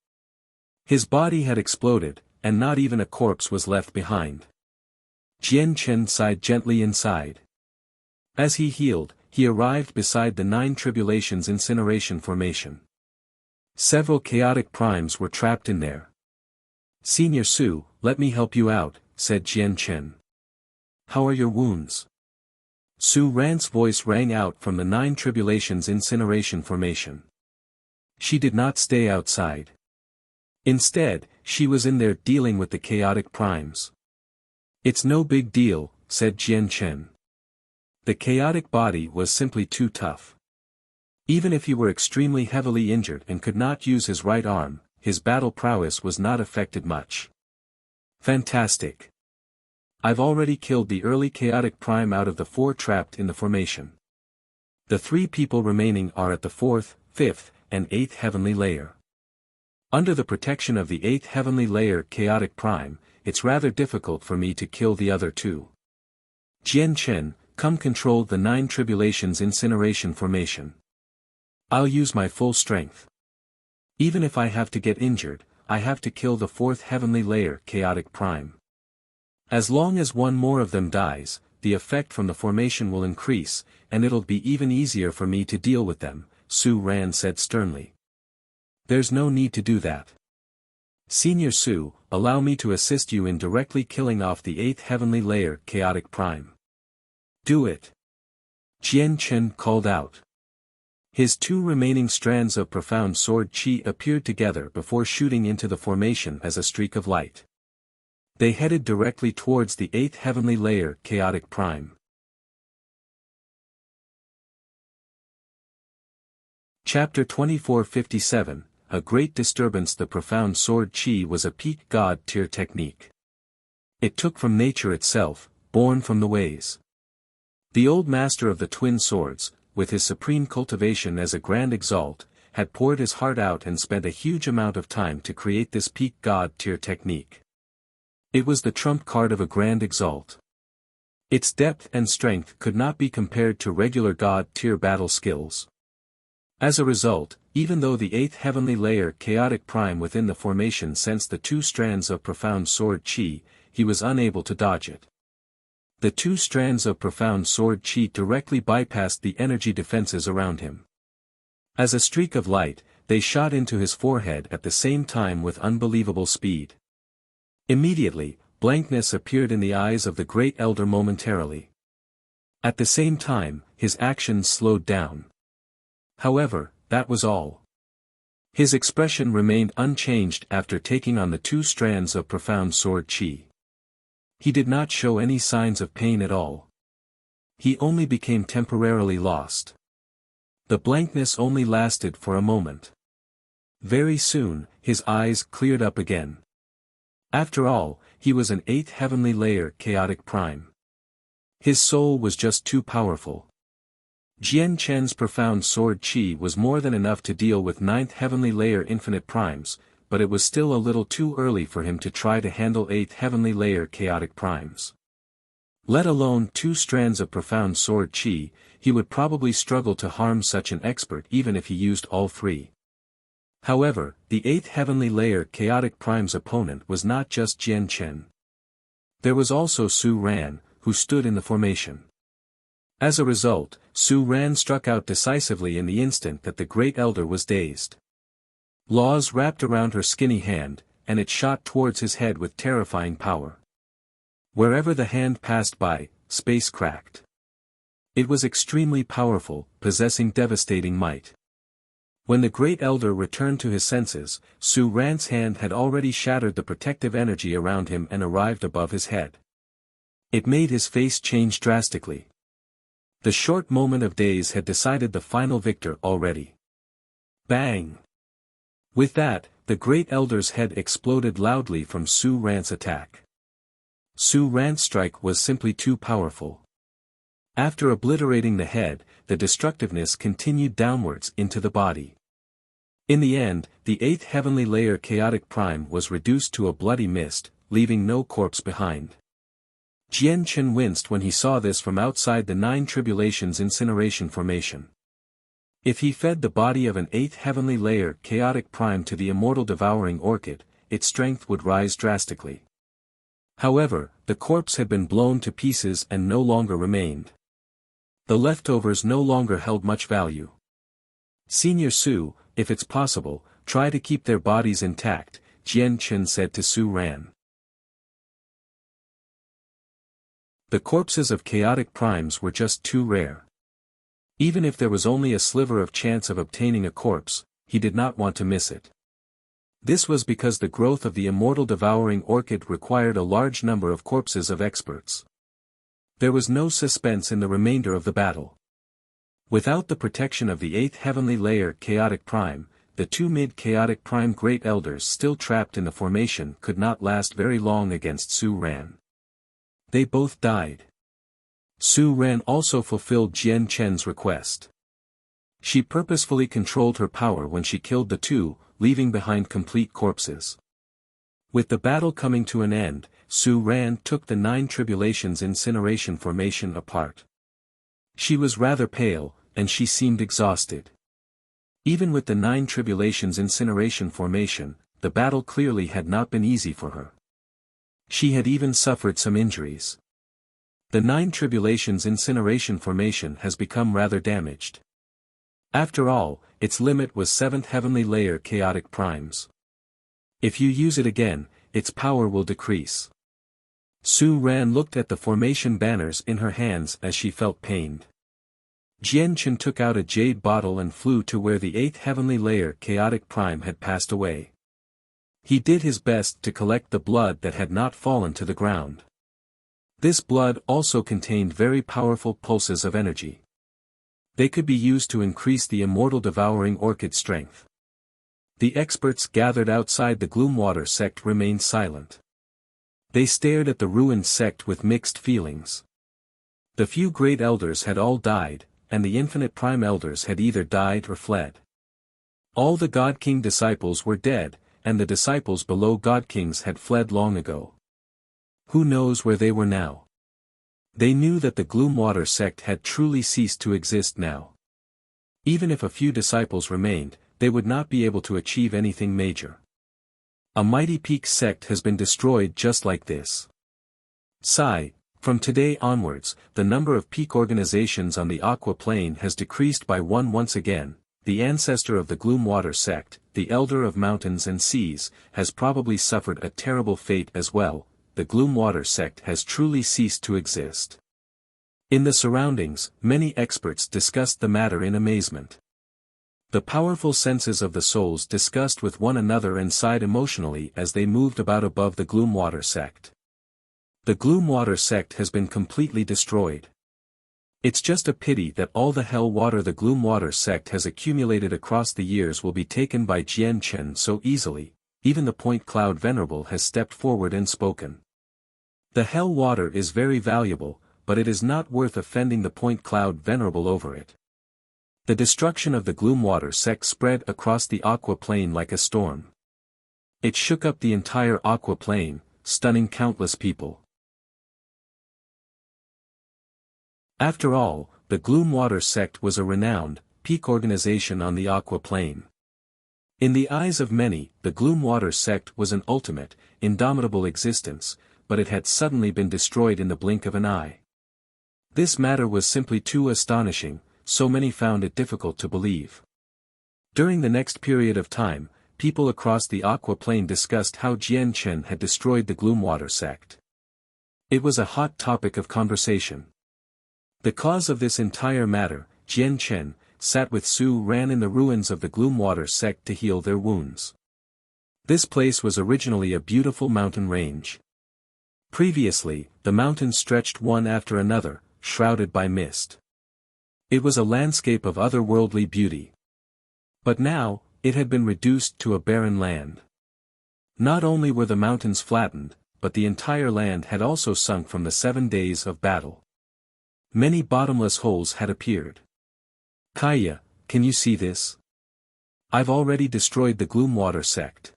His body had exploded, and not even a corpse was left behind. Jian Chen sighed gently inside. As he healed, he arrived beside the 9 tribulations incineration formation. Several chaotic primes were trapped in there. "Senior Su, let me help you out," said Jian Chen. "How are your wounds?" Su Ran's voice rang out from the 9 tribulations incineration formation. She did not stay outside. Instead, she was in there dealing with the chaotic primes. "It's no big deal," said Jian Chen. The chaotic body was simply too tough. Even if he were extremely heavily injured and could not use his right arm, his battle prowess was not affected much. "Fantastic. I've already killed the early chaotic prime out of the 4 trapped in the formation. The 3 people remaining are at the 4th, 5th, and 8th heavenly layer. Under the protection of the 8th heavenly layer chaotic prime, it's rather difficult for me to kill the other 2. Jian Chen, come control the 9 tribulations incineration formation. I'll use my full strength. Even if I have to get injured, I have to kill the 4th heavenly layer chaotic prime. As long as one more of them dies, the effect from the formation will increase, and it'll be even easier for me to deal with them," Su Ran said sternly. "There's no need to do that. Senior Su, allow me to assist you in directly killing off the 8th heavenly layer chaotic prime." "Do it!" Jian Chen called out. His 2 remaining strands of profound sword chi appeared together before shooting into the formation as a streak of light. They headed directly towards the 8th heavenly layer chaotic prime. Chapter 2457, A Great Disturbance. The profound sword chi was a peak god tier technique. It took from nature itself, born from the ways. The old master of the twin swords, with his supreme cultivation as a grand exalt, had poured his heart out and spent a huge amount of time to create this peak god tier technique. It was the trump card of a grand exalt. Its depth and strength could not be compared to regular god tier battle skills. As a result, even though the 8th heavenly layer chaotic prime within the formation sensed the 2 strands of profound sword chi, he was unable to dodge it. The 2 strands of profound sword chi directly bypassed the energy defenses around him. As a streak of light, they shot into his forehead at the same time with unbelievable speed. Immediately, blankness appeared in the eyes of the great elder momentarily. At the same time, his actions slowed down. However, that was all. His expression remained unchanged after taking on the 2 strands of profound sword chi. He did not show any signs of pain at all. He only became temporarily lost. The blankness only lasted for a moment. Very soon, his eyes cleared up again. After all, he was an 8th heavenly layer chaotic prime. His soul was just too powerful. Jian Chen's profound sword chi was more than enough to deal with 9th heavenly layer infinite primes, but it was still a little too early for him to try to handle 8th heavenly layer chaotic primes. Let alone 2 strands of profound sword chi, he would probably struggle to harm such an expert even if he used all 3. However, the 8th heavenly layer chaotic prime's opponent was not just Jian Chen. There was also Su Ran, who stood in the formation. As a result, Su Ran struck out decisively in the instant that the great elder was dazed. Laws wrapped around her skinny hand, and it shot towards his head with terrifying power. Wherever the hand passed by, space cracked. It was extremely powerful, possessing devastating might. When the great elder returned to his senses, Su Ran's hand had already shattered the protective energy around him and arrived above his head. It made his face change drastically. The short moment of daze had decided the final victor already. Bang! With that, the great elder's head exploded loudly from Su Ran's attack. Su Ran's strike was simply too powerful. After obliterating the head, the destructiveness continued downwards into the body. In the end, the 8th heavenly layer chaotic prime was reduced to a bloody mist, leaving no corpse behind. Jian Chen winced when he saw this from outside the 9 tribulations incineration formation. If he fed the body of an 8th heavenly layer chaotic prime to the immortal devouring orchid, its strength would rise drastically. However, the corpse had been blown to pieces and no longer remained. The leftovers no longer held much value. Senior Su, if it's possible, try to keep their bodies intact, Jian Chen said to Su Ran. The corpses of chaotic primes were just too rare. Even if there was only a sliver of chance of obtaining a corpse, he did not want to miss it. This was because the growth of the immortal devouring orchid required a large number of corpses of experts. There was no suspense in the remainder of the battle. Without the protection of the 8th heavenly layer chaotic prime, the 2 mid-chaotic prime great elders still trapped in the formation could not last very long against Su Ran. They both died. Su Ran also fulfilled Jian Chen's request. She purposefully controlled her power when she killed the 2, leaving behind complete corpses. With the battle coming to an end, Su Ran took the 9 tribulations incineration formation apart. She was rather pale, and she seemed exhausted. Even with the 9 tribulations incineration formation, the battle clearly had not been easy for her. She had even suffered some injuries. The 9 tribulations incineration formation has become rather damaged. After all, its limit was 7th heavenly layer chaotic primes. If you use it again, its power will decrease. Su Ran looked at the formation banners in her hands as she felt pained. Jian Chen took out a jade bottle and flew to where the 8th heavenly layer chaotic prime had passed away. He did his best to collect the blood that had not fallen to the ground. This blood also contained very powerful pulses of energy. They could be used to increase the immortal devouring orchid strength. The experts gathered outside the Gloomwater sect remained silent. They stared at the ruined sect with mixed feelings. The few great elders had all died, and the infinite prime elders had either died or fled. All the God King disciples were dead, and the disciples below God Kings had fled long ago. Who knows where they were now? They knew that the Gloomwater sect had truly ceased to exist now. Even if a few disciples remained, they would not be able to achieve anything major. A mighty peak sect has been destroyed just like this. Sigh, from today onwards, the number of peak organizations on the Aqua Plane has decreased by 1 once again, the ancestor of the Gloom Water sect, the elder of mountains and seas, has probably suffered a terrible fate as well. The Gloom Water sect has truly ceased to exist. In the surroundings, many experts discussed the matter in amazement. The powerful senses of the souls discussed with one another and sighed emotionally as they moved about above the Gloom Water sect. The Gloom Water sect has been completely destroyed. It's just a pity that all the hell water the Gloom Water sect has accumulated across the years will be taken by Jian Chen so easily. Even the Point Cloud Venerable has stepped forward and spoken. The hell water is very valuable, but it is not worth offending the Point Cloud Venerable over it. The destruction of the Gloom Water sect spread across the Aqua Plain like a storm. It shook up the entire Aqua Plain, stunning countless people. After all, the Gloom Water sect was a renowned, peak organization on the Aqua Plain. In the eyes of many, the Gloom Water sect was an ultimate, indomitable existence, but it had suddenly been destroyed in the blink of an eye. This matter was simply too astonishing, so many found it difficult to believe. During the next period of time, people across the Aqua Plain discussed how Jian Chen had destroyed the Gloom Water sect. It was a hot topic of conversation. The cause of this entire matter, Jian Chen, sat with Su Ran in the ruins of the Gloom Water sect to heal their wounds. This place was originally a beautiful mountain range. Previously, the mountains stretched one after another, shrouded by mist. It was a landscape of otherworldly beauty. But now, it had been reduced to a barren land. Not only were the mountains flattened, but the entire land had also sunk from the 7 days of battle. Many bottomless holes had appeared. Kaya, can you see this? I've already destroyed the Gloom Water sect.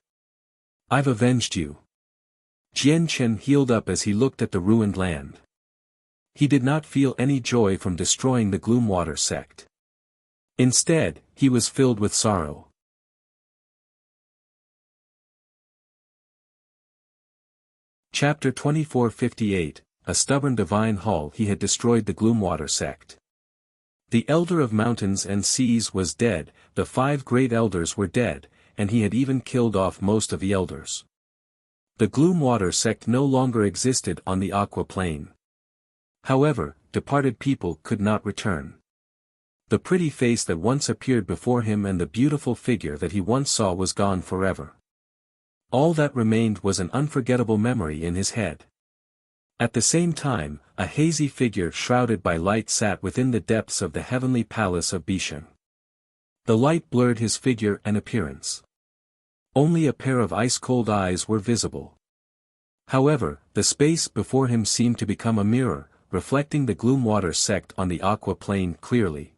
I've avenged you. Jian Chen healed up as he looked at the ruined land. He did not feel any joy from destroying the Gloom Water sect. Instead, he was filled with sorrow. Chapter 2458, A Stubborn Divine Hall. He had destroyed the Gloom Water sect. The elder of mountains and seas was dead, the 5 great elders were dead, and he had even killed off most of the elders. The Gloom Water sect no longer existed on the Aqua Plain. However, departed people could not return. The pretty face that once appeared before him and the beautiful figure that he once saw was gone forever. All that remained was an unforgettable memory in his head. At the same time, a hazy figure shrouded by light sat within the depths of the heavenly palace of Bishan. The light blurred his figure and appearance. Only a pair of ice-cold eyes were visible. However, the space before him seemed to become a mirror, reflecting the Gloom Water sect on the Aqua Plain clearly.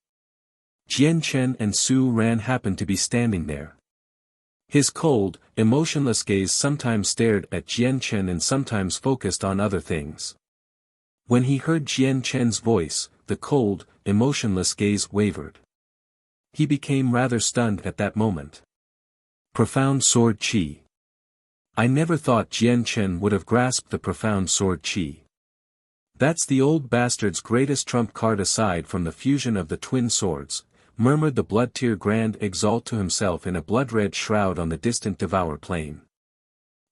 Jian Chen and Su Ran happened to be standing there. His cold, emotionless gaze sometimes stared at Jian Chen and sometimes focused on other things. When he heard Jian Chen's voice, the cold, emotionless gaze wavered. He became rather stunned at that moment. Profound Sword Qi. I never thought Jian Chen would have grasped the Profound Sword Qi. That's the old bastard's greatest trump card aside from the fusion of the twin swords, murmured the Blood-Tier Grand Exalt to himself in a blood-red shroud on the distant Devour Plain.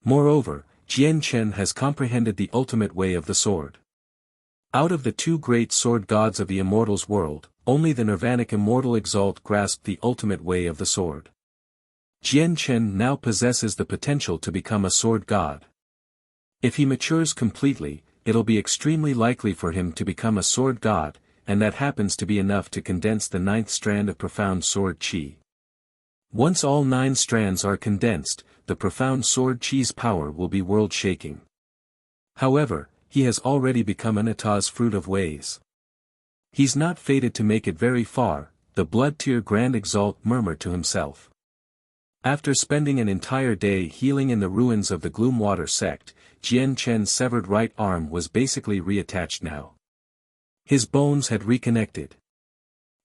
Moreover, Jian Chen has comprehended the ultimate way of the sword. Out of the 2 great sword gods of the Immortals world, only the Nirvanic Immortal Exalt grasped the ultimate way of the sword. Jian Chen now possesses the potential to become a sword god. If he matures completely, it'll be extremely likely for him to become a sword god, and that happens to be enough to condense the 9th strand of Profound Sword Qi. Once all 9 strands are condensed, the Profound Sword Qi's power will be world-shaking. However, he has already become an Ata's fruit of ways. He's not fated to make it very far, the Blood-Tier Grand Exalt murmured to himself. After spending an entire day healing in the ruins of the Gloom Water sect, Jian Chen's severed right arm was basically reattached now. His bones had reconnected.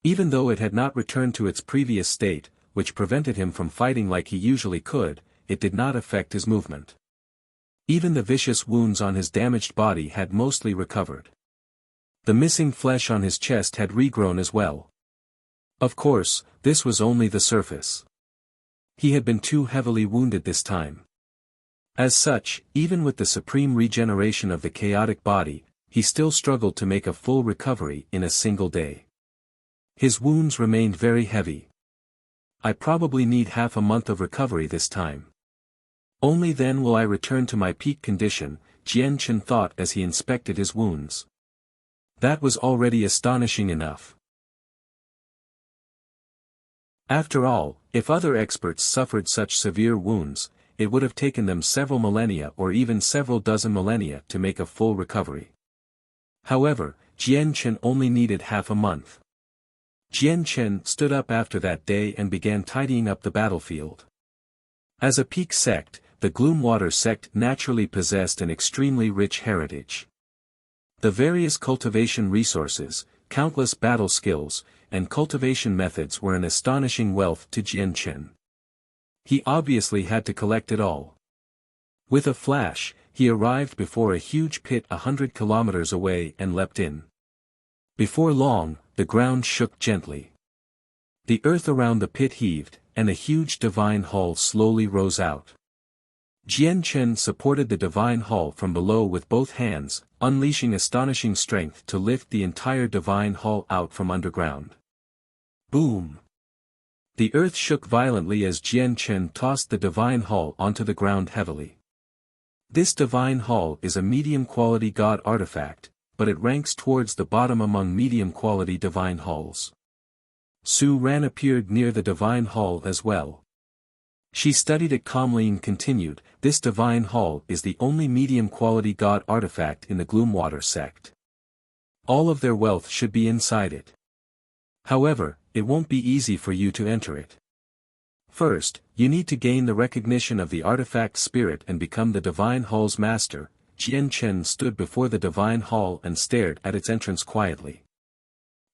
Even though it had not returned to its previous state, which prevented him from fighting like he usually could, it did not affect his movement. Even the vicious wounds on his damaged body had mostly recovered. The missing flesh on his chest had regrown as well. Of course, this was only the surface. He had been too heavily wounded this time. As such, even with the supreme regeneration of the chaotic body, he still struggled to make a full recovery in a single day. His wounds remained very heavy. I probably need half a month of recovery this time. Only then will I return to my peak condition, Jian Chen thought as he inspected his wounds. That was already astonishing enough. After all, if other experts suffered such severe wounds, it would have taken them several millennia or even several dozen millennia to make a full recovery. However, Jian Chen only needed half a month. Jian Chen stood up after that day and began tidying up the battlefield. As a peak sect, the Gloomwater sect naturally possessed an extremely rich heritage. The various cultivation resources, countless battle skills, and cultivation methods were an astonishing wealth to Jian Chen. He obviously had to collect it all. With a flash, he arrived before a huge pit 100 kilometers away and leapt in. Before long, the ground shook gently. The earth around the pit heaved, and a huge divine hall slowly rose out. Jian Chen supported the divine hall from below with both hands, unleashing astonishing strength to lift the entire divine hall out from underground. Boom! The earth shook violently as Jian Chen tossed the divine hall onto the ground heavily. This divine hall is a medium-quality god artifact, but it ranks towards the bottom among medium-quality divine halls. Su Ran appeared near the divine hall as well. She studied it calmly and continued, "This divine hall is the only medium-quality god artifact in the Gloomwater sect. All of their wealth should be inside it. However, it won't be easy for you to enter it. First, you need to gain the recognition of the artifact spirit and become the divine hall's master." Jian Chen stood before the divine hall and stared at its entrance quietly.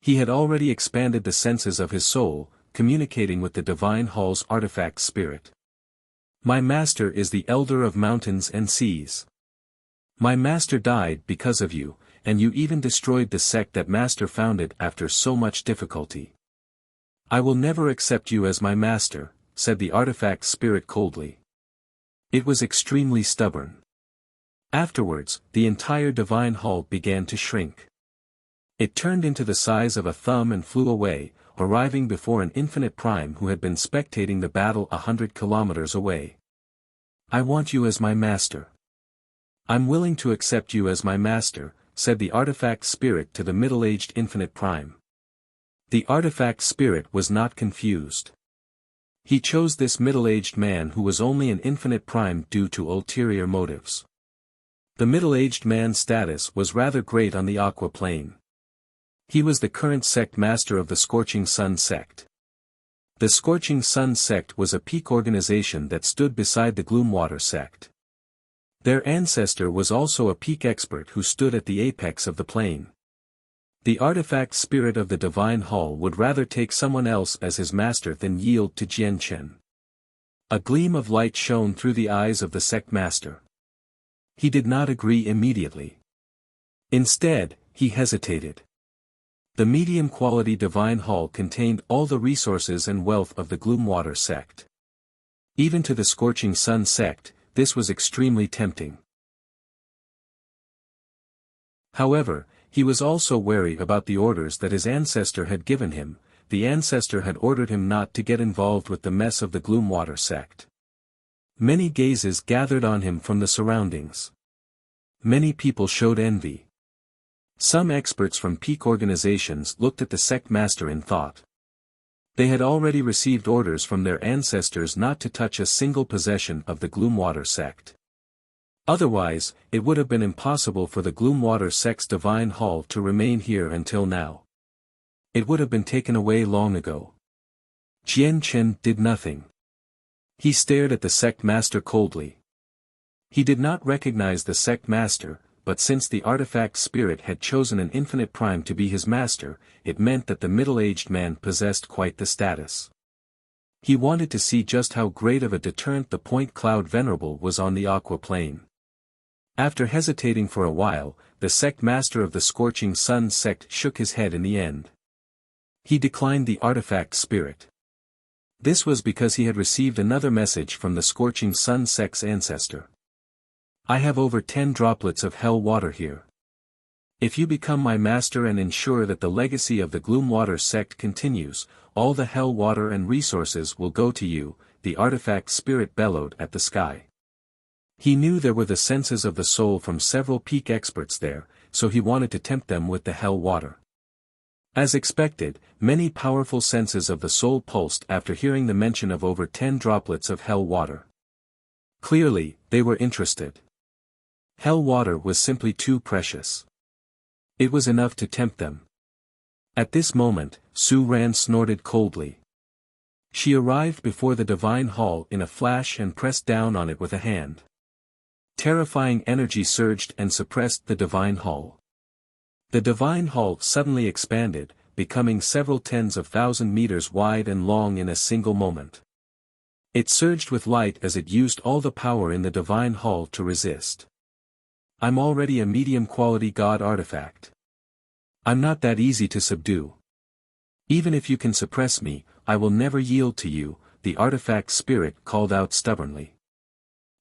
He had already expanded the senses of his soul, communicating with the divine hall's artifact spirit. "My master is the elder of mountains and seas. My master died because of you, and you even destroyed the sect that master founded after so much difficulty. I will never accept you as my master," said the artifact spirit coldly. It was extremely stubborn. Afterwards, the entire divine hall began to shrink. It turned into the size of a thumb and flew away, arriving before an infinite prime who had been spectating the battle 100 kilometers away. "I want you as my master. I'm willing to accept you as my master," said the artifact spirit to the middle-aged infinite prime. The artifact spirit was not confused. He chose this middle-aged man who was only an infinite prime due to ulterior motives. The middle-aged man's status was rather great on the Aqua Plane. He was the current sect master of the Scorching Sun sect. The Scorching Sun sect was a peak organization that stood beside the Gloomwater sect. Their ancestor was also a peak expert who stood at the apex of the plane. The artifact spirit of the divine hall would rather take someone else as his master than yield to Jian Chen. A gleam of light shone through the eyes of the sect master. He did not agree immediately. Instead, he hesitated. The medium-quality divine hall contained all the resources and wealth of the Gloomwater sect. Even to the Scorching Sun sect, this was extremely tempting. However, he was also wary about the orders that his ancestor had given him. The ancestor had ordered him not to get involved with the mess of the Gloomwater sect. Many gazes gathered on him from the surroundings. Many people showed envy. Some experts from peak organizations looked at the sect master in thought. They had already received orders from their ancestors not to touch a single possession of the Gloomwater sect. Otherwise, it would have been impossible for the Gloomwater sect's divine hall to remain here until now. It would have been taken away long ago. Jian Chen did nothing. He stared at the sect master coldly. He did not recognize the sect master, but since the artifact spirit had chosen an infinite prime to be his master, it meant that the middle-aged man possessed quite the status. He wanted to see just how great of a deterrent the Point Cloud Venerable was on the Aqua Plane. After hesitating for a while, the sect master of the Scorching Sun sect shook his head in the end. He declined the artifact spirit. This was because he had received another message from the scorching sun sect's ancestor. I have over 10 droplets of hell water here. If you become my master and ensure that the legacy of the Gloomwater sect continues, all the hell water and resources will go to you, the artifact spirit bellowed at the sky. He knew there were the senses of the soul from several peak experts there, so he wanted to tempt them with the hell water. As expected, many powerful senses of the soul pulsed after hearing the mention of over 10 droplets of hell water. Clearly, they were interested. Hell water was simply too precious. It was enough to tempt them. At this moment, Su Ran snorted coldly. She arrived before the divine hall in a flash and pressed down on it with a hand. Terrifying energy surged and suppressed the divine hall. The divine hall suddenly expanded, becoming several tens of thousand meters wide and long in a single moment. It surged with light as it used all the power in the divine hall to resist. I'm already a medium-quality god artifact. I'm not that easy to subdue. Even if you can suppress me, I will never yield to you, the artifact spirit called out stubbornly.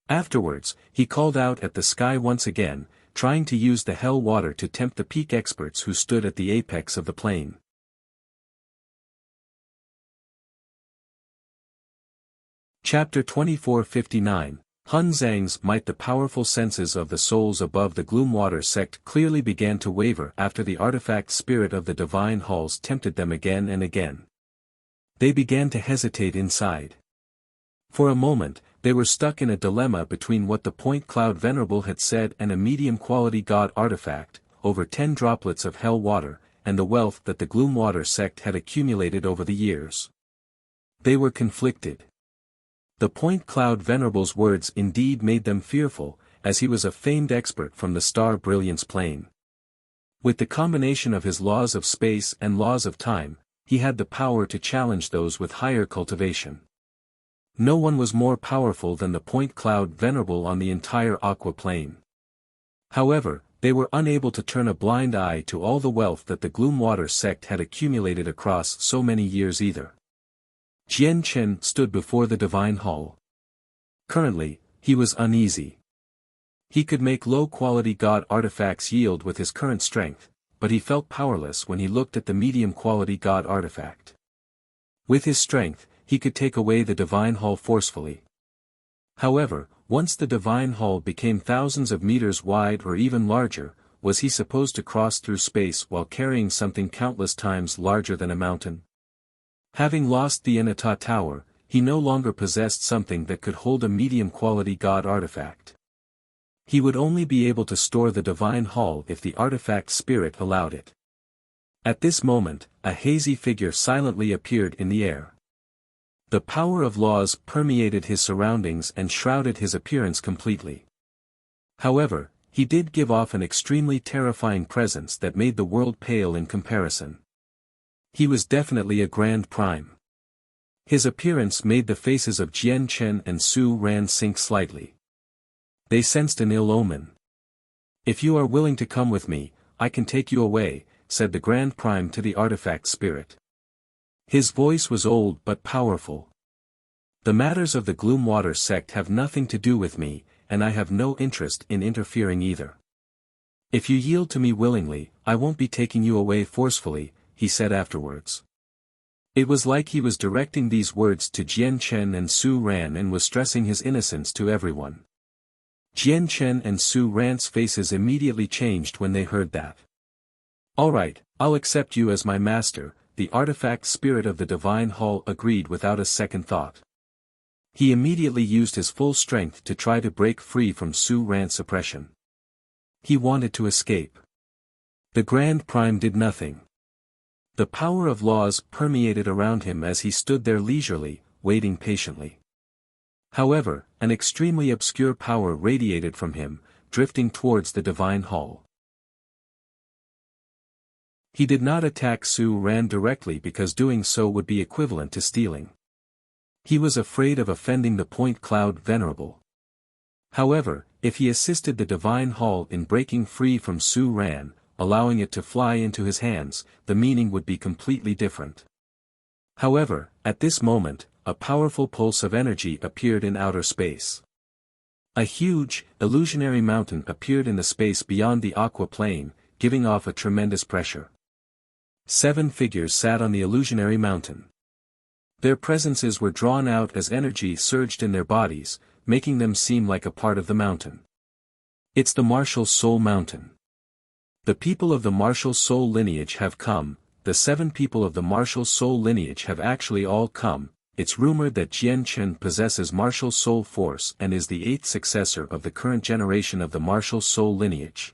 Afterwards, he called out at the sky once again, trying to use the hell water to tempt the peak experts who stood at the apex of the plane. Chapter 2459, Hun Zhang's might. The powerful senses of the souls above the Gloomwater sect clearly began to waver after the artifact spirit of the divine halls tempted them again and again. They began to hesitate inside. For a moment, they were stuck in a dilemma between what the Point Cloud Venerable had said and a medium-quality god artifact, over 10 droplets of hell water, and the wealth that the Gloomwater sect had accumulated over the years. They were conflicted. The Point Cloud Venerable's words indeed made them fearful, as he was a famed expert from the Star Brilliance plane. With the combination of his laws of space and laws of time, he had the power to challenge those with higher cultivation. No one was more powerful than the Point Cloud Venerable on the entire Aqua plane. However, they were unable to turn a blind eye to all the wealth that the Gloomwater sect had accumulated across so many years either. Jian Chen stood before the divine hall. Currently, he was uneasy. He could make low-quality god artifacts yield with his current strength, but he felt powerless when he looked at the medium-quality god artifact. With his strength, he could take away the divine hall forcefully. However, once the divine hall became thousands of meters wide or even larger, was he supposed to cross through space while carrying something countless times larger than a mountain? Having lost the Inata Tower, he no longer possessed something that could hold a medium-quality god artifact. He would only be able to store the divine hall if the artifact spirit allowed it. At this moment, a hazy figure silently appeared in the air. The power of laws permeated his surroundings and shrouded his appearance completely. However, he did give off an extremely terrifying presence that made the world pale in comparison. He was definitely a Grand Prime. His appearance made the faces of Jian Chen and Su Ran sink slightly. They sensed an ill omen. If you are willing to come with me, I can take you away, said the Grand Prime to the artifact spirit. His voice was old but powerful. The matters of the Gloomwater sect have nothing to do with me, and I have no interest in interfering either. If you yield to me willingly, I won't be taking you away forcefully, he said afterwards. It was like he was directing these words to Jian Chen and Su Ran and was stressing his innocence to everyone. Jian Chen and Su Ran's faces immediately changed when they heard that. All right, I'll accept you as my master, the artifact spirit of the divine hall agreed without a second thought. He immediately used his full strength to try to break free from Su Ran's suppression. He wanted to escape. The Grand Prime did nothing. The power of laws permeated around him as he stood there leisurely, waiting patiently. However, an extremely obscure power radiated from him, drifting towards the divine hall. He did not attack Su Ran directly because doing so would be equivalent to stealing. He was afraid of offending the Point Cloud Venerable. However, if he assisted the divine hall in breaking free from Su Ran, allowing it to fly into his hands, the meaning would be completely different. However, at this moment, a powerful pulse of energy appeared in outer space. A huge, illusionary mountain appeared in the space beyond the aqua plane, giving off a tremendous pressure. 7 figures sat on the illusionary mountain. Their presences were drawn out as energy surged in their bodies, making them seem like a part of the mountain. It's the martial soul mountain. The people of the martial soul lineage have come, the 7 people of the martial soul lineage have actually all come. It's rumored that Jian Chen possesses martial soul force and is the 8th successor of the current generation of the martial soul lineage.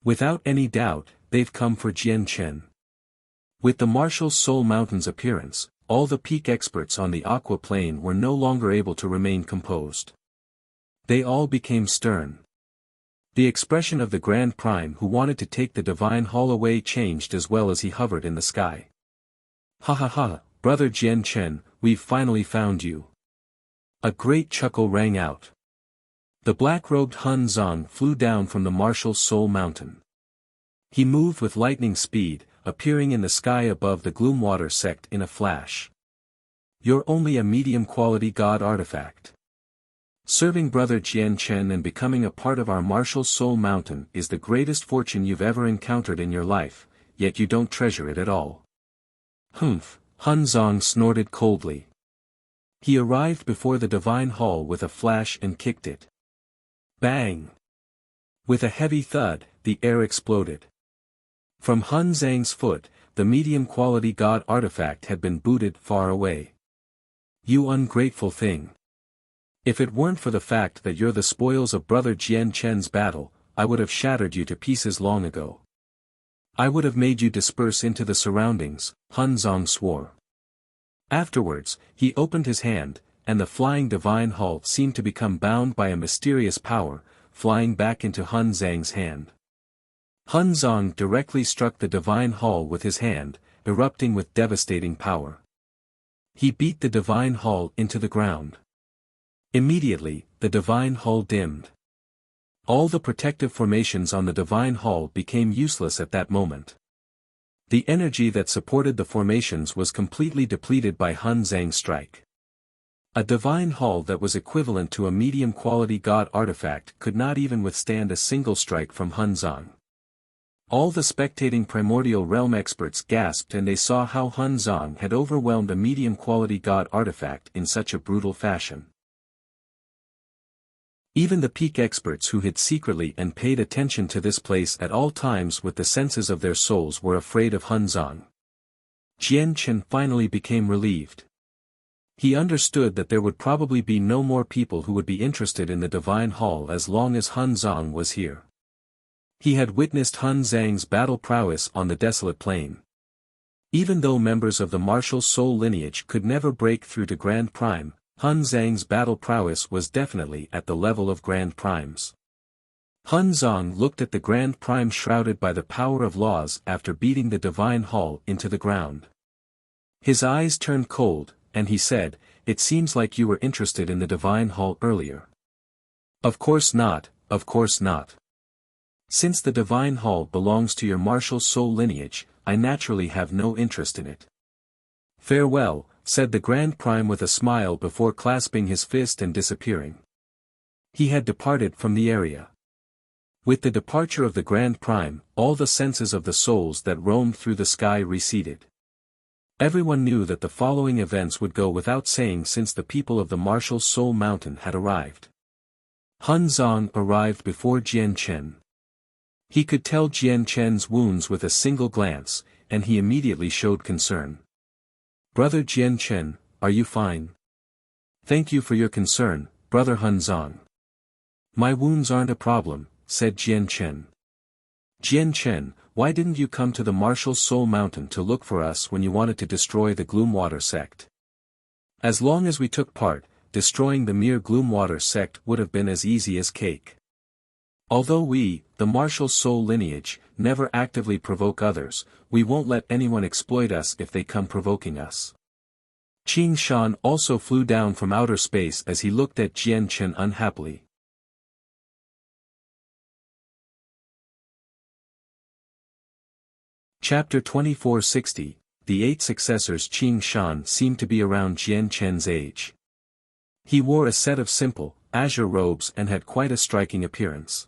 Without any doubt, they've come for Jian Chen. With the martial soul mountain's appearance, all the peak experts on the aqua plane were no longer able to remain composed. They all became stern. The expression of the Grand Prime who wanted to take the divine hall away changed as well as he hovered in the sky. Ha ha ha, brother Jian Chen, we've finally found you. A great chuckle rang out. The black-robed Hun Zong flew down from the martial soul mountain. He moved with lightning speed, appearing in the sky above the Gloomwater sect in a flash. You're only a medium-quality god artifact. Serving brother Jian Chen and becoming a part of our martial soul mountain is the greatest fortune you've ever encountered in your life, yet you don't treasure it at all. Humph, Hun Zong snorted coldly. He arrived before the divine hall with a flash and kicked it. Bang! With a heavy thud, the air exploded. From Hun Zhang's foot, the medium-quality god artifact had been booted far away. You ungrateful thing! If it weren't for the fact that you're the spoils of brother Jian Chen's battle, I would have shattered you to pieces long ago. I would have made you disperse into the surroundings, Hun Zong swore. Afterwards, he opened his hand, and the flying divine hall seemed to become bound by a mysterious power, flying back into Hun Zhang's hand. Hun Zong directly struck the divine hall with his hand, erupting with devastating power. He beat the divine hall into the ground. Immediately, the divine hall dimmed. All the protective formations on the divine hall became useless at that moment. The energy that supported the formations was completely depleted by Hun Zhang's strike. A divine hall that was equivalent to a medium-quality god artifact could not even withstand a single strike from Hun Zhang. All the spectating primordial realm experts gasped and they saw how Hun Zhang had overwhelmed a medium-quality god artifact in such a brutal fashion. Even the peak experts who hid secretly and paid attention to this place at all times with the senses of their souls were afraid of Hun Zhang. Jian Chen finally became relieved. He understood that there would probably be no more people who would be interested in the divine hall as long as Hun Zhang was here. He had witnessed Hun Zhang's battle prowess on the desolate plain. Even though members of the martial soul lineage could never break through to Grand Prime, Hun Zhang's battle prowess was definitely at the level of Grand Primes. Hun Zhang looked at the Grand Prime shrouded by the power of laws after beating the divine hall into the ground. His eyes turned cold, and he said, "It seems like you were interested in the divine hall earlier." "Of course not, of course not. Since the divine hall belongs to your martial soul lineage, I naturally have no interest in it." "Farewell," said the Grand Prime with a smile before clasping his fist and disappearing. He had departed from the area. With the departure of the Grand Prime, all the senses of the souls that roamed through the sky receded. Everyone knew that the following events would go without saying since the people of the martial soul mountain had arrived. Hun Zhang arrived before Jian Chen. He could tell Jian Chen's wounds with a single glance, and he immediately showed concern. "Brother Jian Chen, are you fine?" "Thank you for your concern, brother Hun Zhang." "My wounds aren't a problem," said Jian Chen. "Jian Chen, why didn't you come to the martial soul mountain to look for us when you wanted to destroy the Gloomwater sect? As long as we took part, destroying the mere Gloomwater sect would have been as easy as cake. Although we, the martial soul lineage, never actively provoke others, we won't let anyone exploit us if they come provoking us." Qing Shan also flew down from outer space as he looked at Jian Chen unhappily. Chapter 2460. The 8 successors. Qing Shan seemed to be around Jian Chen's age. He wore a set of simple, azure robes and had quite a striking appearance.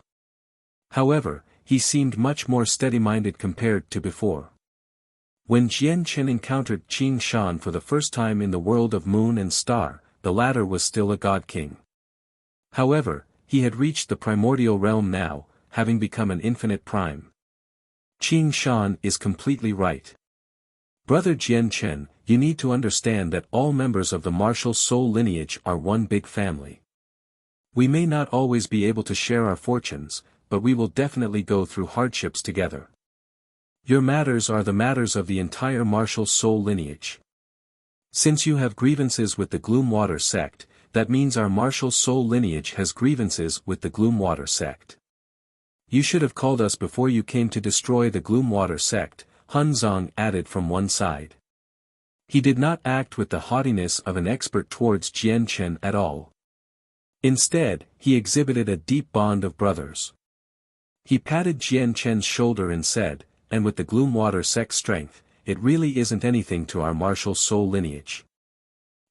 However, he seemed much more steady-minded compared to before. When Jian Chen encountered Qing Shan for the first time in the world of Moon and Star, the latter was still a god king. However, he had reached the primordial realm now, having become an infinite prime. Qing Shan is completely right. Brother Jian Chen, you need to understand that all members of the martial soul lineage are one big family. We may not always be able to share our fortunes, but we will definitely go through hardships together. Your matters are the matters of the entire martial soul lineage. Since you have grievances with the Gloomwater sect, that means our martial soul lineage has grievances with the Gloomwater sect. You should have called us before you came to destroy the Gloomwater sect, Han Zong added from one side. He did not act with the haughtiness of an expert towards Jian Chen at all. Instead, he exhibited a deep bond of brothers. He patted Jian Chen's shoulder and said, and with the Gloomwater sect strength, it really isn't anything to our martial soul lineage.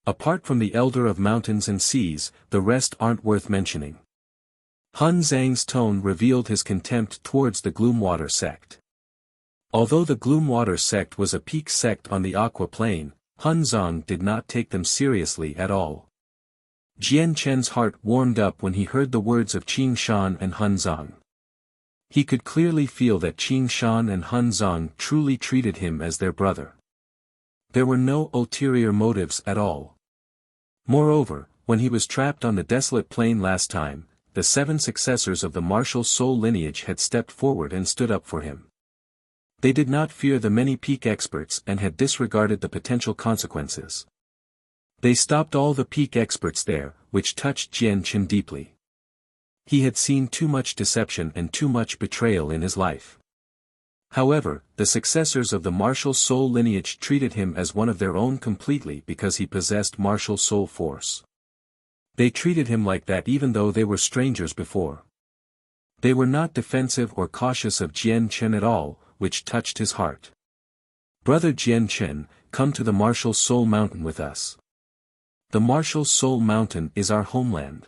Apart from the Elder of Mountains and Seas, the rest aren't worth mentioning. Han Zhang's tone revealed his contempt towards the Gloomwater sect. Although the Gloomwater sect was a peak sect on the Aqua Plane, Han Zhang did not take them seriously at all. Jian Chen's heart warmed up when he heard the words of Qing Shan and Han Zhang. He could clearly feel that Qing Shan and Han Zhang truly treated him as their brother. There were no ulterior motives at all. Moreover, when he was trapped on the desolate plain last time, the 7 successors of the martial soul lineage had stepped forward and stood up for him. They did not fear the many peak experts and had disregarded the potential consequences. They stopped all the peak experts there, which touched Jian Chen deeply. He had seen too much deception and too much betrayal in his life. However, the successors of the martial soul lineage treated him as one of their own completely because he possessed martial soul force. They treated him like that even though they were strangers before. They were not defensive or cautious of Jian Chen at all, which touched his heart. Brother Jian Chen, come to the Martial Soul Mountain with us. The Martial Soul Mountain is our homeland.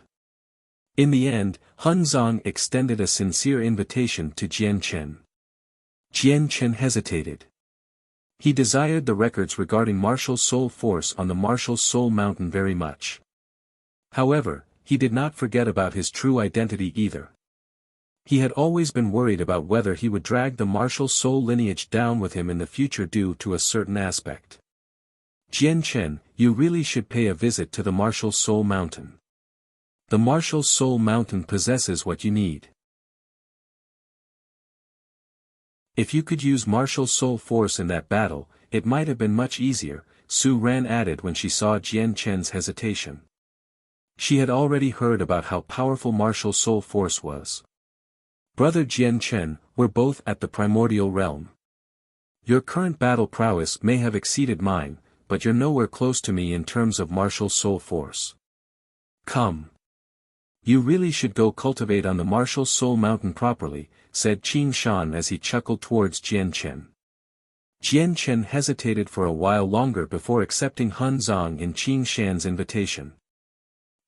In the end, Han Zhang extended a sincere invitation to Jian Chen. Jian Chen hesitated. He desired the records regarding martial soul force on the Martial Soul Mountain very much. However, he did not forget about his true identity either. He had always been worried about whether he would drag the martial soul lineage down with him in the future due to a certain aspect. Jian Chen, you really should pay a visit to the Martial Soul Mountain. The Martial Soul Mountain possesses what you need. If you could use martial soul force in that battle, it might have been much easier, Su Ran added when she saw Jian Chen's hesitation. She had already heard about how powerful martial soul force was. Brother Jian Chen, we're both at the primordial realm. Your current battle prowess may have exceeded mine, but you're nowhere close to me in terms of martial soul force. Come. You really should go cultivate on the Martial Soul Mountain properly, said Qing Shan as he chuckled towards Jian Chen. Jian Chen hesitated for a while longer before accepting Han Zhang in Qing Shan's invitation.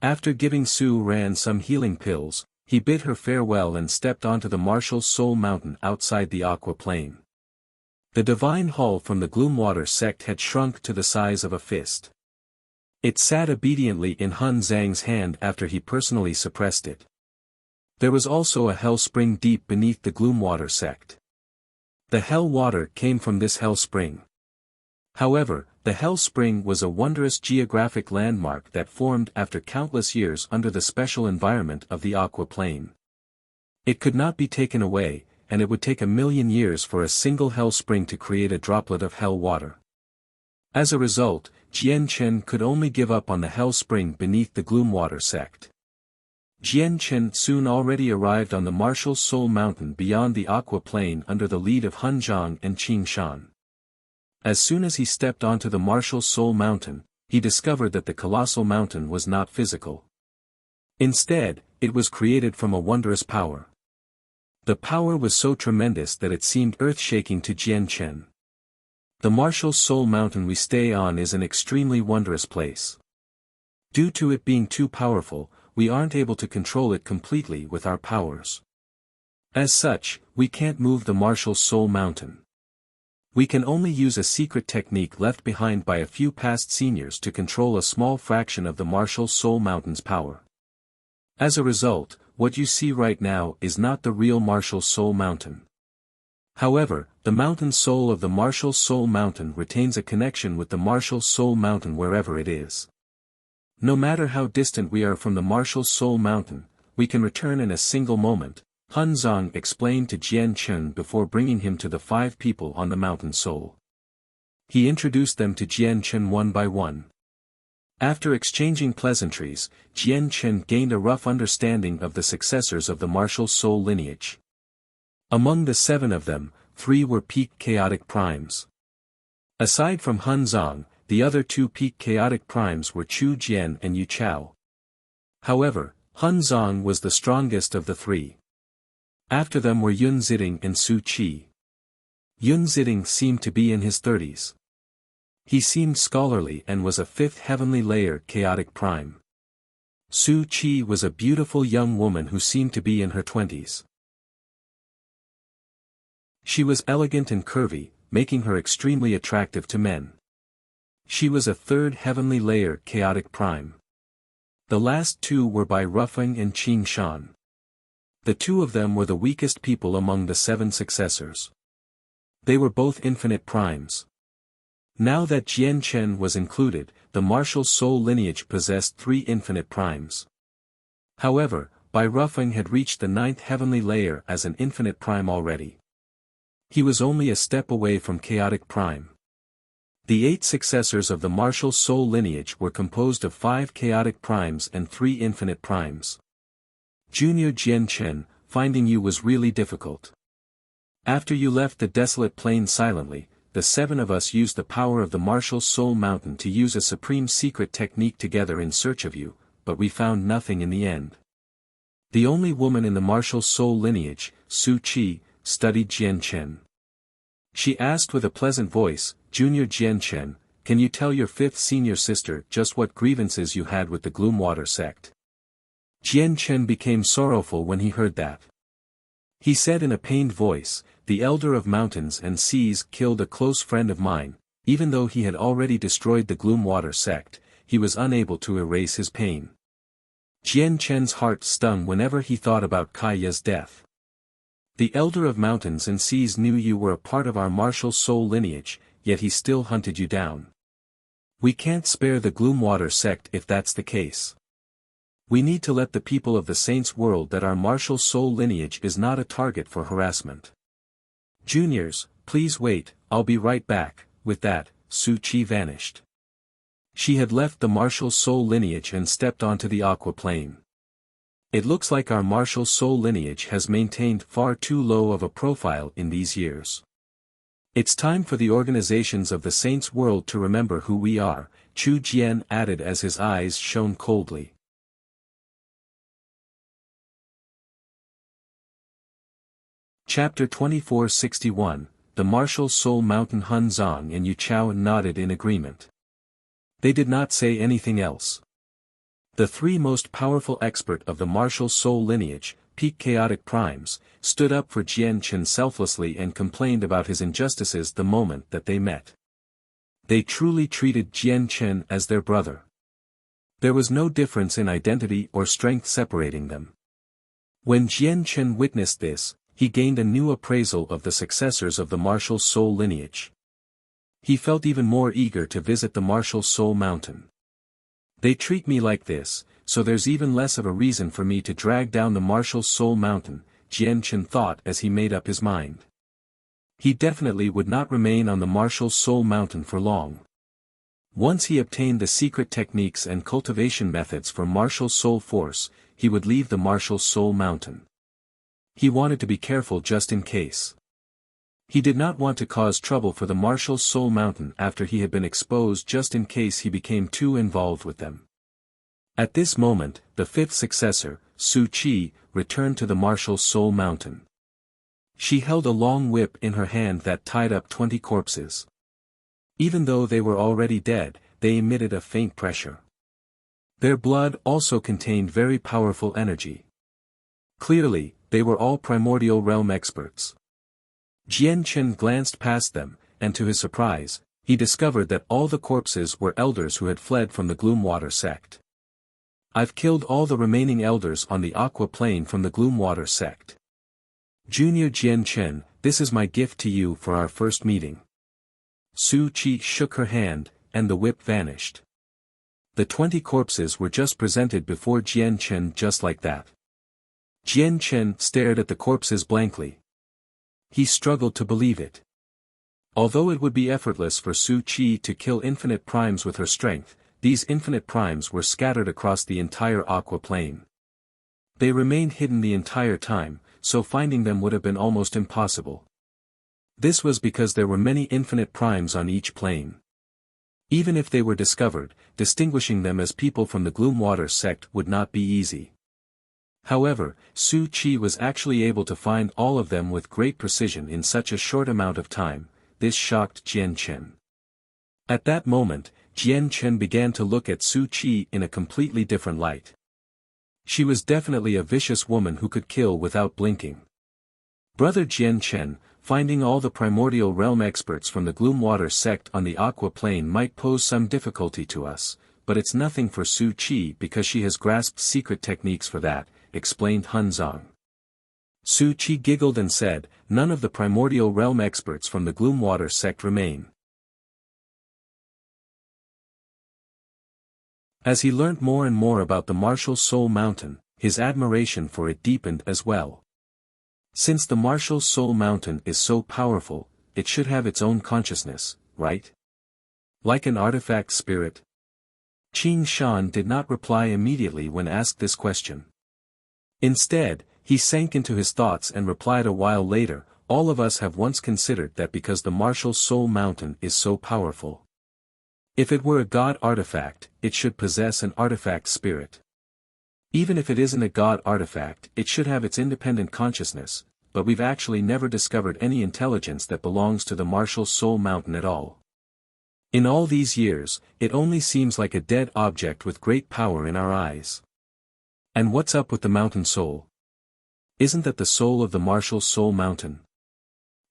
After giving Su Ran some healing pills, he bid her farewell and stepped onto the Martial Soul Mountain outside the Aqua Plane. The divine hull from the Gloomwater sect had shrunk to the size of a fist. It sat obediently in Han Zhang's hand after he personally suppressed it. There was also a hell spring deep beneath the Gloomwater sect. The hell water came from this hell spring. However, the hell spring was a wondrous geographic landmark that formed after countless years under the special environment of the Aqua Plane. It could not be taken away, and it would take 1,000,000 years for a single hell spring to create a droplet of hell water. As a result, Jian Chen could only give up on the hell spring beneath the Gloomwater sect. Jian Chen soon already arrived on the Martial Soul Mountain beyond the Aqua Plane under the lead of Han Zhang and Qing Shan. As soon as he stepped onto the Martial Soul Mountain, he discovered that the colossal mountain was not physical. Instead, it was created from a wondrous power. The power was so tremendous that it seemed earth-shaking to Jian Chen. The martial soul mountain we stay on is an extremely wondrous place. Due to it being too powerful, we aren't able to control it completely with our powers. As such, we can't move the martial soul mountain. We can only use a secret technique left behind by a few past seniors to control a small fraction of the martial soul mountain's power. As a result, what you see right now is not the real martial soul mountain. However, the mountain soul of the martial soul mountain retains a connection with the martial soul mountain wherever it is. No matter how distant we are from the martial soul mountain, we can return in a single moment, Han Zong explained to Jian Chen before bringing him to the 5 people on the mountain soul. He introduced them to Jian Chen one by one. After exchanging pleasantries, Jian Chen gained a rough understanding of the successors of the martial soul lineage. Among the 7 of them, 3 were peak chaotic primes. Aside from Han Zong, the other 2 peak chaotic primes were Chu Jian and Yu Chao. However, Han Zong was the strongest of the 3. After them were Yun Ziding and Su Qi. Yun Ziding seemed to be in his 30s. He seemed scholarly and was a 5th heavenly layer chaotic prime. Su Qi was a beautiful young woman who seemed to be in her 20s. She was elegant and curvy, making her extremely attractive to men. She was a 3rd heavenly layer chaotic prime. The last 2 were by Rufeng and Qing Shan. The 2 of them were the weakest people among the 7 successors. They were both infinite primes. Now that Jian Chen was included, the martial soul lineage possessed 3 infinite primes. However, Bai Rufeng had reached the 9th heavenly layer as an infinite prime already. He was only a step away from chaotic prime. The 8 successors of the martial soul lineage were composed of 5 chaotic primes and 3 infinite primes. Junior Jian Chen, finding you was really difficult. After you left the desolate plain silently, the 7 of us used the power of the martial soul mountain to use a supreme secret technique together in search of you, but we found nothing in the end. The only woman in the martial soul lineage, Su Qi, studied Jian Chen. She asked with a pleasant voice, Junior Jian Chen, can you tell your 5th senior sister just what grievances you had with the Gloomwater sect? Jian Chen became sorrowful when he heard that. He said in a pained voice, the Elder of Mountains and Seas killed a close friend of mine. Even though he had already destroyed the Gloomwater sect, he was unable to erase his pain. Jian Chen's heart stung whenever he thought about Kaiya's death. The Elder of Mountains and Seas knew you were a part of our martial soul lineage, yet he still hunted you down. We can't spare the Gloomwater sect if that's the case. We need to let the people of the Saints' world that our martial soul lineage is not a target for harassment. Juniors, please wait, I'll be right back. With that, Su Qi vanished. She had left the martial soul lineage and stepped onto the aqua plane. It looks like our martial soul lineage has maintained far too low of a profile in these years. It's time for the organizations of the Saints' world to remember who we are, Chu Jian added as his eyes shone coldly. Chapter 2461, The Martial Soul Mountain. Han Zong and Yu Chao nodded in agreement. They did not say anything else. The 3 most powerful expert of the martial soul lineage, peak chaotic primes, stood up for Jian Chen selflessly and complained about his injustices the moment that they met. They truly treated Jian Chen as their brother. There was no difference in identity or strength separating them. When Jian Chen witnessed this, he gained a new appraisal of the successors of the martial soul lineage. He felt even more eager to visit the martial soul mountain. They treat me like this, so there's even less of a reason for me to drag down the martial soul mountain, Jian Chen thought as he made up his mind. He definitely would not remain on the martial soul mountain for long. Once he obtained the secret techniques and cultivation methods for martial soul force, he would leave the martial soul mountain. He wanted to be careful just in case. He did not want to cause trouble for the martial soul mountain after he had been exposed just in case he became too involved with them. At this moment, the 5th successor, Su Qi, returned to the martial soul mountain. She held a long whip in her hand that tied up 20 corpses. Even though they were already dead, they emitted a faint pressure. Their blood also contained very powerful energy. Clearly, they were all primordial realm experts. Jian Chen glanced past them, and to his surprise, he discovered that all the corpses were elders who had fled from the Gloomwater sect. I've killed all the remaining elders on the Aqua Plane from the Gloomwater sect. Junior Jian Chen, this is my gift to you for our first meeting. Su Qi shook her hand, and the whip vanished. The 20 corpses were just presented before Jian Chen just like that. Jian Chen stared at the corpses blankly. He struggled to believe it. Although it would be effortless for Su Qi to kill infinite primes with her strength, these infinite primes were scattered across the entire Aqua Plane. They remained hidden the entire time, so finding them would have been almost impossible. This was because there were many infinite primes on each plane. Even if they were discovered, distinguishing them as people from the Gloomwater sect would not be easy. However, Su Qi was actually able to find all of them with great precision in such a short amount of time. This shocked Jian Chen. At that moment, Jian Chen began to look at Su Qi in a completely different light. She was definitely a vicious woman who could kill without blinking. Brother Jian Chen, finding all the primordial realm experts from the Gloomwater sect on the Aqua Plane might pose some difficulty to us, but it's nothing for Su Qi because she has grasped secret techniques for that, explained Han Zong. Su Qi giggled and said, none of the primordial realm experts from the Gloomwater sect remain. As he learnt more and more about the Martial Soul Mountain, his admiration for it deepened as well. Since the Martial Soul Mountain is so powerful, it should have its own consciousness, right? Like an artifact spirit? Qing Shan did not reply immediately when asked this question. Instead, he sank into his thoughts and replied a while later, all of us have once considered that because the Martial Soul Mountain is so powerful. If it were a god artifact, it should possess an artifact spirit. Even if it isn't a god artifact, it should have its independent consciousness, but we've actually never discovered any intelligence that belongs to the Martial Soul Mountain at all. In all these years, it only seems like a dead object with great power in our eyes. And what's up with the mountain soul? Isn't that the soul of the Martial Soul Mountain?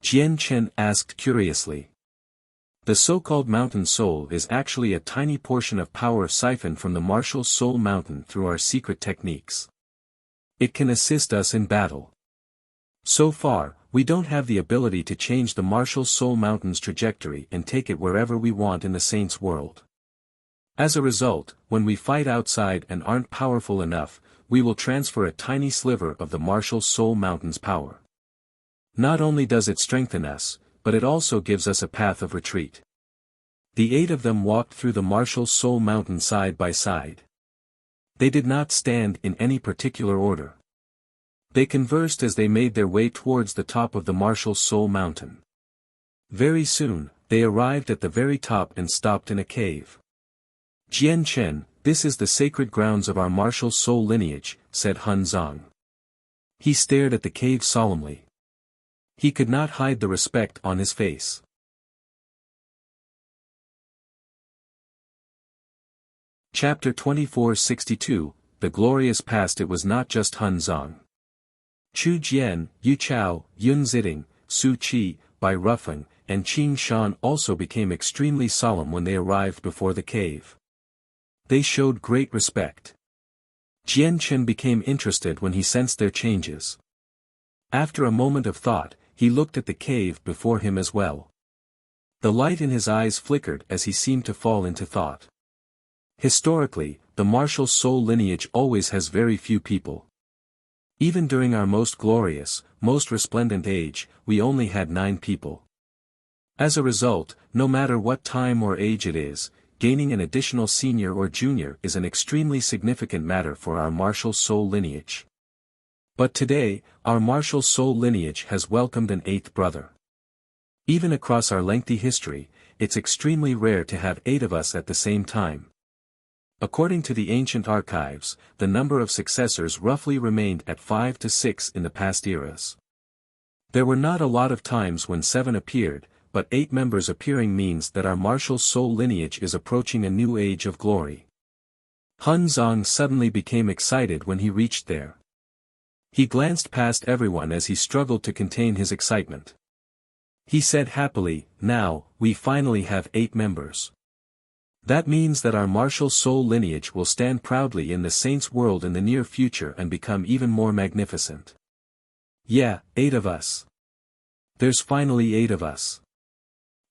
Jian Chen asked curiously. The so-called mountain soul is actually a tiny portion of power siphoned from the Martial Soul Mountain through our secret techniques. It can assist us in battle. So far, we don't have the ability to change the Martial Soul Mountain's trajectory and take it wherever we want in the Saints' world. As a result, when we fight outside and aren't powerful enough, we will transfer a tiny sliver of the Martial Soul Mountain's power. Not only does it strengthen us, but it also gives us a path of retreat. The 8 of them walked through the Martial Soul Mountain side by side. They did not stand in any particular order. They conversed as they made their way towards the top of the Martial Soul Mountain. Very soon, they arrived at the very top and stopped in a cave. Jian Chen, this is the sacred grounds of our Martial Soul lineage, said Han Zong. He stared at the cave solemnly. He could not hide the respect on his face. Chapter 2462, The Glorious Past. It was not just Han Zong. Chu Jian, Yu Chao, Yun Ziding, Su Qi, Bai Rufeng, and Qing Shan also became extremely solemn when they arrived before the cave. They showed great respect. Jian Chen became interested when he sensed their changes. After a moment of thought, he looked at the cave before him as well. The light in his eyes flickered as he seemed to fall into thought. Historically, the Martial Soul lineage always has very few people. Even during our most glorious, most resplendent age, we only had 9 people. As a result, no matter what time or age it is, gaining an additional senior or junior is an extremely significant matter for our Martial Soul lineage. But today, our Martial Soul lineage has welcomed an 8th brother. Even across our lengthy history, it's extremely rare to have 8 of us at the same time. According to the ancient archives, the number of successors roughly remained at 5 to 6 in the past eras. There were not a lot of times when 7 appeared, but 8 members appearing means that our martial soul lineage is approaching a new age of glory. Han Zong suddenly became excited when he reached there. He glanced past everyone as he struggled to contain his excitement. He said happily, "Now, we finally have 8 members. That means that our martial soul lineage will stand proudly in the saints' world in the near future and become even more magnificent. Yeah, 8 of us. There's finally 8 of us.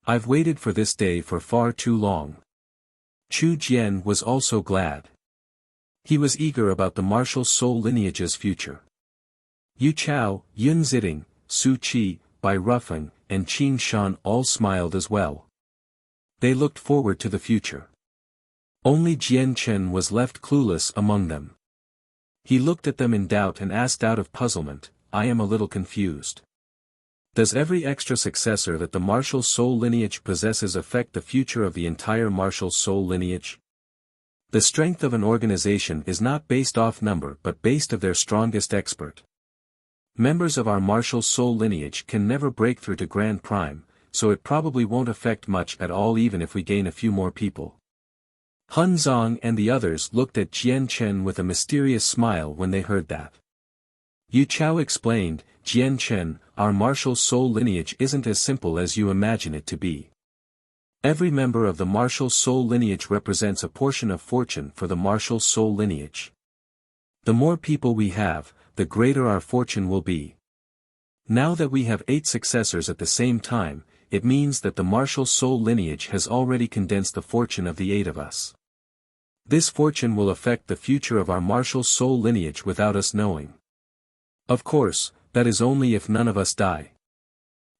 I've waited for this day for far too long." Chu Jian was also glad. He was eager about the martial soul lineage's future. Yu Chao, Yun Ziding, Su Qi, Bai Rufeng, and Qin Shan all smiled as well. They looked forward to the future. Only Jian Chen was left clueless among them. He looked at them in doubt and asked out of puzzlement, "I am a little confused. Does every extra successor that the martial soul lineage possesses affect the future of the entire martial soul lineage? The strength of an organization is not based off number but based of their strongest expert. Members of our martial soul lineage can never break through to Grand Prime, so it probably won't affect much at all even if we gain a few more people." Han Zong and the others looked at Jian Chen with a mysterious smile when they heard that. Yu Chao explained, "Jian Chen, our martial soul lineage isn't as simple as you imagine it to be. Every member of the martial soul lineage represents a portion of fortune for the martial soul lineage. The more people we have, the greater our fortune will be. Now that we have 8 successors at the same time, it means that the martial soul lineage has already condensed the fortune of the 8 of us. This fortune will affect the future of our martial soul lineage without us knowing. Of course, that is only if none of us die.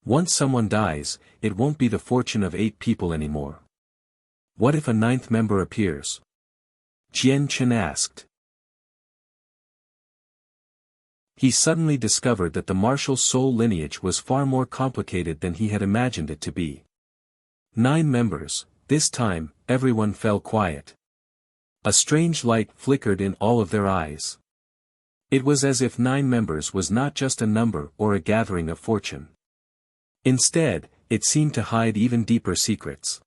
Once someone dies, it won't be the fortune of 8 people anymore. What if a 9th member appears?" Jian Chen asked. He suddenly discovered that the martial soul lineage was far more complicated than he had imagined it to be. 9 members, this time, everyone fell quiet. A strange light flickered in all of their eyes. It was as if 9 members was not just a number or a gathering of fortune. Instead, it seemed to hide even deeper secrets.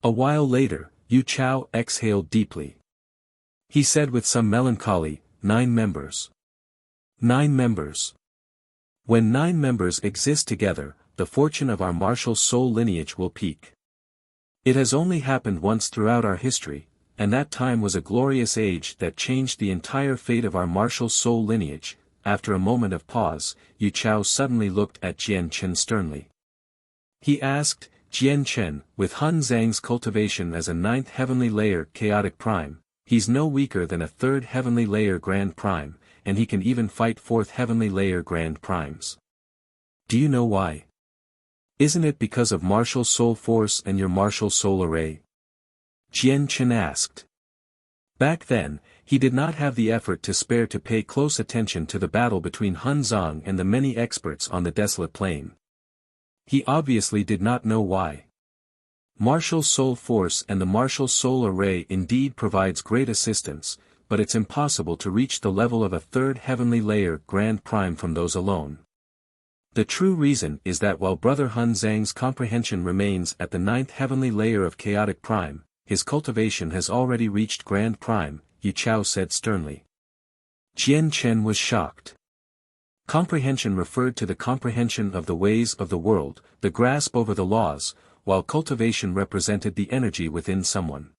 A while later, Yu Chao exhaled deeply. He said with some melancholy, 9 members. 9 members. When 9 members exist together, the fortune of our martial soul lineage will peak. It has only happened once throughout our history, and that time was a glorious age that changed the entire fate of our martial soul lineage. After a moment of pause, Yu Chao suddenly looked at Jian Chen sternly. He asked, "Jian Chen, with Han Zhang's cultivation as a 9th heavenly layer chaotic prime, he's no weaker than a 3rd heavenly layer grand prime, and he can even fight 4th heavenly layer grand primes. Do you know why? Isn't it because of martial soul force and your martial soul array?" Jian Chen asked. Back then, he did not have the effort to spare to pay close attention to the battle between Han Zong and the many experts on the desolate plain. He obviously did not know why. Martial soul force and the martial soul array indeed provides great assistance, but it's impossible to reach the level of a 3rd heavenly layer grand prime from those alone. The true reason is that while Brother Han Zhang's comprehension remains at the 9th heavenly layer of chaotic prime, his cultivation has already reached grand prime, Yu Chao said sternly. Jian Chen was shocked. Comprehension referred to the comprehension of the ways of the world, the grasp over the laws, while cultivation represented the energy within someone.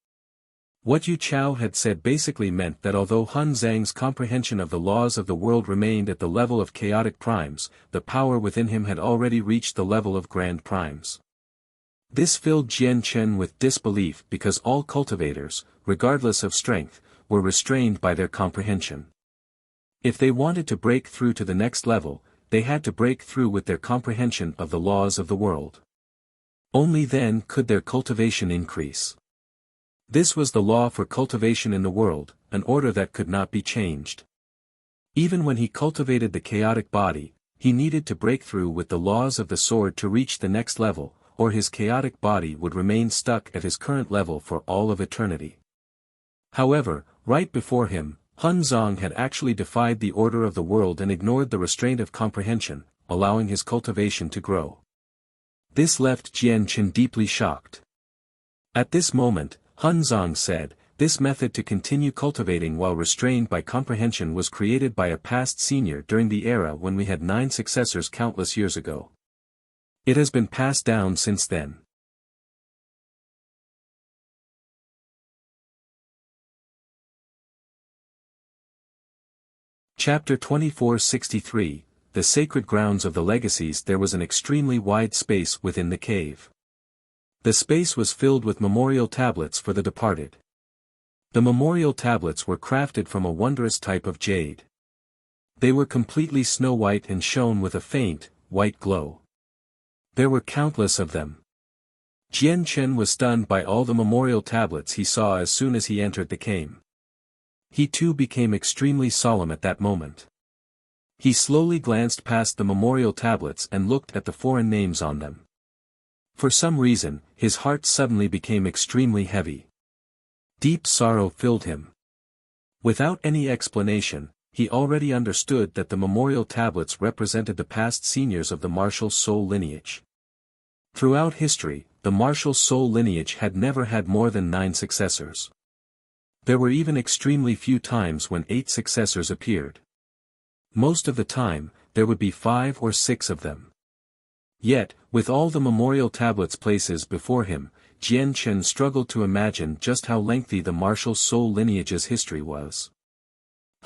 What Yu Chao had said basically meant that although Han Zhang's comprehension of the laws of the world remained at the level of chaotic primes, the power within him had already reached the level of grand primes. This filled Jian Chen with disbelief because all cultivators, regardless of strength, were restrained by their comprehension. If they wanted to break through to the next level, they had to break through with their comprehension of the laws of the world. Only then could their cultivation increase. This was the law for cultivation in the world, an order that could not be changed. Even when he cultivated the chaotic body, he needed to break through with the laws of the sword to reach the next level, or his chaotic body would remain stuck at his current level for all of eternity. However, right before him, Han Zong had actually defied the order of the world and ignored the restraint of comprehension, allowing his cultivation to grow. This left Jian Chen deeply shocked. At this moment, Hun Zong said, "This method to continue cultivating while restrained by comprehension was created by a past senior during the era when we had 9 successors countless years ago. It has been passed down since then." Chapter 2463, The Sacred Grounds of the Legacies. There was an extremely wide space within the cave. The space was filled with memorial tablets for the departed. The memorial tablets were crafted from a wondrous type of jade. They were completely snow-white and shone with a faint, white glow. There were countless of them. Jian Chen was stunned by all the memorial tablets he saw as soon as he entered the cave. He too became extremely solemn at that moment. He slowly glanced past the memorial tablets and looked at the foreign names on them. For some reason, his heart suddenly became extremely heavy. Deep sorrow filled him. Without any explanation, he already understood that the memorial tablets represented the past seniors of the martial soul lineage. Throughout history, the martial soul lineage had never had more than 9 successors. There were even extremely few times when 8 successors appeared. Most of the time, there would be 5 or 6 of them. Yet, with all the memorial tablets places before him, Jian Chen struggled to imagine just how lengthy the martial soul lineage's history was.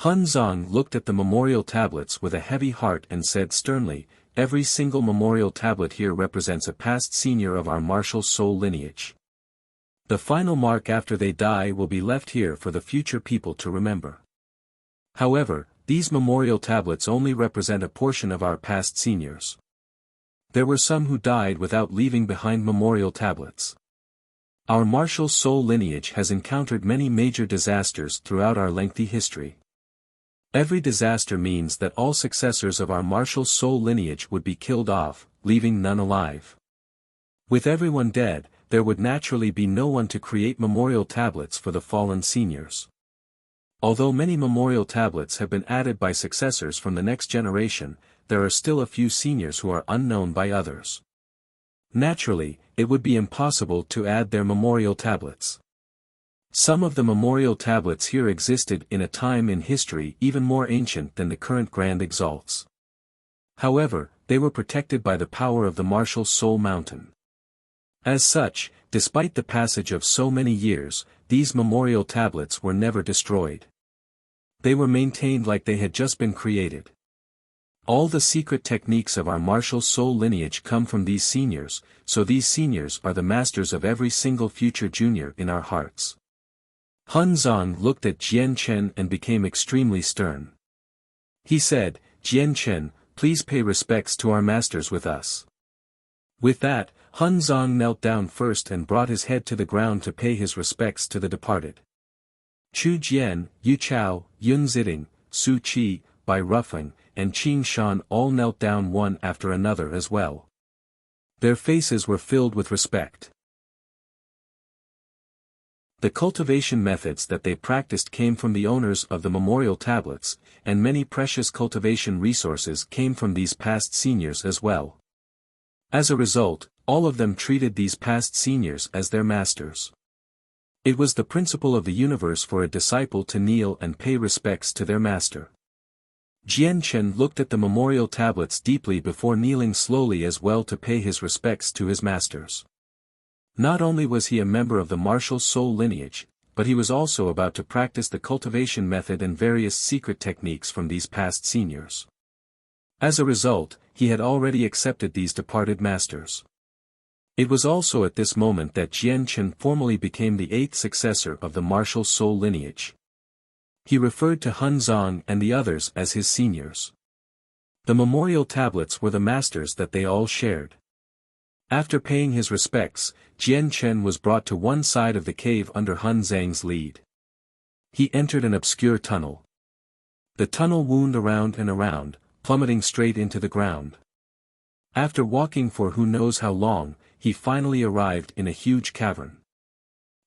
Hun Zong looked at the memorial tablets with a heavy heart and said sternly, "Every single memorial tablet here represents a past senior of our martial soul lineage. The final mark after they die will be left here for the future people to remember. However, these memorial tablets only represent a portion of our past seniors. There were some who died without leaving behind memorial tablets. Our martial soul lineage has encountered many major disasters throughout our lengthy history. Every disaster means that all successors of our martial soul lineage would be killed off, leaving none alive. With everyone dead, there would naturally be no one to create memorial tablets for the fallen seniors. Although many memorial tablets have been added by successors from the next generation, there are still a few seniors who are unknown by others. Naturally, it would be impossible to add their memorial tablets. Some of the memorial tablets here existed in a time in history even more ancient than the current Grand Exalts. However, they were protected by the power of the martial soul mountain. As such, despite the passage of so many years, these memorial tablets were never destroyed. They were maintained like they had just been created. All the secret techniques of our martial soul lineage come from these seniors, so these seniors are the masters of every single future junior in our hearts. Hun Zong looked at Jian Chen and became extremely stern. He said, "Jian Chen, please pay respects to our masters with us." With that, Hun Zong knelt down first and brought his head to the ground to pay his respects to the departed. Chu Jian, Yu Chao, Yun Ziding, Su Qi, Bai Ruffing, and Qing Shan all knelt down one after another as well. Their faces were filled with respect. The cultivation methods that they practiced came from the owners of the memorial tablets, and many precious cultivation resources came from these past seniors as well. As a result, all of them treated these past seniors as their masters. It was the principle of the universe for a disciple to kneel and pay respects to their master. Jian Chen looked at the memorial tablets deeply before kneeling slowly as well to pay his respects to his masters. Not only was he a member of the martial soul lineage, but he was also about to practice the cultivation method and various secret techniques from these past seniors. As a result, he had already accepted these departed masters. It was also at this moment that Jian Chen formally became the 8th successor of the martial soul lineage. He referred to Hun Zong and the others as his seniors. The memorial tablets were the masters that they all shared. After paying his respects, Jian Chen was brought to one side of the cave under Hun Zhang's lead. He entered an obscure tunnel. The tunnel wound around and around, plummeting straight into the ground. After walking for who knows how long, he finally arrived in a huge cavern.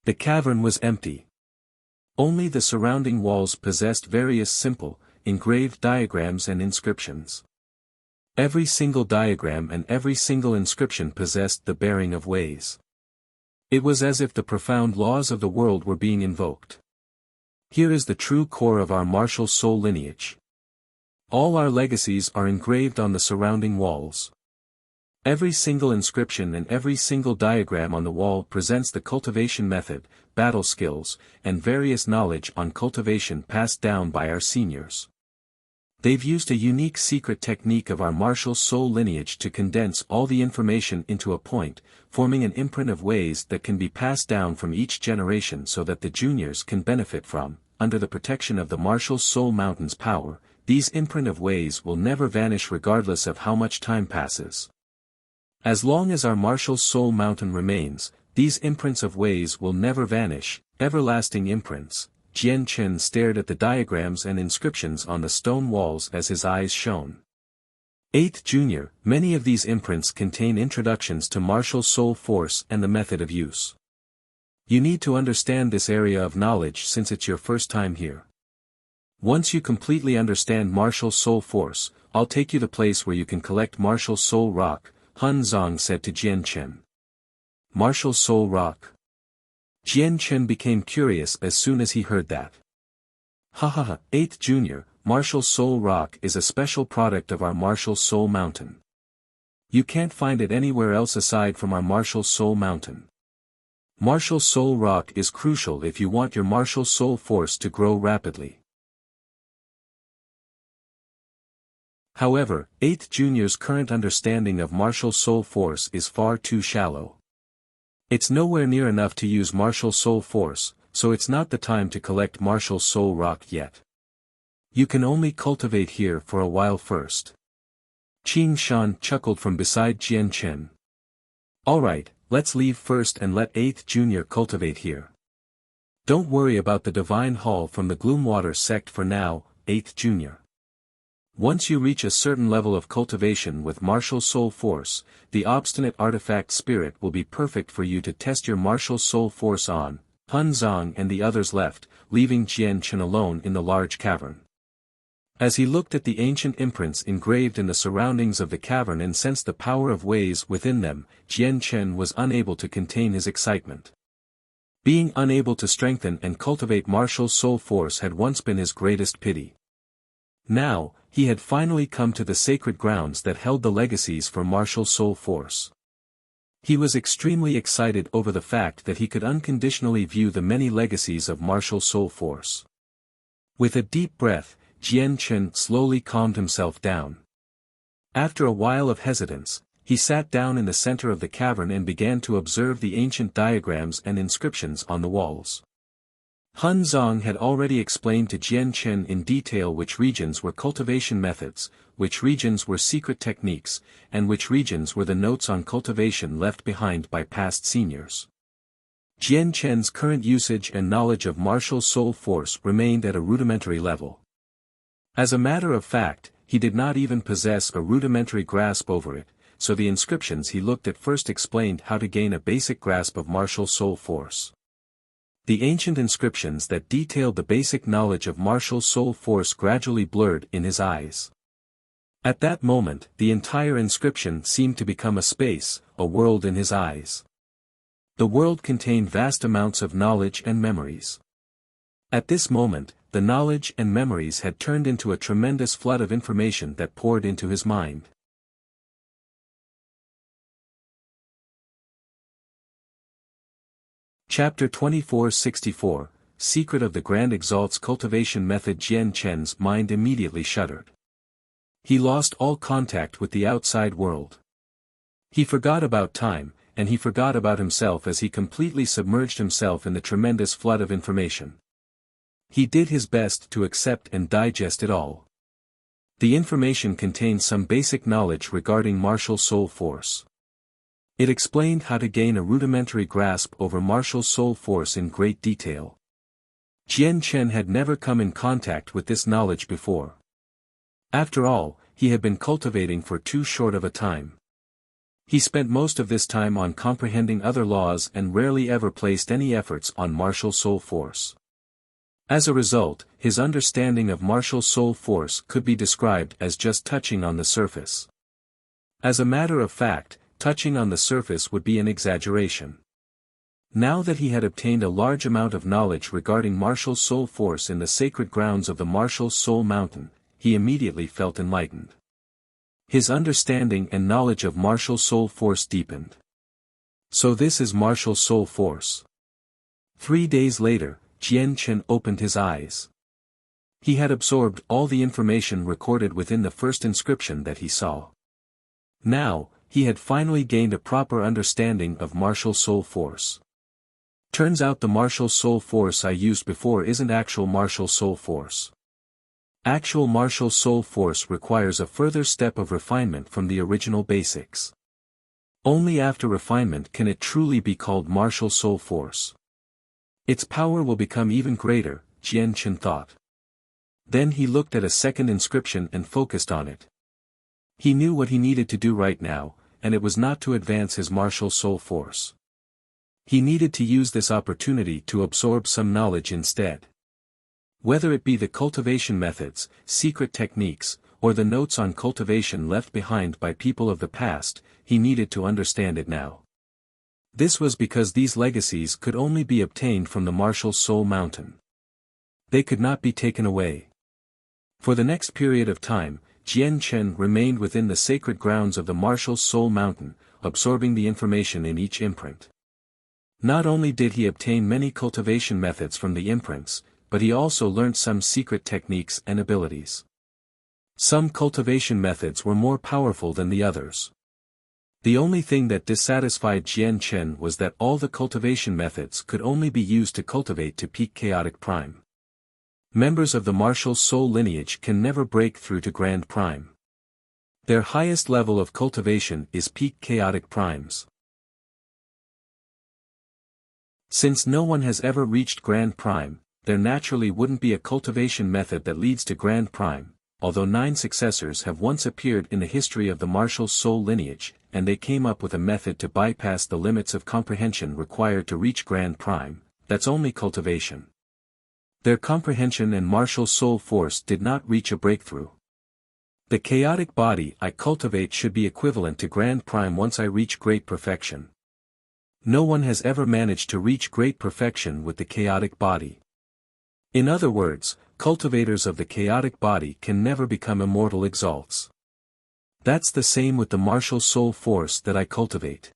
The cavern was empty. Only the surrounding walls possessed various simple, engraved diagrams and inscriptions. Every single diagram and every single inscription possessed the bearing of ways. It was as if the profound laws of the world were being invoked. Here is the true core of our martial soul lineage. All our legacies are engraved on the surrounding walls. Every single inscription and every single diagram on the wall presents the cultivation method, battle skills, and various knowledge on cultivation passed down by our seniors. They've used a unique secret technique of our martial soul lineage to condense all the information into a point, forming an imprint of ways that can be passed down from each generation so that the juniors can benefit from, under the protection of the martial soul mountain's power. These imprint of ways will never vanish regardless of how much time passes. As long as our martial soul mountain remains, these imprints of ways will never vanish, everlasting imprints. Jian Chen stared at the diagrams and inscriptions on the stone walls as his eyes shone. 8th Junior, many of these imprints contain introductions to martial soul force and the method of use. You need to understand this area of knowledge since it's your first time here. Once you completely understand martial soul force, I'll take you to the place where you can collect martial soul rock, Han Zong said to Jian Chen. Martial soul rock. Jian Chen became curious as soon as he heard that. Ha, 8th Junior, martial soul rock is a special product of our martial soul mountain. You can't find it anywhere else aside from our martial soul mountain. Martial soul rock is crucial if you want your martial soul force to grow rapidly. However, 8th Junior's current understanding of martial soul force is far too shallow. It's nowhere near enough to use martial soul force, so it's not the time to collect martial soul rock yet. You can only cultivate here for a while first. Qing Shan chuckled from beside Jian Chen. Alright, let's leave first and let 8th Junior cultivate here. Don't worry about the Divine Hall from the Gloomwater sect for now, 8th Junior. Once you reach a certain level of cultivation with martial soul force, the obstinate artifact spirit will be perfect for you to test your martial soul force on. Han Zong and the others left, leaving Jian Chen alone in the large cavern. As he looked at the ancient imprints engraved in the surroundings of the cavern and sensed the power of ways within them, Jian Chen was unable to contain his excitement. Being unable to strengthen and cultivate martial soul force had once been his greatest pity. Now, he had finally come to the sacred grounds that held the legacies for martial soul force. He was extremely excited over the fact that he could unconditionally view the many legacies of martial soul force. With a deep breath, Jian Chen slowly calmed himself down. After a while of hesitance, he sat down in the center of the cavern and began to observe the ancient diagrams and inscriptions on the walls. Han Zong had already explained to Jian Chen in detail which regions were cultivation methods, which regions were secret techniques, and which regions were the notes on cultivation left behind by past seniors. Jian Chen's current usage and knowledge of martial soul force remained at a rudimentary level. As a matter of fact, he did not even possess a rudimentary grasp over it, so the inscriptions he looked at first explained how to gain a basic grasp of martial soul force. The ancient inscriptions that detailed the basic knowledge of martial soul force gradually blurred in his eyes. At that moment, the entire inscription seemed to become a space, a world in his eyes. The world contained vast amounts of knowledge and memories. At this moment, the knowledge and memories had turned into a tremendous flood of information that poured into his mind. Chapter 2464, Secret of the Grand Exalt's Cultivation Method. Jian Chen's mind immediately shuddered. He lost all contact with the outside world. He forgot about time, and he forgot about himself as he completely submerged himself in the tremendous flood of information. He did his best to accept and digest it all. The information contained some basic knowledge regarding martial soul force. It explained how to gain a rudimentary grasp over martial soul force in great detail. Jian Chen had never come in contact with this knowledge before. After all, he had been cultivating for too short of a time. He spent most of this time on comprehending other laws and rarely ever placed any efforts on martial soul force. As a result, his understanding of martial soul force could be described as just touching on the surface. As a matter of fact, touching on the surface would be an exaggeration. Now that he had obtained a large amount of knowledge regarding martial soul force in the sacred grounds of the martial soul mountain, he immediately felt enlightened. His understanding and knowledge of martial soul force deepened. So this is martial soul force. 3 days later, Jian Chen opened his eyes. He had absorbed all the information recorded within the first inscription that he saw. Now, he had finally gained a proper understanding of martial soul force. Turns out the martial soul force I used before isn't actual martial soul force. Actual martial soul force requires a further step of refinement from the original basics. Only after refinement can it truly be called martial soul force. Its power will become even greater, Jian Chen thought. Then he looked at a second inscription and focused on it. He knew what he needed to do right now, and it was not to advance his martial soul force. He needed to use this opportunity to absorb some knowledge instead. Whether it be the cultivation methods, secret techniques, or the notes on cultivation left behind by people of the past, he needed to understand it now. This was because these legacies could only be obtained from the martial soul mountain. They could not be taken away. For the next period of time, Jian Chen remained within the sacred grounds of the martial soul mountain, absorbing the information in each imprint. Not only did he obtain many cultivation methods from the imprints, but he also learnt some secret techniques and abilities. Some cultivation methods were more powerful than the others. The only thing that dissatisfied Jian Chen was that all the cultivation methods could only be used to cultivate to peak chaotic prime. Members of the martial soul lineage can never break through to grand prime. Their highest level of cultivation is peak chaotic primes. Since no one has ever reached grand prime, there naturally wouldn't be a cultivation method that leads to grand prime, although 9 successors have once appeared in the history of the martial soul lineage, and they came up with a method to bypass the limits of comprehension required to reach grand prime, that's only cultivation. Their comprehension and martial soul force did not reach a breakthrough. The chaotic body I cultivate should be equivalent to grand prime once I reach great perfection. No one has ever managed to reach great perfection with the chaotic body. In other words, cultivators of the chaotic body can never become immortal exalts. That's the same with the martial soul force that I cultivate.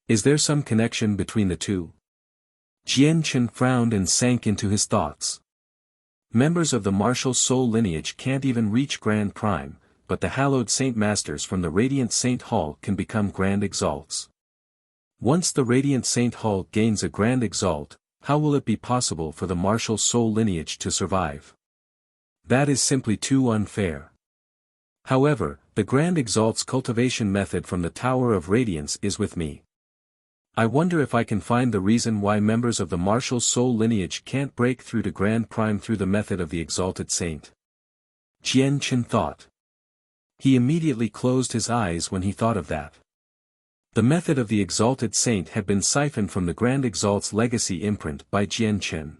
Is there some connection between the two? Jian Chen frowned and sank into his thoughts. Members of the martial soul lineage can't even reach grand prime, but the hallowed saint masters from the Radiant Saint Hall can become grand exalts. Once the Radiant Saint Hall gains a grand exalt, how will it be possible for the martial soul lineage to survive? That is simply too unfair. However, the grand exalt's cultivation method from the Tower of Radiance is with me. I wonder if I can find the reason why members of the martial soul lineage can't break through to grand prime through the method of the exalted saint. Jian Chen thought. He immediately closed his eyes when he thought of that. The method of the exalted saint had been siphoned from the Grand Exalt's legacy imprint by Jian Chen.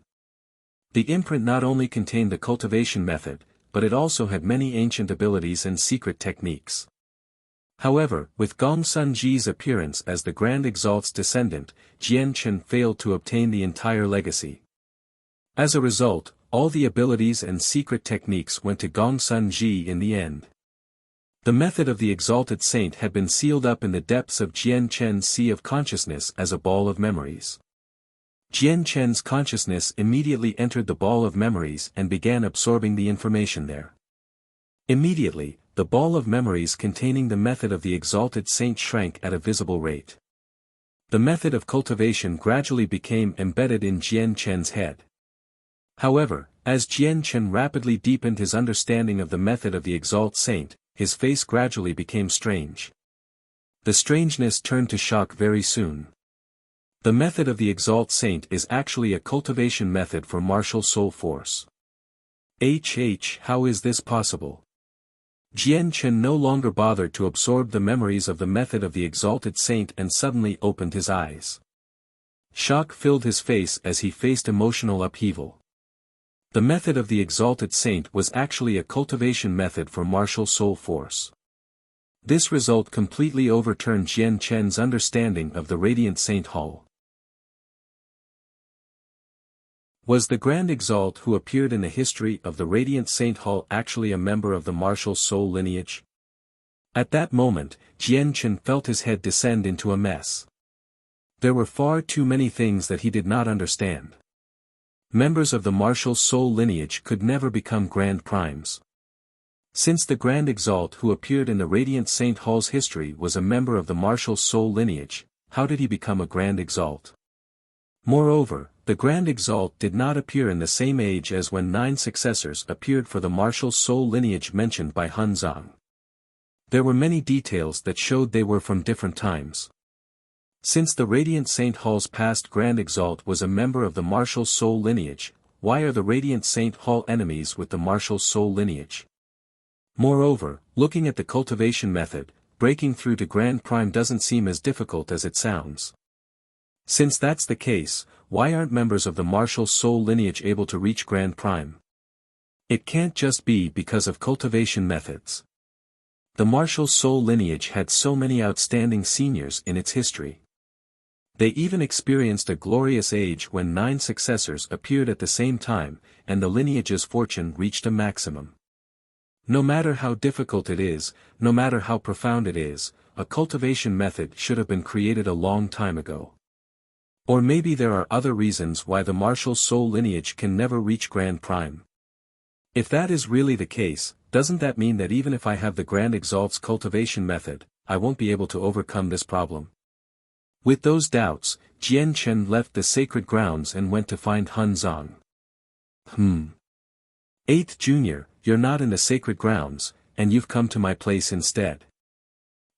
The imprint not only contained the cultivation method, but it also had many ancient abilities and secret techniques. However, with Gong Sun Ji's appearance as the Grand Exalt's descendant, Jian Chen failed to obtain the entire legacy. As a result, all the abilities and secret techniques went to Gong Sun Ji in the end. The method of the exalted saint had been sealed up in the depths of Jian Chen's sea of consciousness as a ball of memories. Jian Chen's consciousness immediately entered the ball of memories and began absorbing the information there. Immediately, the ball of memories containing the method of the exalted saint shrank at a visible rate. The method of cultivation gradually became embedded in Jian Chen's head. However, as Jian Chen rapidly deepened his understanding of the method of the exalted saint, his face gradually became strange. The strangeness turned to shock very soon. The method of the exalted saint is actually a cultivation method for martial soul force. How is this possible? Jian Chen no longer bothered to absorb the memories of the method of the exalted saint and suddenly opened his eyes. Shock filled his face as he faced emotional upheaval. The method of the exalted saint was actually a cultivation method for martial soul force. This result completely overturned Jian Chen's understanding of the Radiant Saint Hall. Was the Grand Exalt who appeared in the history of the Radiant Saint Hall actually a member of the martial soul lineage? At that moment, Jian Chen felt his head descend into a mess. There were far too many things that he did not understand. Members of the martial soul lineage could never become Grand Primes. Since the Grand Exalt who appeared in the Radiant Saint Hall's history was a member of the martial soul lineage, how did he become a Grand Exalt? Moreover, the Grand Exalt did not appear in the same age as when 9 successors appeared for the martial soul lineage mentioned by Hun Zhang. There were many details that showed they were from different times. Since the Radiant Saint Hall's past Grand Exalt was a member of the martial soul lineage, why are the Radiant Saint Hall enemies with the martial soul lineage? Moreover, looking at the cultivation method, breaking through to Grand Prime doesn't seem as difficult as it sounds. Since that's the case, why aren't members of the martial soul lineage able to reach Grand Prime? It can't just be because of cultivation methods. The martial soul lineage had so many outstanding seniors in its history. They even experienced a glorious age when 9 successors appeared at the same time, and the lineage's fortune reached a maximum. No matter how difficult it is, no matter how profound it is, a cultivation method should have been created a long time ago. Or maybe there are other reasons why the martial soul lineage can never reach Grand Prime. If that is really the case, doesn't that mean that even if I have the Grand Exalt's cultivation method, I won't be able to overcome this problem? With those doubts, Jian Chen left the sacred grounds and went to find Hun Zhang. 8th Junior, you're not in the sacred grounds, and you've come to my place instead.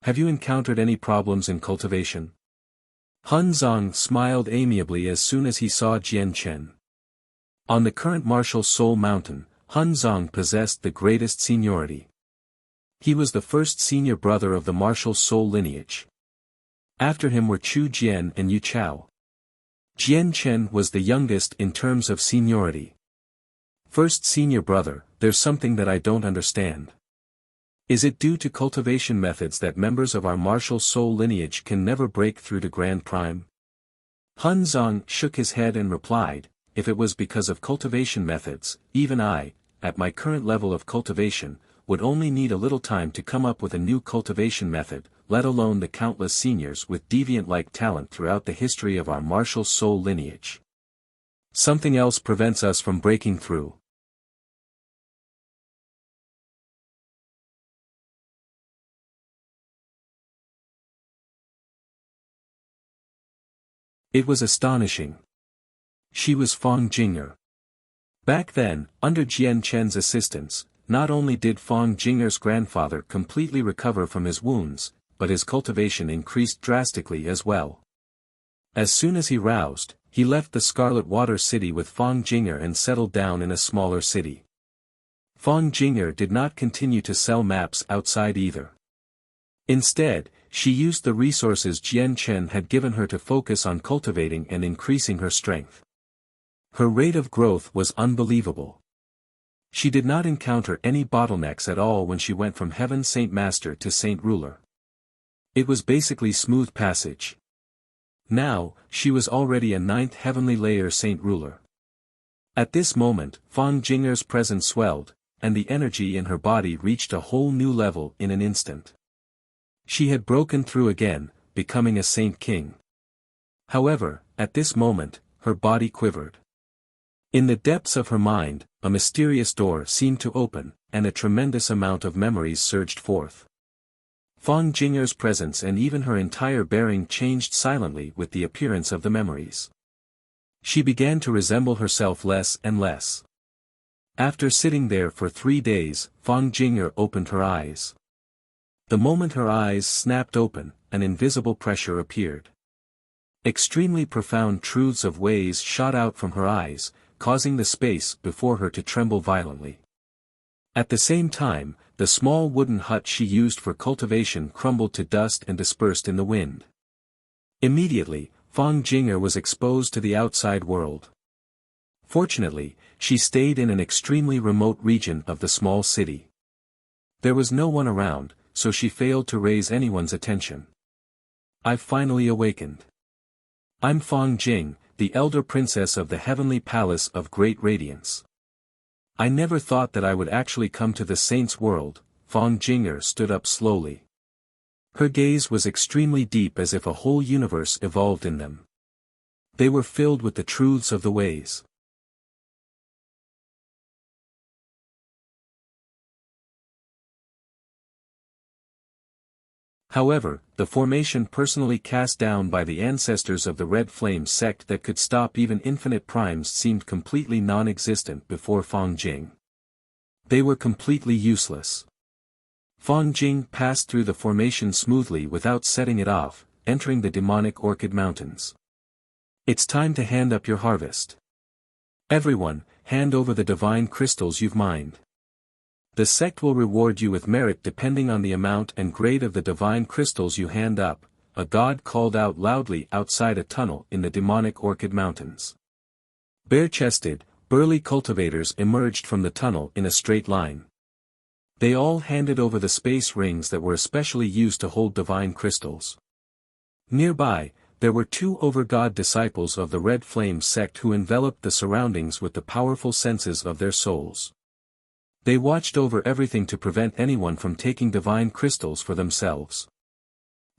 Have you encountered any problems in cultivation? Hun Zhang smiled amiably as soon as he saw Jian Chen. On the current martial soul mountain, Hun Zhang possessed the greatest seniority. He was the first senior brother of the martial soul lineage. After him were Chu Jian and Yu Chao. Jian Chen was the youngest in terms of seniority. First senior brother, there's something that I don't understand. Is it due to cultivation methods that members of our martial soul lineage can never break through to Grand Prime? Hun Zhang shook his head and replied, if it was because of cultivation methods, even I, at my current level of cultivation, would only need a little time to come up with a new cultivation method, let alone the countless seniors with deviant-like talent throughout the history of our martial soul lineage. Something else prevents us from breaking through. It was astonishing. She was Fang Jing'er. Back then, under Jian Chen's assistance, not only did Fang Jing'er's grandfather completely recover from his wounds, but his cultivation increased drastically as well. As soon as he roused, he left the Scarlet Water City with Fang Jing'er and settled down in a smaller city. Fang Jing'er did not continue to sell maps outside either. Instead, she used the resources Jian Chen had given her to focus on cultivating and increasing her strength. Her rate of growth was unbelievable. She did not encounter any bottlenecks at all when she went from Heaven Saint Master to Saint Ruler. It was basically smooth passage. Now, she was already a 9th heavenly layer Saint Ruler. At this moment, Fang Jing'er's presence swelled, and the energy in her body reached a whole new level in an instant. She had broken through again, becoming a Saint King. However, at this moment, her body quivered. In the depths of her mind, a mysterious door seemed to open, and a tremendous amount of memories surged forth. Fang Jing'er's presence and even her entire bearing changed silently with the appearance of the memories. She began to resemble herself less and less. After sitting there for 3 days, Fang Jing'er opened her eyes. The moment her eyes snapped open, an invisible pressure appeared. Extremely profound truths of ways shot out from her eyes, causing the space before her to tremble violently. At the same time, the small wooden hut she used for cultivation crumbled to dust and dispersed in the wind. Immediately, Fang Jing'er was exposed to the outside world. Fortunately, she stayed in an extremely remote region of the small city. There was no one around, so she failed to raise anyone's attention. I've finally awakened. I'm Fong Jing, the elder princess of the heavenly palace of great radiance. I never thought that I would actually come to the saints' world. Fong Jinger stood up slowly. Her gaze was extremely deep, as if a whole universe evolved in them. They were filled with the truths of the ways. However, the formation personally cast down by the ancestors of the Red Flame sect that could stop even infinite primes seemed completely non-existent before Fong Jing. They were completely useless. Fong Jing passed through the formation smoothly without setting it off, entering the demonic Orchid Mountains. It's time to hand up your harvest. Everyone, hand over the divine crystals you've mined. The sect will reward you with merit depending on the amount and grade of the divine crystals you hand up, a god called out loudly outside a tunnel in the demonic Orchid Mountains. Bare-chested, burly cultivators emerged from the tunnel in a straight line. They all handed over the space rings that were especially used to hold divine crystals. Nearby, there were 2 over-god disciples of the Red Flame sect who enveloped the surroundings with the powerful senses of their souls. They watched over everything to prevent anyone from taking divine crystals for themselves.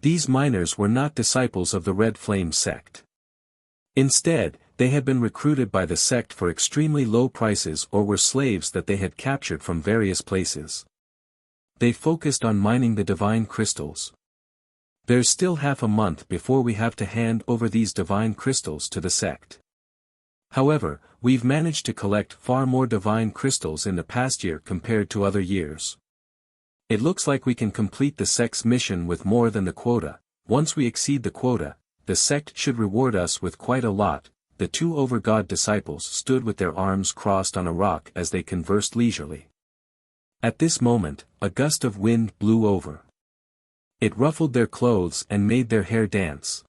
These miners were not disciples of the Red Flame sect. Instead, they had been recruited by the sect for extremely low prices or were slaves that they had captured from various places. They focused on mining the divine crystals. There's still half a month before we have to hand over these divine crystals to the sect. However, we've managed to collect far more divine crystals in the past year compared to other years. It looks like we can complete the sect's mission with more than the quota. Once we exceed the quota, the sect should reward us with quite a lot. The 2 over-god disciples stood with their arms crossed on a rock as they conversed leisurely. At this moment, a gust of wind blew over. It ruffled their clothes and made their hair dance.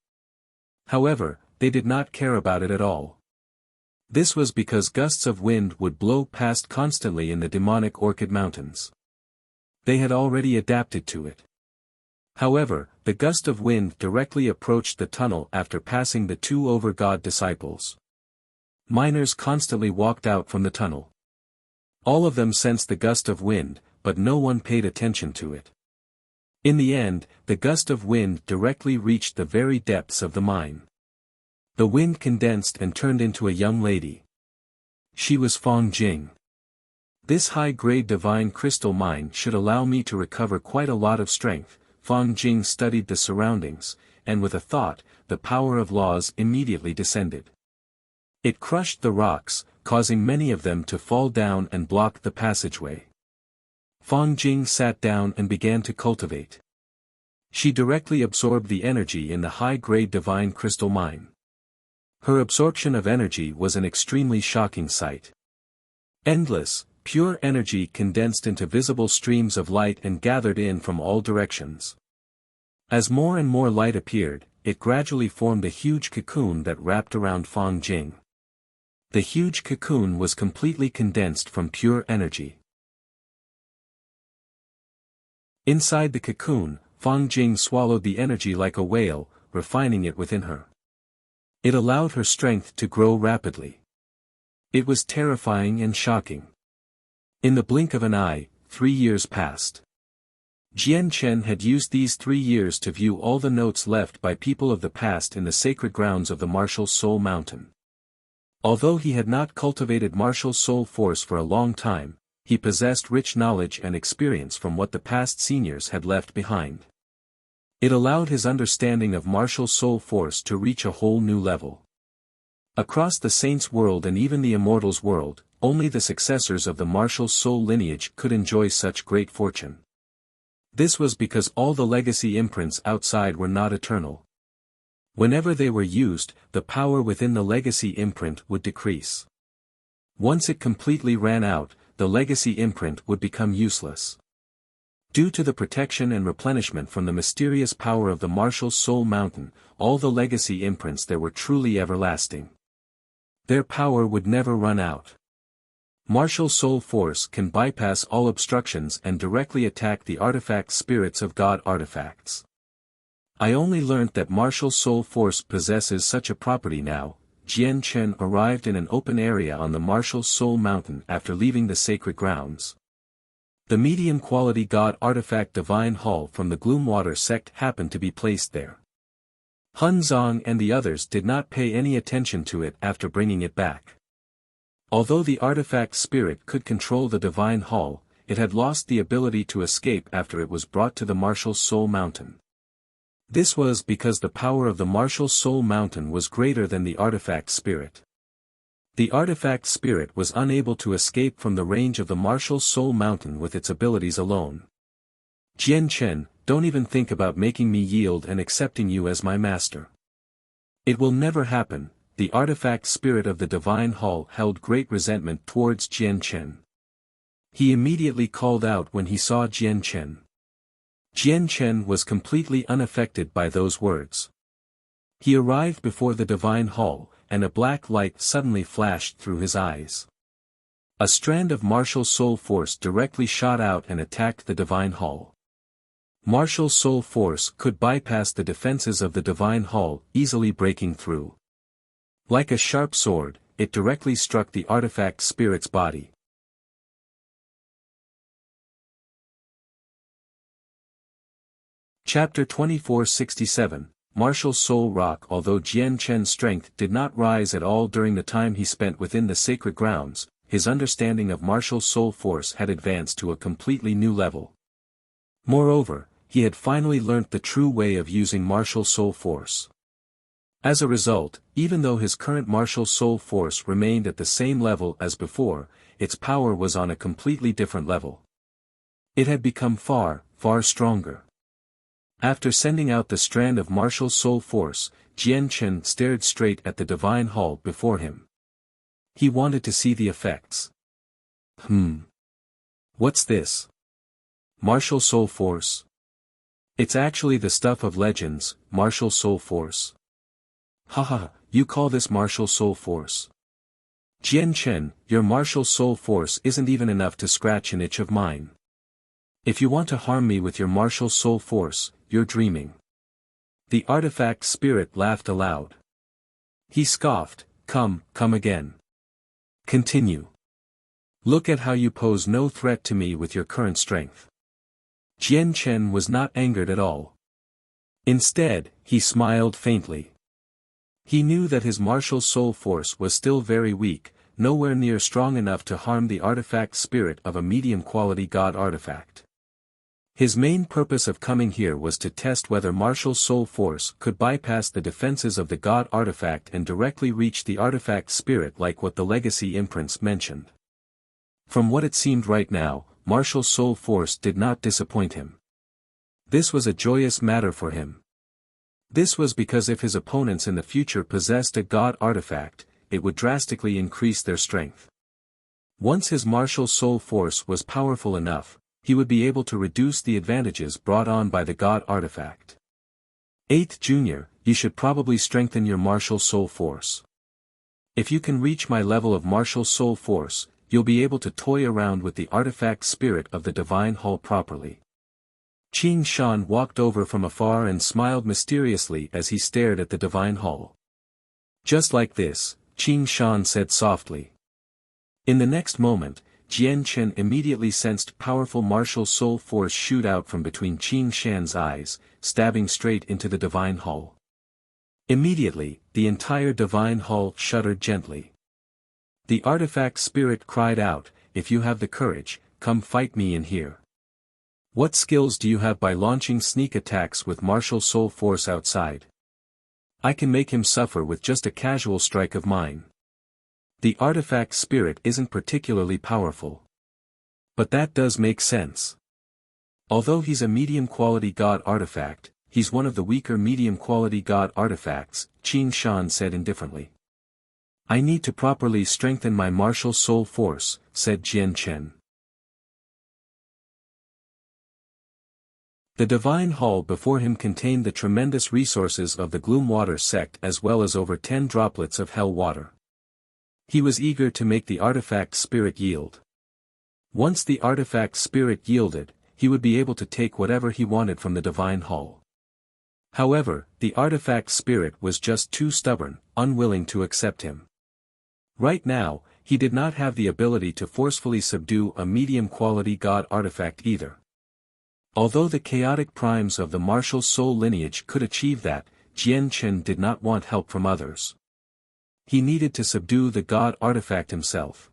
However, they did not care about it at all. This was because gusts of wind would blow past constantly in the demonic Orchid Mountains. They had already adapted to it. However, the gust of wind directly approached the tunnel after passing the 2 over-god disciples. Miners constantly walked out from the tunnel. All of them sensed the gust of wind, but no one paid attention to it. In the end, the gust of wind directly reached the very depths of the mine. The wind condensed and turned into a young lady. She was Fong Jing. This high-grade divine crystal mine should allow me to recover quite a lot of strength. Fong Jing studied the surroundings, and with a thought, the power of laws immediately descended. It crushed the rocks, causing many of them to fall down and block the passageway. Fong Jing sat down and began to cultivate. She directly absorbed the energy in the high-grade divine crystal mine. Her absorption of energy was an extremely shocking sight. Endless, pure energy condensed into visible streams of light and gathered in from all directions. As more and more light appeared, it gradually formed a huge cocoon that wrapped around Fong Jing. The huge cocoon was completely condensed from pure energy. Inside the cocoon, Fong Jing swallowed the energy like a whale, refining it within her. It allowed her strength to grow rapidly. It was terrifying and shocking. In the blink of an eye, 3 years passed. Jian Chen had used these 3 years to view all the notes left by people of the past in the sacred grounds of the Martial Soul Mountain. Although he had not cultivated martial soul force for a long time, he possessed rich knowledge and experience from what the past seniors had left behind. It allowed his understanding of martial soul force to reach a whole new level. Across the saints' world and even the immortals' world, only the successors of the martial soul lineage could enjoy such great fortune. This was because all the legacy imprints outside were not eternal. Whenever they were used, the power within the legacy imprint would decrease. Once it completely ran out, the legacy imprint would become useless. Due to the protection and replenishment from the mysterious power of the Martial Soul Mountain, all the legacy imprints there were truly everlasting. Their power would never run out. Martial Soul Force can bypass all obstructions and directly attack the artifact spirits of God artifacts. I only learnt that Martial Soul Force possesses such a property now. Jian Chen arrived in an open area on the Martial Soul Mountain after leaving the sacred grounds. The medium-quality God artifact Divine Hall from the Gloomwater sect happened to be placed there. Hun Zong and the others did not pay any attention to it after bringing it back. Although the artifact spirit could control the Divine Hall, it had lost the ability to escape after it was brought to the Martial Soul Mountain. This was because the power of the Martial Soul Mountain was greater than the artifact spirit. The artifact spirit was unable to escape from the range of the Martial Soul Mountain with its abilities alone. Jian Chen, don't even think about making me yield and accepting you as my master. It will never happen. The artifact spirit of the Divine Hall held great resentment towards Jian Chen. He immediately called out when he saw Jian Chen. Jian Chen was completely unaffected by those words. He arrived before the Divine Hall, and a black light suddenly flashed through his eyes. A strand of Martial Soul Force directly shot out and attacked the Divine Hall. Martial Soul Force could bypass the defenses of the Divine Hall, easily breaking through. Like a sharp sword, it directly struck the artifact spirit's body. Chapter 2467, Martial Soul Rock. Although Jian Chen's strength did not rise at all during the time he spent within the sacred grounds, his understanding of Martial Soul Force had advanced to a completely new level. Moreover, he had finally learnt the true way of using Martial Soul Force. As a result, even though his current Martial Soul Force remained at the same level as before, its power was on a completely different level. It had become far, far stronger. After sending out the strand of Martial Soul Force, Jian Chen stared straight at the Divine Hall before him. He wanted to see the effects. What's this? Martial Soul Force? It's actually the stuff of legends, Martial Soul Force. Haha, you call this Martial Soul Force? Jian Chen, your Martial Soul Force isn't even enough to scratch an itch of mine. If you want to harm me with your Martial Soul Force, you're dreaming. The artifact spirit laughed aloud. He scoffed, come again. Continue. Look at how you pose no threat to me with your current strength. Jian Chen was not angered at all. Instead, he smiled faintly. He knew that his Martial Soul Force was still very weak, nowhere near strong enough to harm the artifact spirit of a medium-quality God artifact. His main purpose of coming here was to test whether Martial Soul Force could bypass the defenses of the God artifact and directly reach the artifact spirit like what the legacy imprints mentioned. From what it seemed right now, Martial Soul Force did not disappoint him. This was a joyous matter for him. This was because if his opponents in the future possessed a God artifact, it would drastically increase their strength. Once his Martial Soul Force was powerful enough, he would be able to reduce the advantages brought on by the God artifact. 8th Junior, you should probably strengthen your Martial Soul Force. If you can reach my level of Martial Soul Force, you'll be able to toy around with the artifact spirit of the Divine Hall properly. Qing Shan walked over from afar and smiled mysteriously as he stared at the Divine Hall. Just like this, Qing Shan said softly. In the next moment, Jian Chen immediately sensed powerful Martial Soul Force shoot out from between Qing Shan's eyes, stabbing straight into the Divine Hall. Immediately, the entire Divine Hall shuddered gently. The artifact spirit cried out, if you have the courage, come fight me in here. What skills do you have by launching sneak attacks with Martial Soul Force outside? I can make him suffer with just a casual strike of mine. The artifact spirit isn't particularly powerful. But that does make sense. Although he's a medium-quality God artifact, he's one of the weaker medium-quality God artifacts, Qing Shan said indifferently. I need to properly strengthen my Martial Soul Force, said Jian Chen. The Divine Hall before him contained the tremendous resources of the Gloomwater sect as well as over 10 droplets of hell water. He was eager to make the artifact spirit yield. Once the artifact spirit yielded, he would be able to take whatever he wanted from the divine hall. However, the artifact spirit was just too stubborn, unwilling to accept him. Right now, he did not have the ability to forcefully subdue a medium-quality god artifact either. Although the chaotic primes of the martial soul lineage could achieve that, Jian Chen did not want help from others. He needed to subdue the god artifact himself.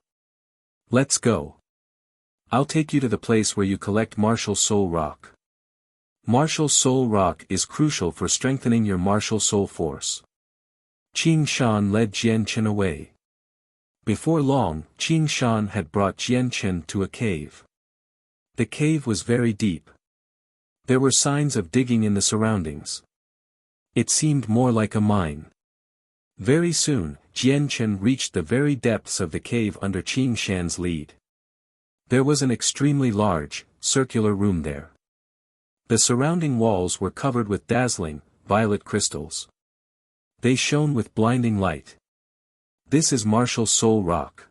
Let's go. I'll take you to the place where you collect martial soul rock. Martial soul rock is crucial for strengthening your martial soul force. Qing Shan led Jian Chen away. Before long, Qing Shan had brought Jian Chen to a cave. The cave was very deep. There were signs of digging in the surroundings. It seemed more like a mine. Very soon, Jian Chen reached the very depths of the cave under Qing Shan's lead. There was an extremely large, circular room there. The surrounding walls were covered with dazzling, violet crystals. They shone with blinding light. This is martial soul rock.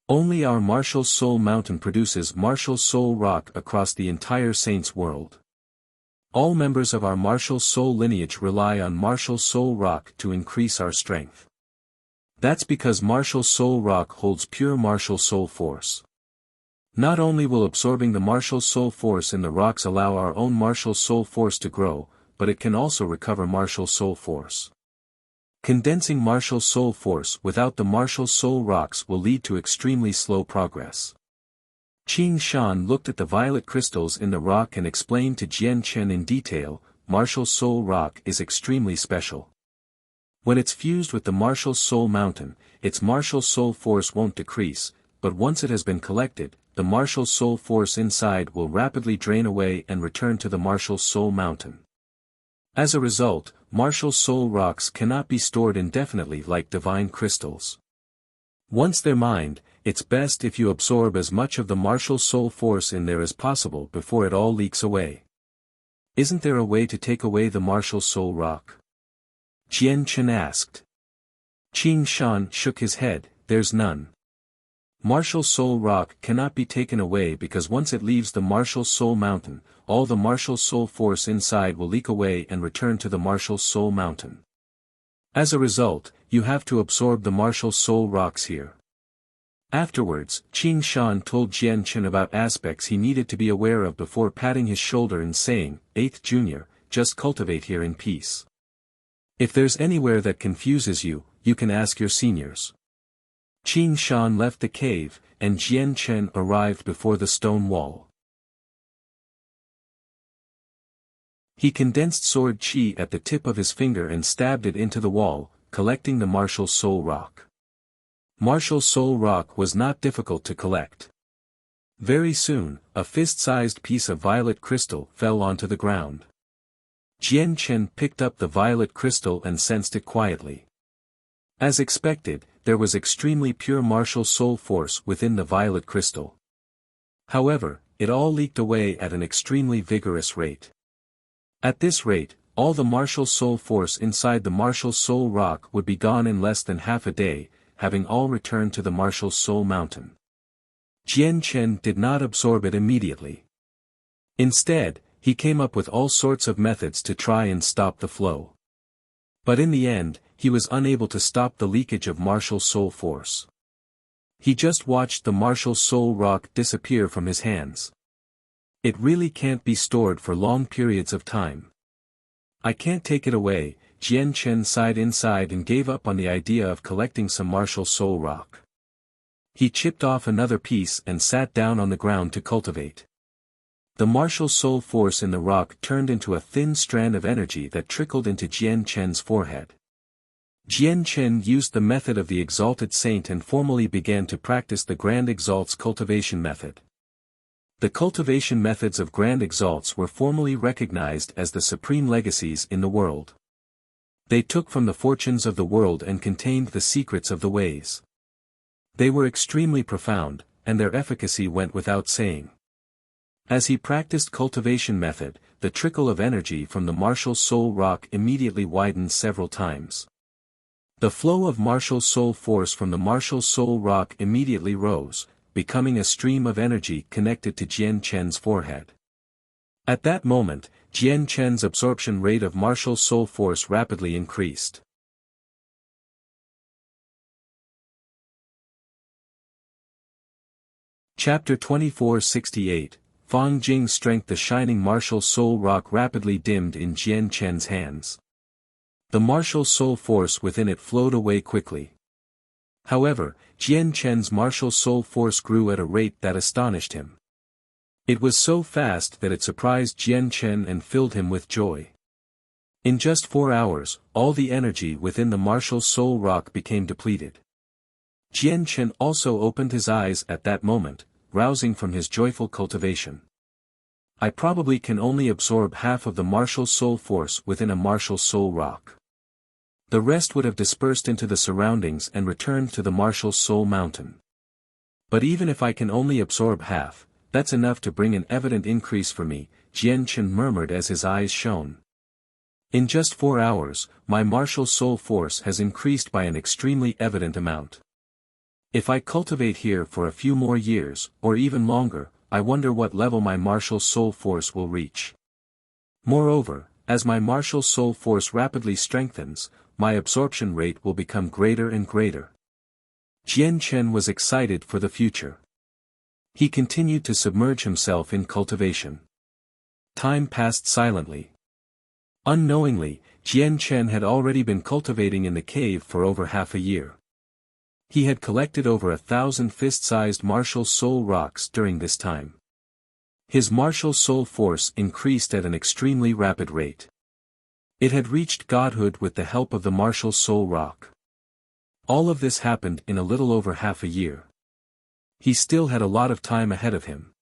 Only our martial soul mountain produces martial soul rock across the entire Saints world. All members of our martial soul lineage rely on martial soul rock to increase our strength. That's because martial soul rock holds pure martial soul force. Not only will absorbing the martial soul force in the rocks allow our own martial soul force to grow, but it can also recover martial soul force. Condensing martial soul force without the martial soul rocks will lead to extremely slow progress. Qing Shan looked at the violet crystals in the rock and explained to Jian Chen in detail, martial soul rock is extremely special. When it's fused with the martial soul mountain, its martial soul force won't decrease, but once it has been collected, the martial soul force inside will rapidly drain away and return to the martial soul mountain. As a result, martial soul rocks cannot be stored indefinitely like divine crystals. Once they're mined, it's best if you absorb as much of the martial soul force in there as possible before it all leaks away. Isn't there a way to take away the martial soul rock? Jian Chen asked. Qing Shan shook his head, there's none. Martial soul rock cannot be taken away because once it leaves the martial soul mountain, all the martial soul force inside will leak away and return to the martial soul mountain. As a result, you have to absorb the martial soul rocks here. Afterwards, Qing Shan told Jian Chen about aspects he needed to be aware of before patting his shoulder and saying, 8th Junior, just cultivate here in peace. If there's anywhere that confuses you, you can ask your seniors. Qing Shan left the cave, and Jian Chen arrived before the stone wall. He condensed sword qi at the tip of his finger and stabbed it into the wall, collecting the martial soul rock. Martial soul rock was not difficult to collect. Very soon, a fist-sized piece of violet crystal fell onto the ground. Jian Chen picked up the violet crystal and sensed it quietly. As expected, there was extremely pure martial soul force within the violet crystal. However, it all leaked away at an extremely vigorous rate. At this rate, all the martial soul force inside the martial soul rock would be gone in less than half a day, having all returned to the martial soul mountain. Jian Chen did not absorb it immediately. Instead, he came up with all sorts of methods to try and stop the flow. But in the end, he was unable to stop the leakage of martial soul force. He just watched the martial soul rock disappear from his hands. It really can't be stored for long periods of time. I can't take it away, Jian Chen sighed inside and gave up on the idea of collecting some martial soul rock. He chipped off another piece and sat down on the ground to cultivate. The martial soul force in the rock turned into a thin strand of energy that trickled into Jian Chen's forehead. Jian Chen used the method of the exalted saint and formally began to practice the Grand Exalt's cultivation method. The cultivation methods of Grand Exalts were formally recognized as the supreme legacies in the world. They took from the fortunes of the world and contained the secrets of the ways. They were extremely profound, and their efficacy went without saying. As he practiced cultivation method, the trickle of energy from the martial soul rock immediately widened several times. The flow of martial soul force from the martial soul rock immediately rose, becoming a stream of energy connected to Jian Chen's forehead. At that moment, Jian Chen's absorption rate of martial soul force rapidly increased. Chapter 2468, Fang Jing's strength. The shining martial soul rock rapidly dimmed in Jian Chen's hands. The martial soul force within it flowed away quickly. However, Jian Chen's martial soul force grew at a rate that astonished him. It was so fast that it surprised Jian Chen and filled him with joy. In just 4 hours, all the energy within the martial soul rock became depleted. Jian Chen also opened his eyes at that moment, rousing from his joyful cultivation. I probably can only absorb half of the martial soul force within a martial soul rock. The rest would have dispersed into the surroundings and returned to the martial soul mountain. But even if I can only absorb half, that's enough to bring an evident increase for me, Jian Chen murmured as his eyes shone. In just 4 hours, my martial soul force has increased by an extremely evident amount. If I cultivate here for a few more years, or even longer, I wonder what level my martial soul force will reach. Moreover, as my martial soul force rapidly strengthens, my absorption rate will become greater and greater. Jian Chen was excited for the future. He continued to submerge himself in cultivation. Time passed silently. Unknowingly, Jian Chen had already been cultivating in the cave for over half a year. He had collected over 1,000 fist-sized martial soul rocks during this time. His martial soul force increased at an extremely rapid rate. It had reached godhood with the help of the martial soul rock. All of this happened in a little over half a year. He still had a lot of time ahead of him.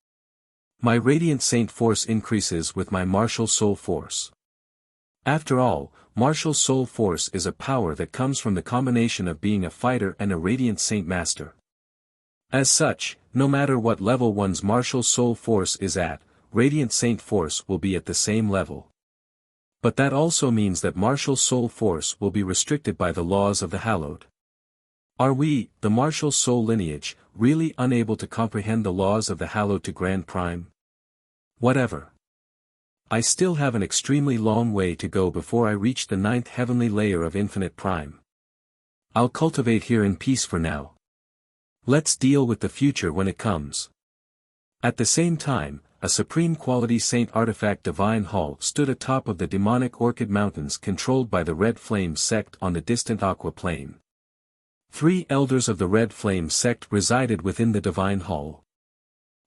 My radiant saint force increases with my martial soul force. After all, martial soul force is a power that comes from the combination of being a fighter and a radiant saint master. As such, no matter what level one's martial soul force is at, radiant saint force will be at the same level. But that also means that martial soul force will be restricted by the laws of the hallowed. Are we, the martial soul lineage, really unable to comprehend the laws of the hallowed to Grand Prime? Whatever. I still have an extremely long way to go before I reach the 9th heavenly layer of infinite prime. I'll cultivate here in peace for now. Let's deal with the future when it comes. At the same time, a supreme quality saint artifact divine hall stood atop of the demonic orchid mountains controlled by the Red Flame sect on the distant Aqua Plain. 3 elders of the Red Flame sect resided within the divine hall.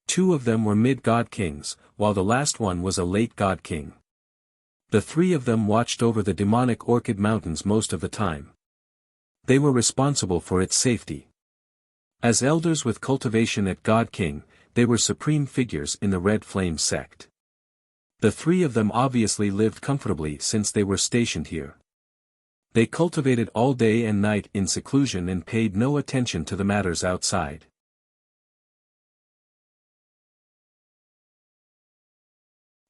2 of them were mid-god kings, while the last one was a late god king. The 3 of them watched over the demonic orchid mountains most of the time. They were responsible for its safety. As elders with cultivation at God King, they were supreme figures in the Red Flame sect. The 3 of them obviously lived comfortably since they were stationed here. They cultivated all day and night in seclusion and paid no attention to the matters outside.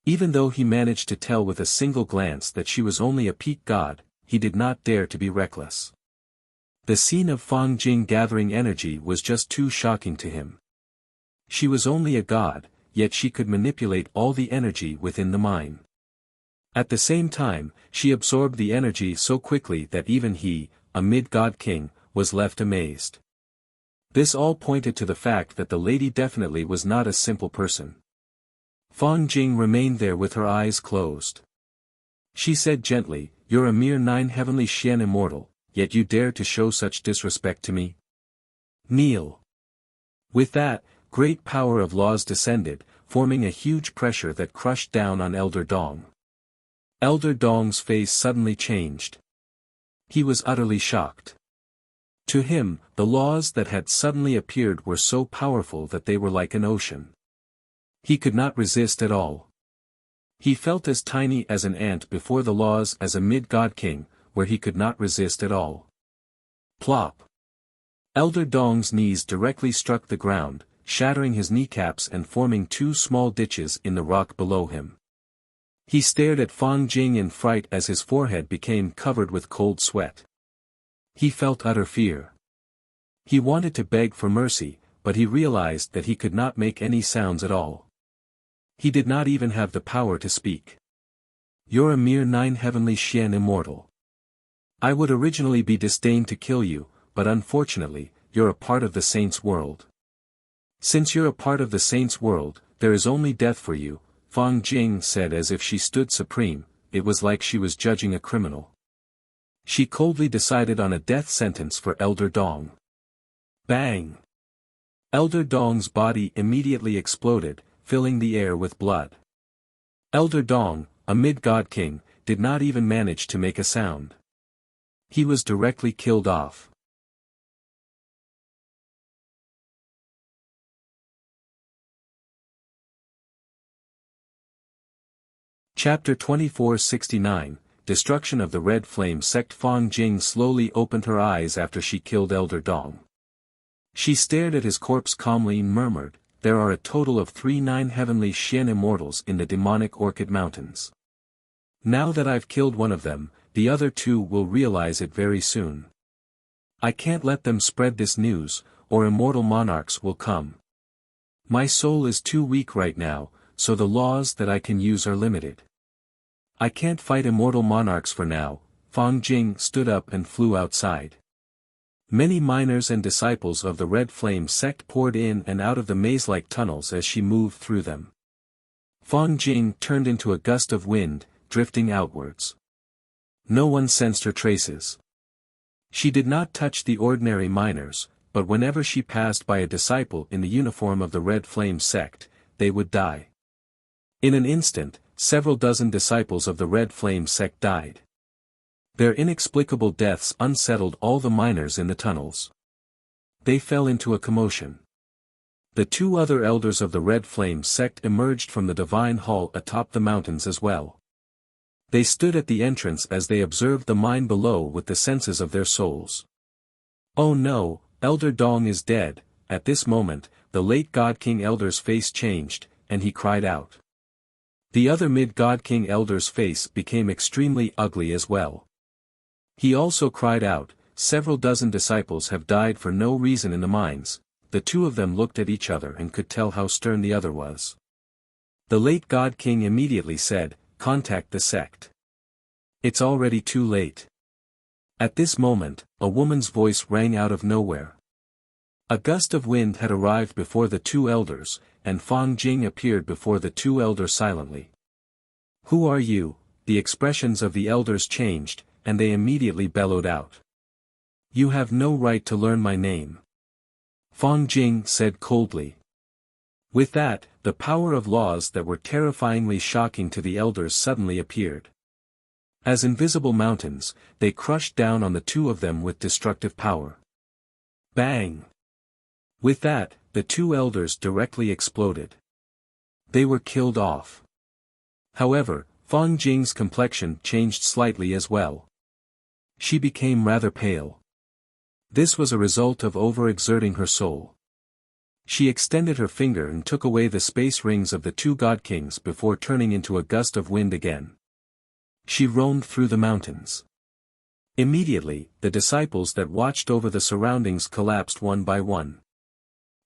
Even though he managed to tell with a single glance that she was only a peak god, he did not dare to be reckless. The scene of Fang Jing gathering energy was just too shocking to him. She was only a god, yet she could manipulate all the energy within the mine. At the same time, she absorbed the energy so quickly that even he, a mid-god king, was left amazed. This all pointed to the fact that the lady definitely was not a simple person. Fang Jing remained there with her eyes closed. She said gently, "You're a mere 9 heavenly Xian immortal, yet you dare to show such disrespect to me? Kneel." With that, great power of laws descended, forming a huge pressure that crushed down on Elder Dong. Elder Dong's face suddenly changed. He was utterly shocked. To him, the laws that had suddenly appeared were so powerful that they were like an ocean. He could not resist at all. He felt as tiny as an ant before the laws as a mid-god king, where he could not resist at all. Plop! Elder Dong's knees directly struck the ground, shattering his kneecaps and forming 2 small ditches in the rock below him. He stared at Fang Jing in fright as his forehead became covered with cold sweat. He felt utter fear. He wanted to beg for mercy, but he realized that he could not make any sounds at all. He did not even have the power to speak. You're a mere 9 heavenly Xian immortal. I would originally be disdained to kill you, but unfortunately, you're a part of the saints' world. Since you're a part of the saints' world, there is only death for you, Fang Jing said as if she stood supreme. It was like she was judging a criminal. She coldly decided on a death sentence for Elder Dong. Bang! Elder Dong's body immediately exploded, filling the air with blood. Elder Dong, a mid-god king, did not even manage to make a sound. He was directly killed off. Chapter 2469, Destruction of the Red Flame Sect. Fang Jing slowly opened her eyes after she killed Elder Dong. She stared at his corpse calmly and murmured, "There are a total of 3 9 heavenly Xian immortals in the demonic Orchid Mountains. Now that I've killed one of them, the other 2 will realize it very soon. I can't let them spread this news, or immortal monarchs will come. My soul is too weak right now, so the laws that I can use are limited. I can't fight immortal monarchs for now." Fang Jing stood up and flew outside. Many miners and disciples of the Red Flame sect poured in and out of the maze-like tunnels as she moved through them. Fang Jing turned into a gust of wind, drifting outwards. No one sensed her traces. She did not touch the ordinary miners, but whenever she passed by a disciple in the uniform of the Red Flame sect, they would die. In an instant, several dozen disciples of the Red Flame sect died. Their inexplicable deaths unsettled all the miners in the tunnels. They fell into a commotion. The 2 other elders of the Red Flame sect emerged from the divine hall atop the mountains as well. They stood at the entrance as they observed the mine below with the senses of their souls. "Oh no, Elder Dong is dead." At this moment, the late God King Elder's face changed, and he cried out. The other mid-God King Elder's face became extremely ugly as well. He also cried out, "Several dozen disciples have died for no reason in the mines." The 2 of them looked at each other and could tell how stern the other was. The late God King immediately said, "Contact the sect. It's already too late." At this moment, a woman's voice rang out of nowhere. A gust of wind had arrived before the 2 elders, and Fang Jing appeared before the 2 elders silently. "Who are you?" The expressions of the elders changed, and they immediately bellowed out. "You have no right to learn my name," Fang Jing said coldly. With that, the power of laws that were terrifyingly shocking to the elders suddenly appeared. As invisible mountains, they crushed down on the 2 of them with destructive power. Bang! With that, the 2 elders directly exploded. They were killed off. However, Fang Jing's complexion changed slightly as well. She became rather pale. This was a result of overexerting her soul. She extended her finger and took away the space rings of the 2 god kings before turning into a gust of wind again. She roamed through the mountains. Immediately, the disciples that watched over the surroundings collapsed one by one.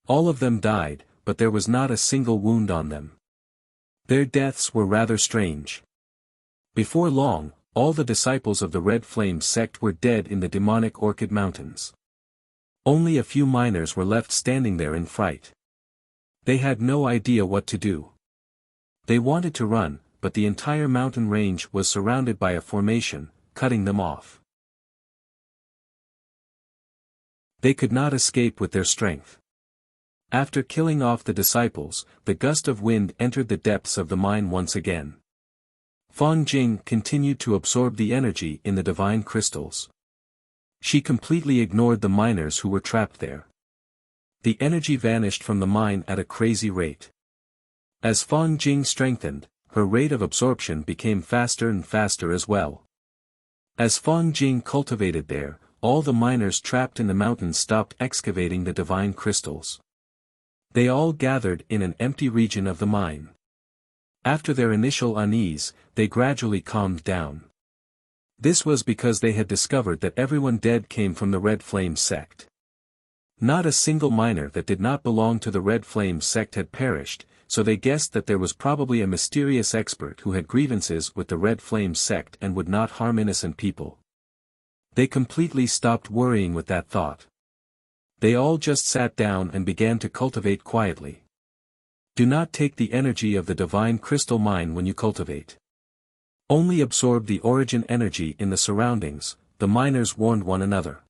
All of them died, but there was not a single wound on them. Their deaths were rather strange. Before long, all the disciples of the Red Flame sect were dead in the demonic Orchid Mountains. Only a few miners were left standing there in fright. They had no idea what to do. They wanted to run, but the entire mountain range was surrounded by a formation, cutting them off. They could not escape with their strength. After killing off the disciples, the gust of wind entered the depths of the mine once again. Fang Jing continued to absorb the energy in the divine crystals. She completely ignored the miners who were trapped there. The energy vanished from the mine at a crazy rate. As Fang Jing strengthened, her rate of absorption became faster and faster as well. As Fang Jing cultivated there, all the miners trapped in the mountains stopped excavating the divine crystals. They all gathered in an empty region of the mine. After their initial unease, they gradually calmed down. This was because they had discovered that everyone dead came from the Red Flame sect. Not a single miner that did not belong to the Red Flame sect had perished, so they guessed that there was probably a mysterious expert who had grievances with the Red Flame sect and would not harm innocent people. They completely stopped worrying with that thought. They all just sat down and began to cultivate quietly. Do not take the energy of the divine crystal mine when you cultivate. Only absorb the origin energy in the surroundings, the miners warned one another.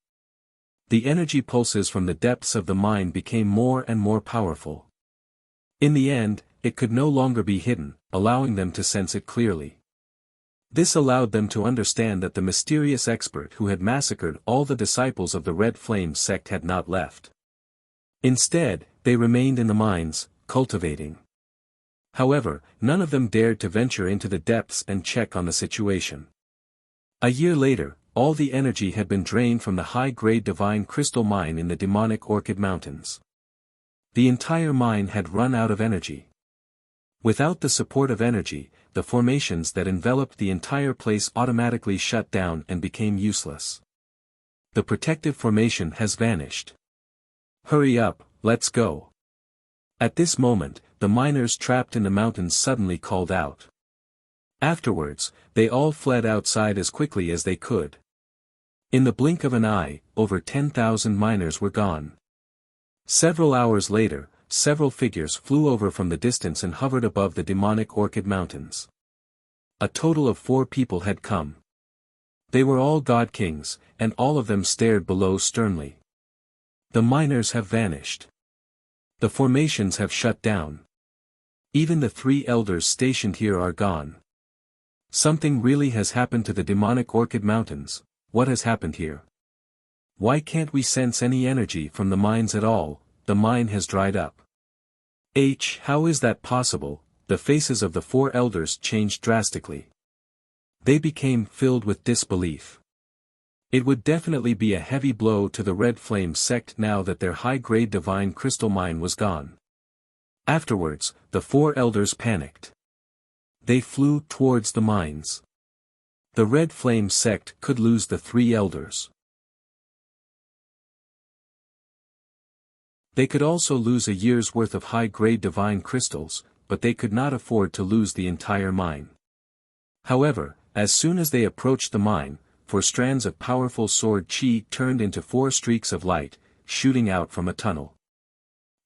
The energy pulses from the depths of the mine became more and more powerful. In the end, it could no longer be hidden, allowing them to sense it clearly. This allowed them to understand that the mysterious expert who had massacred all the disciples of the Red Flame sect had not left. Instead, they remained in the mines, cultivating. However, none of them dared to venture into the depths and check on the situation. A year later, all the energy had been drained from the high-grade divine crystal mine in the demonic Orchid Mountains. The entire mine had run out of energy. Without the support of energy, the formations that enveloped the entire place automatically shut down and became useless. The protective formation has vanished. Hurry up, let's go. At this moment, the miners trapped in the mountains suddenly called out. Afterwards, they all fled outside as quickly as they could. In the blink of an eye, over 10,000 miners were gone. Several hours later, several figures flew over from the distance and hovered above the demonic Orchid Mountains. A total of 4 people had come. They were all god kings, and all of them stared below sternly. The miners have vanished. The formations have shut down. Even the 3 elders stationed here are gone. Something really has happened to the demonic Orchid Mountains. What has happened here? Why can't we sense any energy from the mines at all? The mine has dried up. How is that possible? The faces of the 4 elders changed drastically. They became filled with disbelief. It would definitely be a heavy blow to the Red Flame sect now that their high-grade divine crystal mine was gone. Afterwards, the 4 elders panicked. They flew towards the mines. The Red Flame sect could lose the 3 elders. They could also lose a year's worth of high-grade divine crystals, but they could not afford to lose the entire mine. However, as soon as they approached the mine, 4 strands of powerful sword chi turned into 4 streaks of light, shooting out from a tunnel.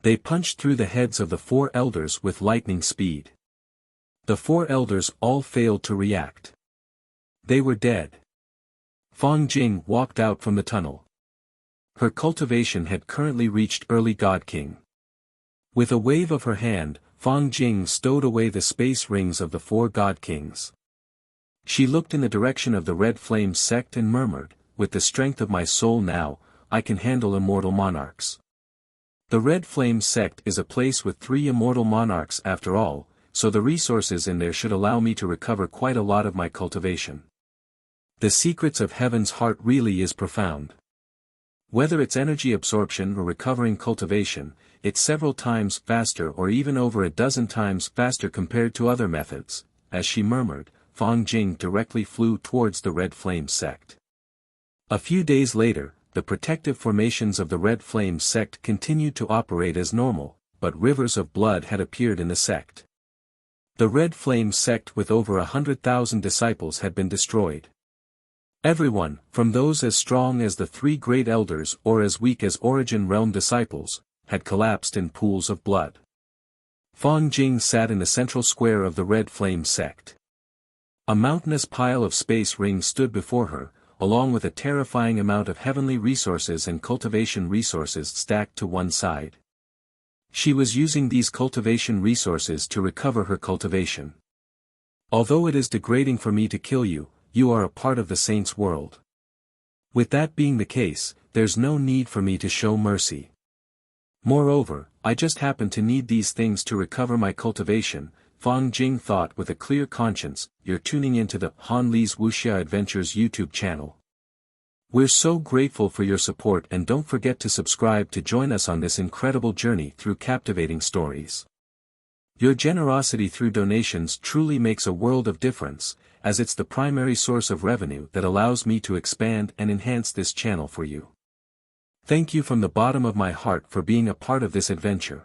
They punched through the heads of the 4 elders with lightning speed. The 4 elders all failed to react. They were dead. Fang Jing walked out from the tunnel. Her cultivation had currently reached early God King. With a wave of her hand, Fang Jing stowed away the space rings of the 4 God Kings. She looked in the direction of the Red Flame sect and murmured, "With the strength of my soul now, I can handle immortal monarchs." The Red Flame sect is a place with 3 immortal monarchs after all, so the resources in there should allow me to recover quite a lot of my cultivation. The secrets of Heaven's heart really is profound. Whether it's energy absorption or recovering cultivation, it's several times faster or even over a dozen times faster compared to other methods. As she murmured, Fang Jing directly flew towards the Red Flame sect. A few days later, the protective formations of the Red Flame sect continued to operate as normal, but rivers of blood had appeared in the sect. The Red Flame sect with over 100,000 disciples had been destroyed. Everyone, from those as strong as the 3 great elders or as weak as Origin Realm disciples, had collapsed in pools of blood. Fang Jing sat in the central square of the Red Flame sect. A mountainous pile of space rings stood before her, along with a terrifying amount of heavenly resources and cultivation resources stacked to one side. She was using these cultivation resources to recover her cultivation. Although it is degrading for me to kill you, you are a part of the saints' world. With that being the case, there's no need for me to show mercy. Moreover, I just happen to need these things to recover my cultivation. Fang Jing thought with a clear conscience. You're tuning into the Han Li's Wuxia Adventures YouTube channel. We're so grateful for your support, and don't forget to subscribe to join us on this incredible journey through captivating stories. Your generosity through donations truly makes a world of difference, as it's the primary source of revenue that allows me to expand and enhance this channel for you. Thank you from the bottom of my heart for being a part of this adventure.